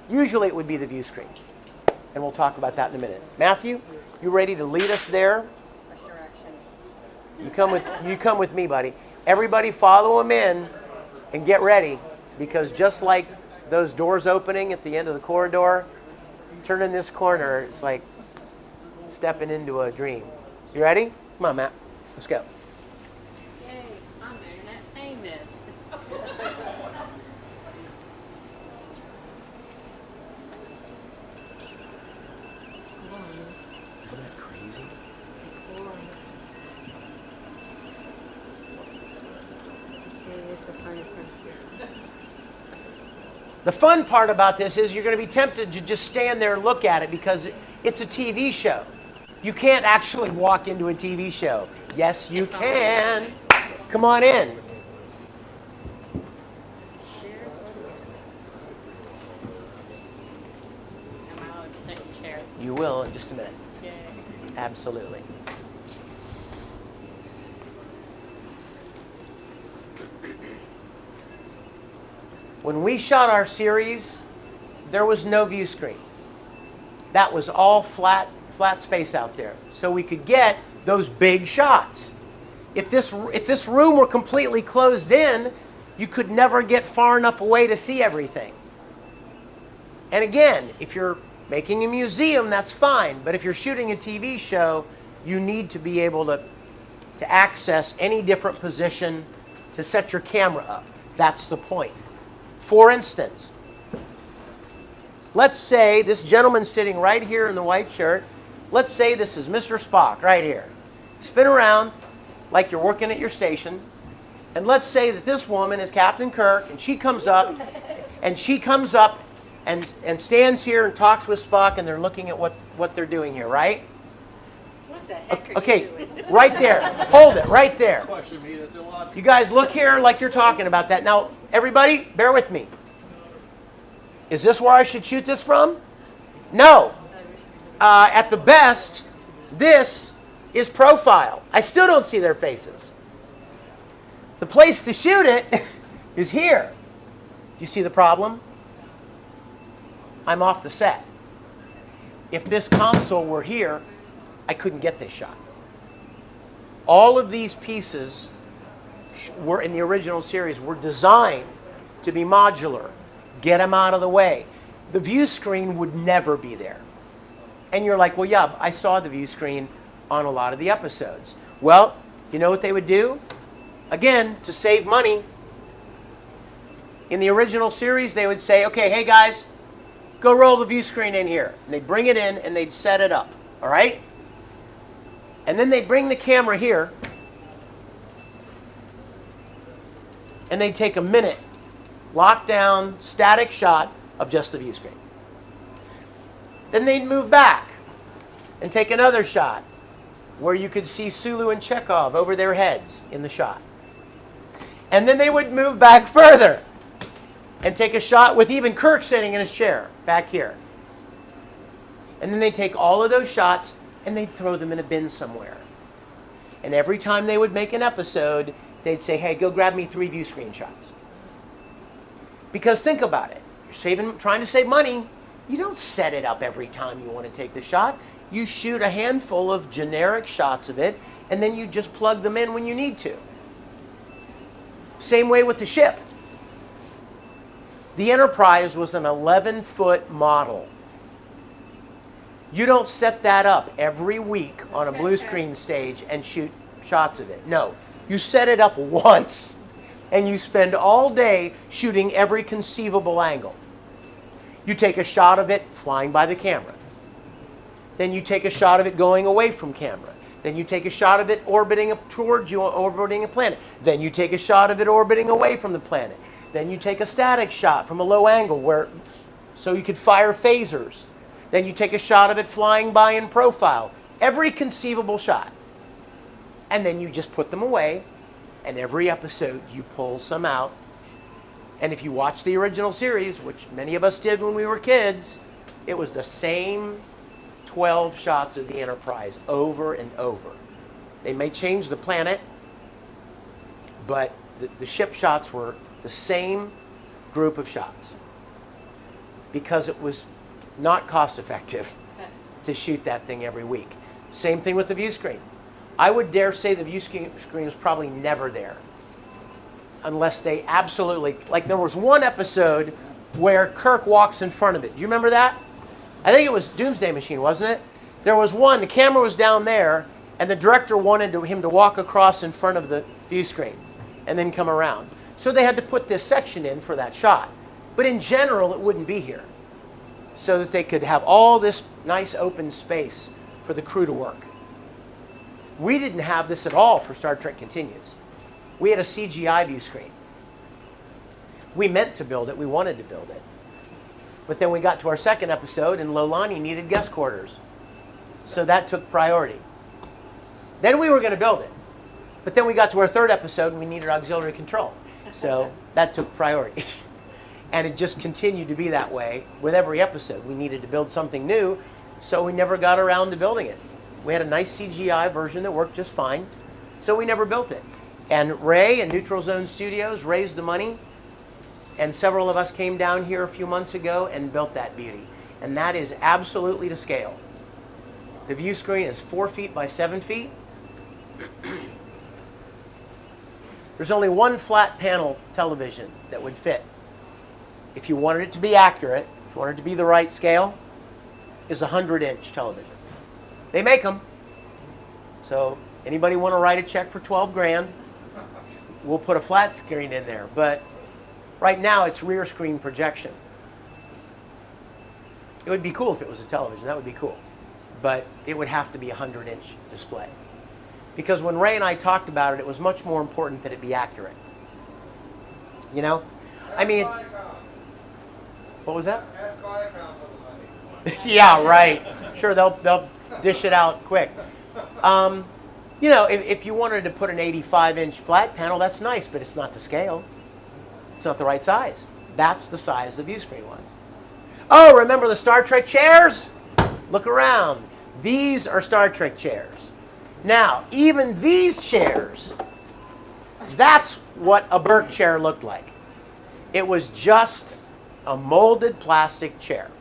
Usually it would be the view screen. And we'll talk about that in a minute. Matthew, you ready to lead us there? You come with me, buddy. Everybody follow him in and get ready, because just like those doors opening at the end of the corridor, turning this corner, it's like stepping into a dream. You ready? Come on, Matt. Let's go. Yay, I'm internet famous. Isn't that crazy? The fun part about this is you're going to be tempted to just stand there and look at it because it's a TV show. You can't actually walk into a TV show. Yes, you can. Come on in. You will in just a minute. Absolutely. When we shot our series, there was no view screen. That was all flat space out there. So we could get those big shots. If this room were completely closed in, you could never get far enough away to see everything. And again, if you're making a museum, that's fine. But if you're shooting a TV show, you need to be able to access any different position to set your camera up. That's the point. For instance, let's say this gentleman sitting right here in the white shirt, let's say this is Mr. Spock right here. Spin around like you're working at your station, and let's say that this woman is Captain Kirk, and she comes up and stands here and talks with Spock, and they're looking at what they're doing here, right? What the heck Okay, right there. Hold it, right there. Question me, that's illogical. You guys look here like you're talking about that. Now, everybody, bear with me. Is this where I should shoot this from? No. At the best, this is profile. I still don't see their faces. The place to shoot it is here. Do you see the problem? I'm off the set. If this console were here, I couldn't get this shot. All of these pieces were in the original series were designed to be modular. Get them out of the way. The view screen would never be there. And you're like, well, yeah, I saw the view screen on a lot of the episodes. Well, You know what they would do? Again, to save money, in the original series, they would say, okay, hey guys, go roll the view screen in here. And they'd bring it in and they'd set it up, all right? And then they'd bring the camera here and they'd take a minute, lockdown, static shot of just the view screen. Then they'd move back and take another shot where you could see Sulu and Chekhov over their heads in the shot. And then they would move back further and take a shot with even Kirk sitting in his chair back here. And then they'd take all of those shots and they'd throw them in a bin somewhere. And every time they would make an episode, they'd say, hey, go grab me 3 view screen shots. Because think about it. You're trying to save money. You don't set it up every time you want to take the shot. You shoot a handful of generic shots of it, and then you just plug them in when you need to. Same way with the ship. The Enterprise was an 11-foot model. You don't set that up every week on a blue screen stage and shoot shots of it. No, you set it up once, and you spend all day shooting every conceivable angle. You take a shot of it flying by the camera. Then you take a shot of it going away from camera. Then you take a shot of it orbiting towards you, orbiting a planet. Then you take a shot of it orbiting away from the planet. Then you take a static shot from a low angle so you could fire phasers. Then you take a shot of it flying by in profile. Every conceivable shot. And then you just put them away. And every episode you pull some out. And if you watch the original series, which many of us did when we were kids, it was the same 12 shots of the Enterprise over and over. They may change the planet, but the ship shots were the same group of shots because it was not cost effective to shoot that thing every week. Same thing with the view screen. I would dare say the view screen was probably never there unless they absolutely, like there was one episode where Kirk walks in front of it. Do you remember that? I think it was Doomsday Machine, wasn't it? There was one, the camera was down there, and the director wanted him to walk across in front of the view screen and then come around. So they had to put this section in for that shot. But in general, it wouldn't be here. So that they could have all this nice open space for the crew to work. We didn't have this at all for Star Trek Continues. We had a CGI view screen. We meant to build it. We wanted to build it. But then we got to our second episode, and Lolani needed guest quarters. So that took priority. Then we were going to build it. But then we got to our third episode, and we needed auxiliary control. So that took priority. And it just continued to be that way with every episode. We needed to build something new, so we never got around to building it. We had a nice CGI version that worked just fine, so we never built it. And Ray and Neutral Zone Studios raised the money, and several of us came down here a few months ago and built that beauty. And that is absolutely to scale. The view screen is 4 feet by 7 feet. There's only one flat panel television that would fit. If you wanted it to be accurate, if you wanted it to be the right scale, is a 100-inch television. They make them. So anybody want to write a check for 12 grand? We'll put a flat screen in there. But right now it's rear screen projection. It would be cool if it was a television. That would be cool. But it would have to be a 100-inch display. Because when Ray and I talked about it, it was much more important that it be accurate. You know? I mean, what was that? Yeah, right. Sure, they'll dish it out quick. You know, if you wanted to put an 85-inch flat panel, that's nice, but it's not to scale. It's not the right size. That's the size the view screen was. Oh, remember the Star Trek chairs? Look around. These are Star Trek chairs. Now, even these chairs, that's what a Burke chair looked like. It was just a molded plastic chair.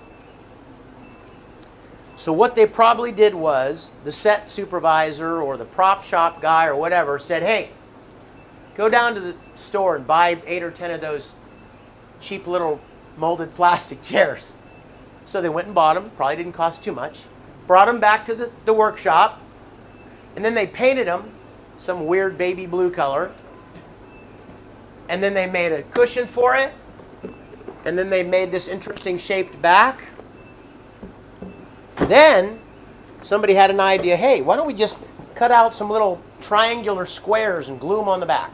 So what they probably did was the set supervisor or the prop shop guy or whatever said, hey, go down to the store and buy 8 or 10 of those cheap little molded plastic chairs. So they went and bought them, probably didn't cost too much, brought them back to the workshop, and then they painted them some weird baby blue color. And then they made a cushion for it. And then they made this interesting shaped back. Then somebody had an idea, hey, why don't we just cut out some little triangular squares and glue them on the back?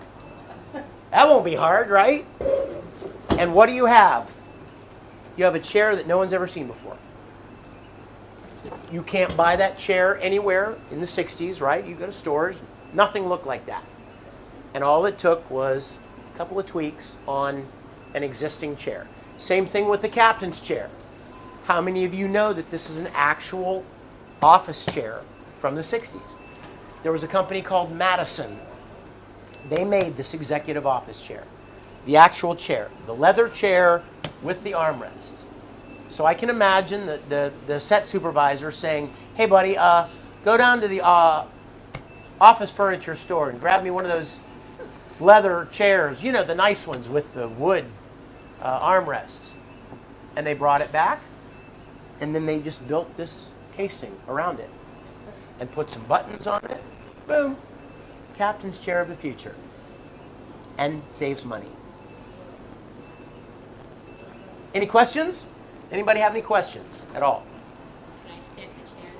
That won't be hard, right? And what do you have? You have a chair that no one's ever seen before. You can't buy that chair anywhere in the 60s, right? You go to stores, nothing looked like that. And all it took was a couple of tweaks on an existing chair. Same thing with the captain's chair. How many of you know that this is an actual office chair from the 60s? There was a company called Madison. They made this executive office chair. The actual chair, the leather chair with the armrests. So I can imagine the set supervisor saying, hey buddy, go down to the office furniture store and grab me one of those leather chairs, you know, the nice ones with the wood armrests. And they brought it back, and then they just built this casing around it and put some buttons on it. Boom. Captain's chair of the future. And saves money. Any questions? Anybody have any questions at all?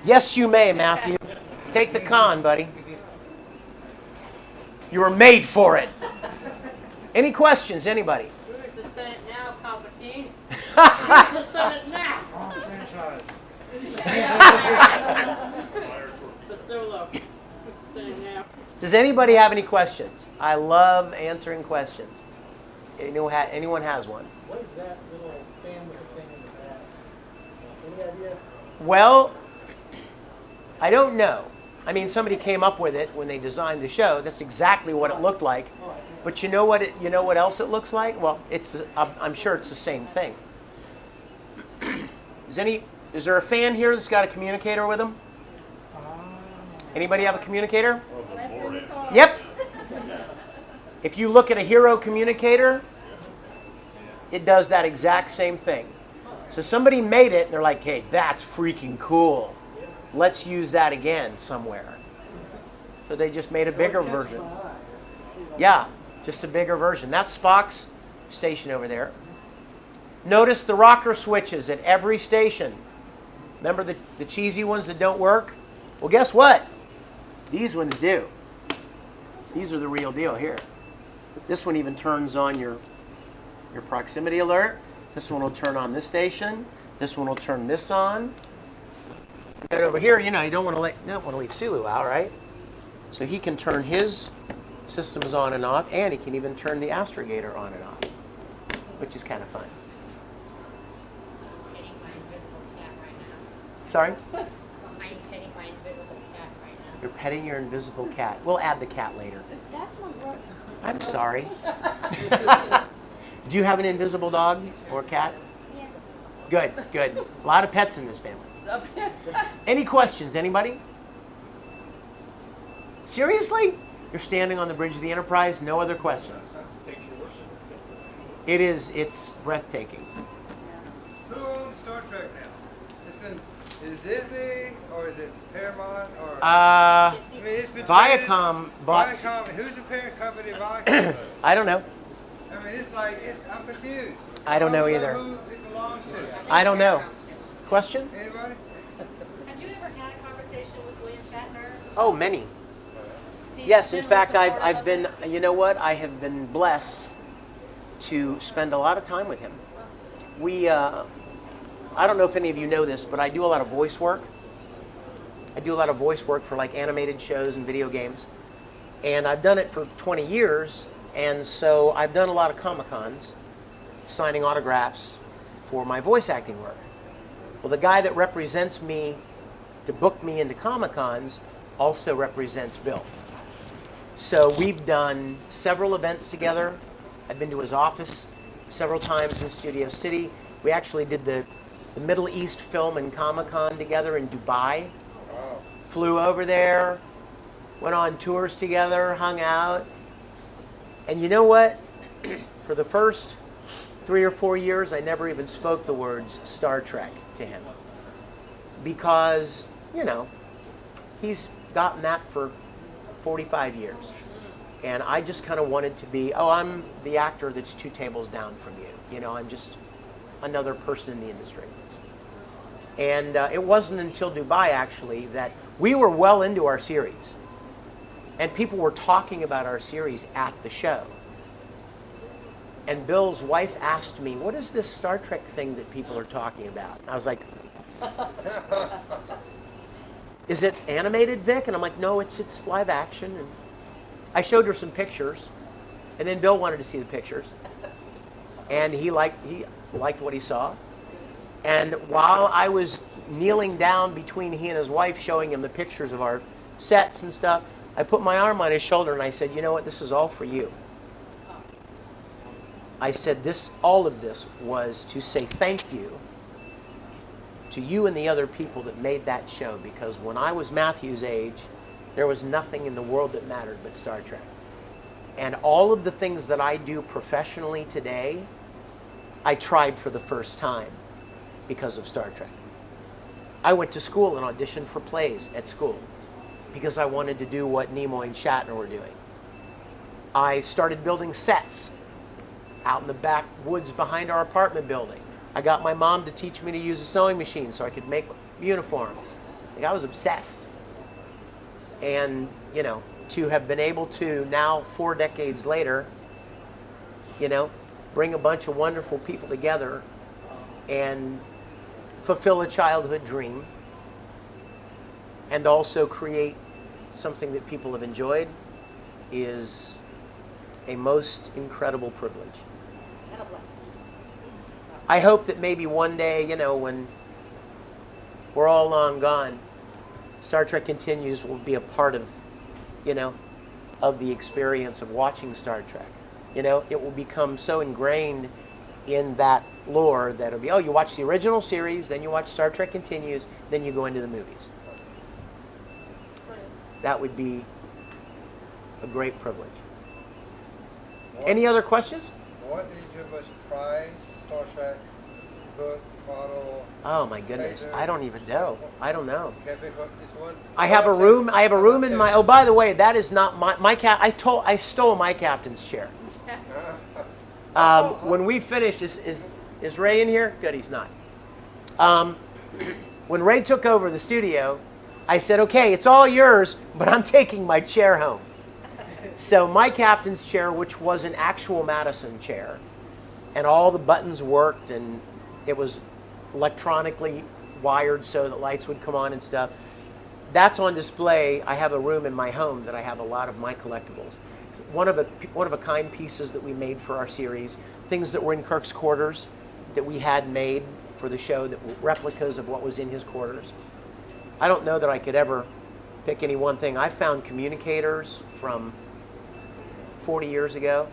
Yes, you may, Matthew. Take the con, buddy. You were made for it. Any questions, anybody? Who's the Senate now, Palpatine? Who's the Senate now? Costello. Who's the Senate now? Does anybody have any questions? I love answering questions. Anyone has one? What is that little fan with the thing in the back? Any idea? Well, I don't know. I mean, somebody came up with it when they designed the show. That's exactly what it looked like. But you know what else it looks like? Well, I'm sure it's the same thing. Is there a fan here that's got a communicator with them? Anybody have a communicator? Yep. If you look at a Hero communicator, it does that exact same thing. So somebody made it, and they're like, hey, that's freaking cool. Let's use that again somewhere. So they just made a bigger version. Yeah, just a bigger version. That's Spock's station over there. Notice the rocker switches at every station. Remember the cheesy ones that don't work? Well, guess what? These ones do. These are the real deal here. This one even turns on your proximity alert. This one will turn on this station. This one will turn this on. And over here, you don't want to leave Sulu out, right? So he can turn his systems on and off, and he can even turn the astrogator on and off, which is kind of fun. Sorry? I'm petting my invisible cat right now. You're petting your invisible cat. We'll add the cat later. That's my brother. I'm sorry. Do you have an invisible dog or cat? Yeah. Good, good. A lot of pets in this family. Any questions, anybody? Seriously? You're standing on the bridge of the Enterprise, no other questions? It's breathtaking. Who owns Star Trek now? Is it Disney or is it Paramount or? Viacom bought. Viacom. Who's the parent company of Viacom? I don't know. I mean, I'm confused. I don't know either. Who it belongs to? I don't know. Question? Anybody? Have you ever had a conversation with William Shatner? Oh, many. Yes, in fact, I've been. You know what? I have been blessed to spend a lot of time with him. I don't know if any of you know this, but I do a lot of voice work. I do a lot of voice work for like animated shows and video games. And I've done it for 20 years. And so I've done a lot of Comic-Cons, signing autographs for my voice acting work. Well, the guy that represents me to book me into Comic-Cons also represents Bill. So we've done several events together. I've been to his office several times in Studio City. We actually did the Middle East Film and Comic-Con together in Dubai. Wow. Flew over there, went on tours together, hung out. And you know what? For the first 3 or 4 years, I never even spoke the words Star Trek to him. Because, he's gotten that for 45 years. And I just kind of wanted to be, oh, I'm the actor that's 2 tables down from you. You know, I'm just another person in the industry. And it wasn't until Dubai, actually, that we were well into our series. And people were talking about our series at the show. And Bill's wife asked me, what is this Star Trek thing that people are talking about? And I was like, is it animated, Vic? And I'm like, no, it's live action. And I showed her some pictures. And then Bill wanted to see the pictures. And he liked what he saw. And while I was kneeling down between he and his wife, showing him the pictures of our sets and stuff, I put my arm on his shoulder and I said, you know what, this is all for you. I said, all of this was to say thank you to you and the other people that made that show, because when I was Matthew's age, there was nothing in the world that mattered but Star Trek. And all of the things that I do professionally today, I tried for the first time because of Star Trek. I went to school and auditioned for plays at school because I wanted to do what Nimoy and Shatner were doing. I started building sets out in the backwoods behind our apartment building. I got my mom to teach me to use a sewing machine so I could make uniforms. Like, I was obsessed. And, you know, to have been able to now, 4 decades later, you know, bring a bunch of wonderful people together and fulfill a childhood dream and also create something that people have enjoyed is a most incredible privilege. I hope that maybe one day, you know, when we're all long gone, Star Trek Continues will be a part of, you know, of the experience of watching Star Trek. You know, it will become so ingrained in that lore that it'll be, oh, you watch the original series, then you watch Star Trek Continues, then you go into the movies. That would be a great privilege. Any other questions? What is your most prized Star Trek book, model? Oh my goodness, I don't even know. I don't know. Just one. I have a room. I have a room in my. Oh, by the way, that is not my cap. I stole my captain's chair. When we finished, is Ray in here? Good, he's not. When Ray took over the studio, I said, okay, it's all yours, but I'm taking my chair home. So my captain's chair, which was an actual Madison chair, and all the buttons worked, and it was electronically wired so that lights would come on and stuff. That's on display. I have a room in my home that I have a lot of my collectibles. One of a kind pieces that we made for our series, things that were in Kirk's quarters that we had made for the show, that were replicas of what was in his quarters. I don't know that I could ever pick any one thing. I found communicators from 40 years ago,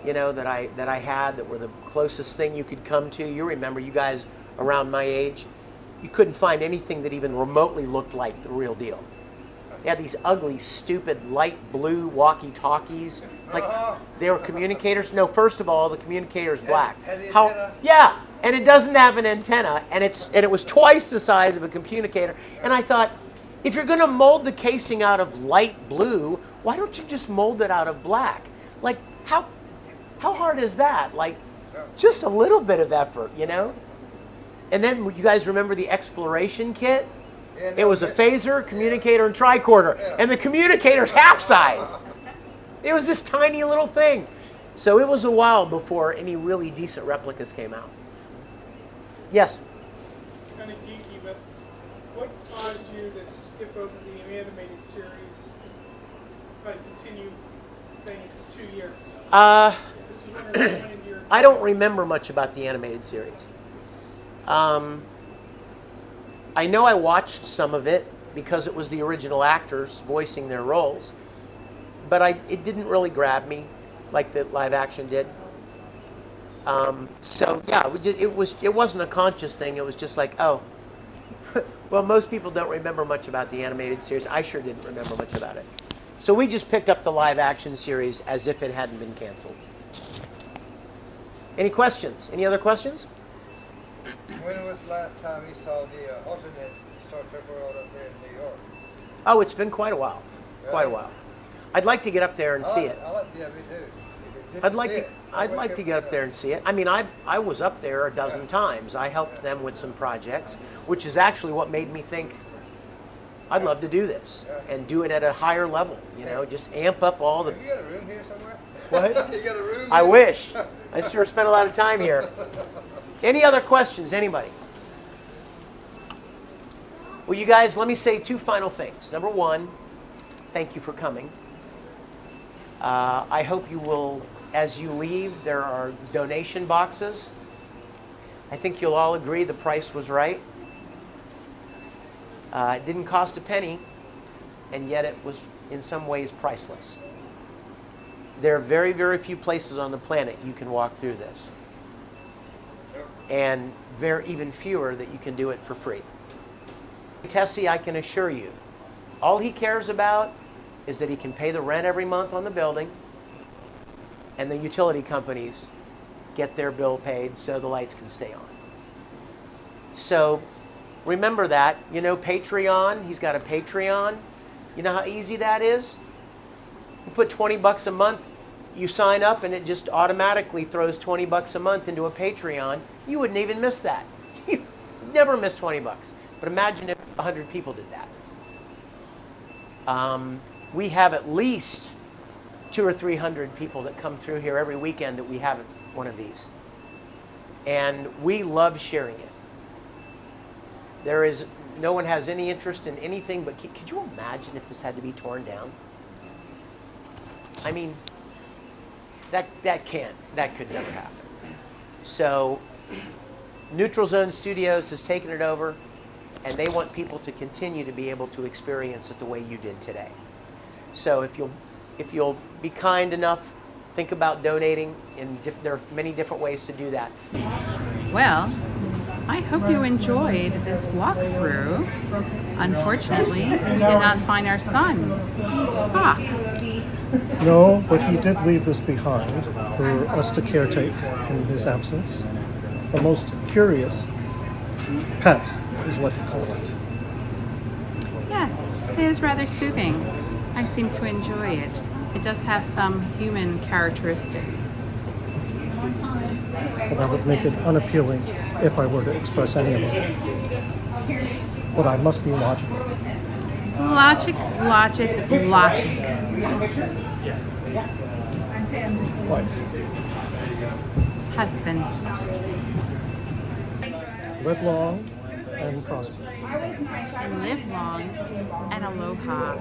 you know, that I had that were the closest thing you could come to. You remember, you guys around my age, you couldn't find anything that even remotely looked like the real deal. They had these ugly, stupid, light blue walkie-talkies. Like, they were communicators. No, first of all, the communicator's black. Yeah, and it doesn't have an antenna, and it was twice the size of a communicator. And I thought, if you're going to mold the casing out of light blue, why don't you just mold it out of black? Like, how hard is that? Like, just a little bit of effort, you know? And then you guys remember the exploration kit? It was a phaser, communicator, and tricorder. And the communicator's half size. It was this tiny little thing. So it was a while before any really decent replicas came out. Yes? Kind of geeky, but what caused you to skip over the animated series and continue saying it's 2 years? I don't remember much about the animated series. I know I watched some of it because it was the original actors voicing their roles, but it didn't really grab me like the live action did. So yeah, it wasn't a conscious thing. It was just like, oh, well, most people don't remember much about the animated series. I sure didn't remember much about it. So we just picked up the live action series as if it hadn't been canceled. Any questions? Any other questions? When was the last time you saw the alternate Star Trek world up there in New York? Oh, it's been quite a while. Really? Quite a while. I'd like to get up there and see it. Yeah, me too. Just I'd to like see to. it. I'd like to get up there and see it. I mean, I was up there a dozen times. I helped them with some projects, which is actually what made me think I'd love to do this and do it at a higher level. You know, just amp up all the. Have you got a room here somewhere? What? You got a room? I here? wish. I sure spent a lot of time here. Any other questions? Anybody? Well, you guys, let me say two final things. Number one, thank you for coming. I hope you will, as you leave, there are donation boxes. I think you'll all agree the price was right. It didn't cost a penny, and yet it was in some ways priceless. There are very, very few places on the planet you can walk through this. And even fewer that you can do it for free. Tessie, I can assure you, all he cares about is that he can pay the rent every month on the building, and the utility companies get their bill paid so the lights can stay on. So remember that. You know, Patreon, he's got a Patreon. You know how easy that is? You put 20 bucks a month, you sign up, and it just automatically throws 20 bucks a month into a Patreon. You wouldn't even miss that. You never miss 20 bucks. But imagine if 100 people did that. We have at least 200 or 300 people that come through here every weekend that we have one of these. And we love sharing it. No one has any interest in anything, but could you imagine if this had to be torn down? I mean, that could never happen. So Neutral Zone Studios has taken it over, and they want people to continue to be able to experience it the way you did today. So if you'll be kind enough, think about donating, and there are many different ways to do that. Well, I hope you enjoyed this walkthrough. Unfortunately, we did not find our son, Spock. No, but he did leave this behind for us to caretake in his absence. The most curious pet is what he called it. Yes, it is rather soothing. I seem to enjoy it. It does have some human characteristics. Well, that would make it unappealing if I were to express any of it. But I must be logical. Logic. Wife. Husband. Live long and prosper. Live long and aloha.